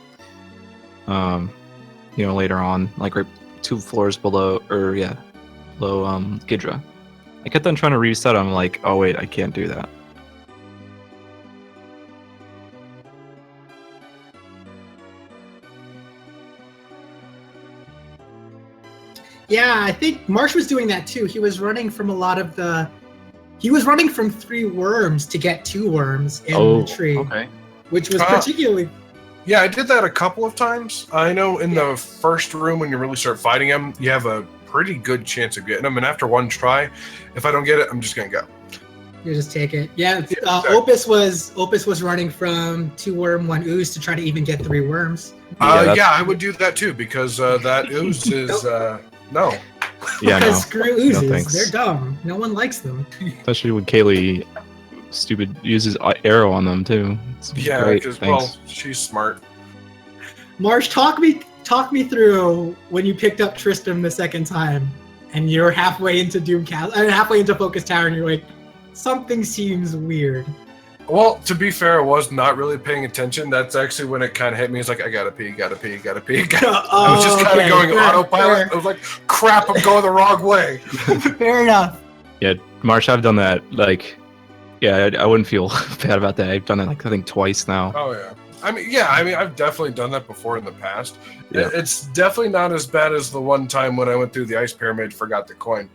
Later on, like right 2 floors below, below Gidra. I kept on trying to reset. I'm like, oh wait, I can't do that. Yeah, I think Marsh was doing that too. He was running from he was running from 3 worms to get 2 worms in the tree. Okay. Which was particularly. Yeah, I did that a couple of times. I know in the first room when you really start fighting them, you have a pretty good chance of getting them. And after one try, if I don't get it, I'm just gonna go. You just take it. Yeah, exactly. Opus was running from 2 worm, 1 ooze to try to even get 3 worms. I would do that too because that ooze is no. Yeah, because screw oozes, no, they're dumb. No one likes them. Especially when Kaylee uses arrow on them too. Yeah, because she's smart. Marsh, talk me through when you picked up Tristram the second time, and you're halfway into halfway into Focus Tower, and you're like, something seems weird. Well, to be fair, I was not really paying attention. That's actually when it kind of hit me. It's like, I gotta pee. I was just kind of going autopilot. I was like, crap, I'm going the wrong way. Fair enough. Yeah, Marsh, I've done that. Like, yeah, I wouldn't feel bad about that. I've done it, like, I think twice now. Oh, yeah. I mean, I've definitely done that before in the past. Yeah. It's definitely not as bad as the one time when I went through the ice pyramid, forgot the coin.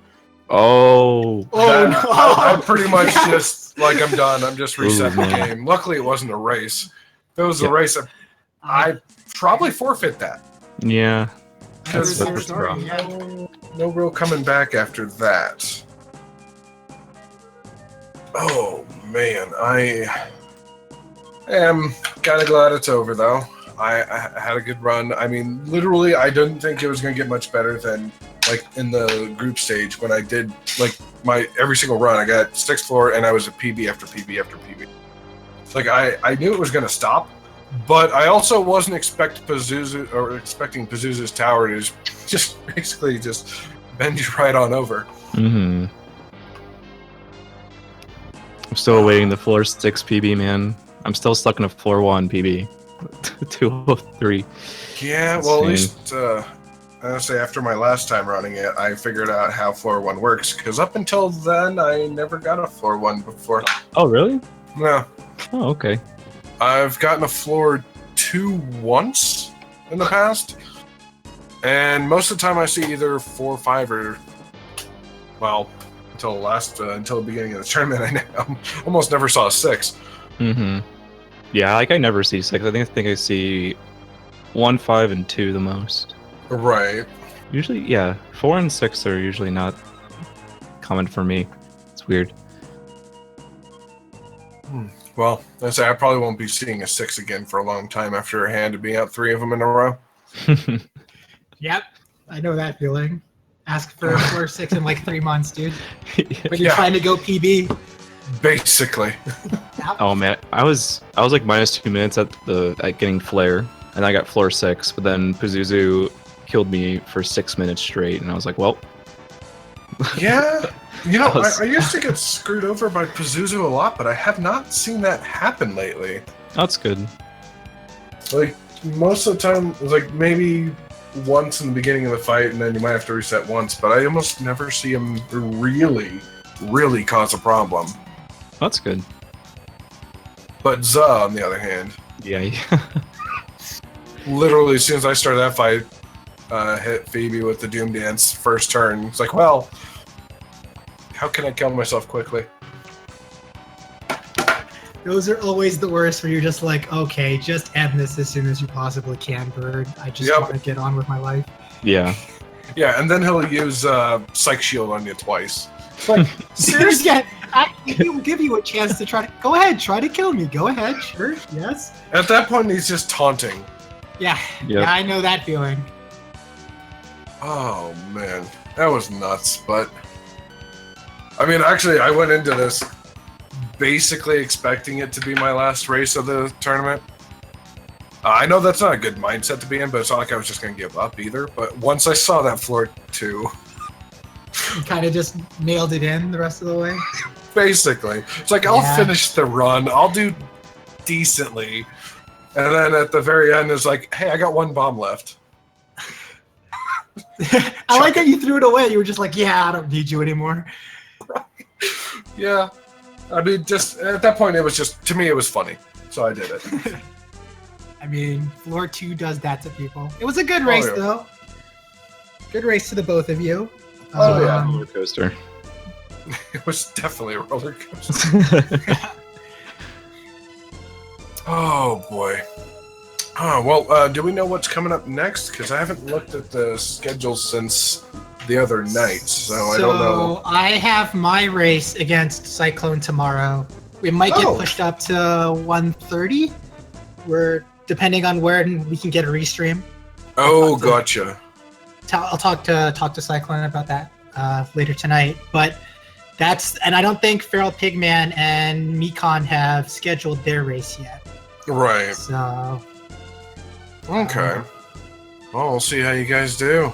Oh. No. I'm pretty much just like, I'm done. I'm just resetting the game. Luckily, it wasn't a race. If it was a race, I probably forfeit that. Yeah. That's rough. No real coming back after that. Oh, man. I am kind of glad it's over, though. I had a good run. I mean, literally, I didn't think it was going to get much better than like in the group stage when I did like my every single run. I got 6th floor and I was a PB after PB after PB. Like I knew it was going to stop, but I also wasn't expecting Pazuzu's tower to just basically just bend you right on over. Mm-hmm. I'm still awaiting the floor 6 PB, man. I'm still stuck in a floor 1 PB. 203. Yeah, well, at least honestly, after my last time running it, I figured out how floor 1 works. Because up until then, I never got a floor 1 before. Oh, really? No. Oh, okay. I've gotten a floor 2 once in the past, and most of the time I see either 4 or 5 or, well, until the beginning of the tournament, I almost never saw a 6. Mm-hmm. Yeah, like I never see 6. I think I see 1, 5, and 2 the most. Right. Usually, yeah, 4 and 6 are usually not common for me. It's weird. Well, I say I probably won't be seeing a 6 again for a long time after a hand to being out 3 of them in a row. Yep, I know that feeling. Ask for a floor 6 in like 3 months, dude. When you're trying to go PB. Basically. Oh man, I was like -2 minutes at getting flare, and I got floor 6. But then Pazuzu killed me for 6 minutes straight, and I was like, well. Yeah. I used to get screwed over by Pazuzu a lot, but I have not seen that happen lately. That's good. Like, most of the time, it was like maybe once in the beginning of the fight, and then you might have to reset once, but I almost never see him really cause a problem. That's good. But Za, on the other hand, Yeah. literally as soon as I started that fight, hit Phoebe with the Doom Dance first turn. It's like, well, how can I kill myself quickly? Those are always the worst, where you're just like, okay, just end this as soon as you possibly can, Bird. I just want to get on with my life. Yeah. Yeah, and then he'll use Psych Shield on you twice. It's like, seriously, he will give you a chance to try to kill me. Go ahead, sure, yes. At that point, he's just taunting. Yeah, Yep. yeah, I know that feeling. Oh, man. That was nuts, but... I mean, actually, I went into this basically expecting it to be my last race of the tournament. I know that's not a good mindset to be in, but it's not like I was just going to give up either. But once I saw that floor 2... You kind of just nailed it in the rest of the way. Basically. It's like, I'll finish the run, I'll do decently. And then at the very end, it's like, hey, I got 1 bomb left. I like that you threw it away. You were just like, yeah, I don't need you anymore. Yeah. I mean, just at that point, it was just, to me, it was funny. So I did it. I mean, floor 2 does that to people. It was a good race, though. Good race to the both of you. Oh, yeah. Roller coaster. It was definitely a roller coaster. Oh, boy. Oh, well, do we know what's coming up next? Because I haven't looked at the schedule since the other night, so I don't know. So I have my race against Cyclone tomorrow. We might get pushed up to 1:30. We're depending on where we can get a restream. Oh, gotcha. I'll talk to Cyclone about that later tonight. But and I don't think Feral Pigman and Mekon have scheduled their race yet. Right. So. Okay. Well, we'll see how you guys do.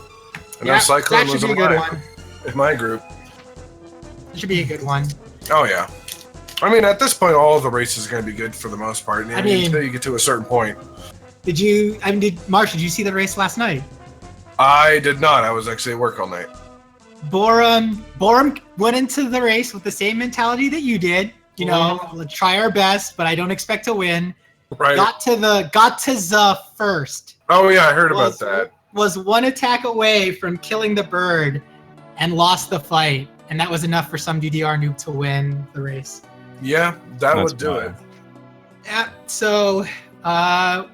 I know Yeah, Cyclone that was should be a good one. in my group. It should be a good one. Oh, yeah. I mean, at this point, all of the races are going to be good for the most part. I mean, until you get to a certain point. Did Marsh, did you see the race last night? I did not. I was actually at work all night. Borum went into the race with the same mentality that you did. You know, let's try our best, but I don't expect to win. Right. Got to the first. Oh, yeah, I heard about that. Was 1 attack away from killing the bird and lost the fight. And that was enough for some DDR noob to win the race. Yeah, that would do it. Yeah, so, I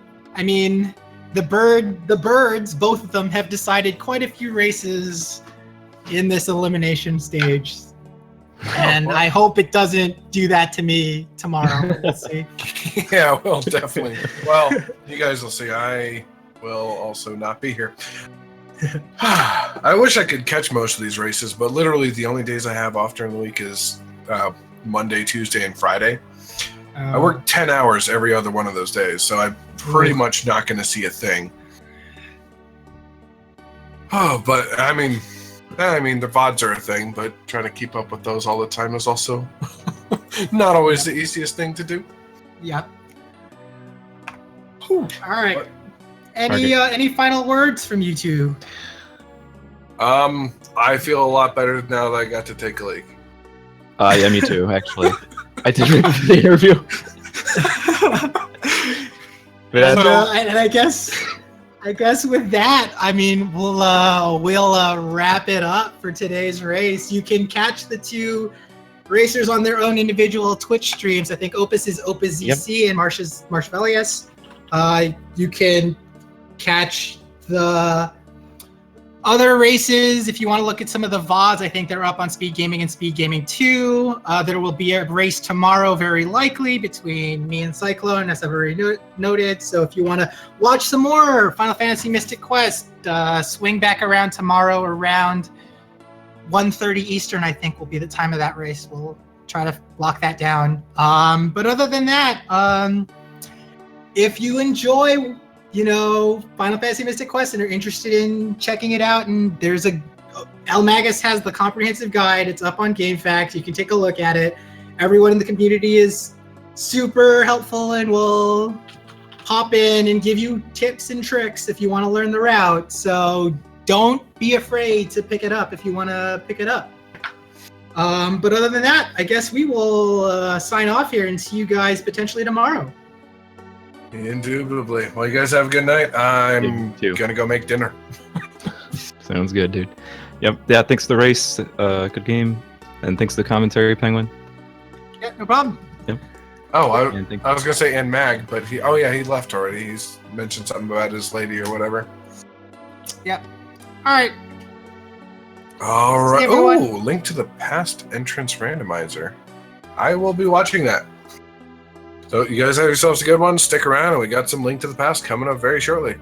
mean, the birds, both of them have decided quite a few races in this elimination stage. And I hope it doesn't do that to me tomorrow. We'll see. Yeah, well, definitely. Well, you guys will see. I will also not be here. I wish I could catch most of these races, but literally the only days I have off during the week is Monday, Tuesday, and Friday. I work 10 hours every other one of those days, so I'm pretty much not going to see a thing. Oh, but I mean, the VODs are a thing, but trying to keep up with those all the time is also not always the easiest thing to do. Yep. All right. Any final words from you two? I feel a lot better now that I got to take a leak. Yeah, me too, actually. I did read the interview. And I guess with that, I mean, we'll wrap it up for today's race. You can catch the two racers on their own individual Twitch streams. I think Opus is Opus ZC and MarsheValias. You can catch the other races if you want to look at some of the VODs. I think they're up on Speed Gaming and Speed Gaming 2. There will be a race tomorrow, very likely, between me and Cyclone, as I've already noted. So if you want to watch some more Final Fantasy Mystic Quest, swing back around tomorrow around 1:30 Eastern, I think will be the time of that race. We'll try to lock that down. But other than that, if you enjoy Final Fantasy Mystic Quest and are interested in checking it out, and there's El Magus has the comprehensive guide. It's up on GameFAQs. You can take a look at it. Everyone in the community is super helpful and will hop in and give you tips and tricks if you want to learn the route. So don't be afraid to pick it up if you want to pick it up. But other than that, I guess we will sign off here and see you guys potentially tomorrow. Indubitably. Well, you guys have a good night. I'm too. gonna go make dinner. Sounds good, dude. Yep. Yeah. Thanks for the race. Good game. And thanks for the commentary, Penguin. Yeah, no problem. Oh, And I was gonna say and Mag, but he left already. He's mentioned something about his lady or whatever. Yep. All right. All right. See everyone. Oh, link to the past entrance randomizer. I will be watching that. So you guys have yourselves a good one. Stick around, and we got some link to the past coming up very shortly.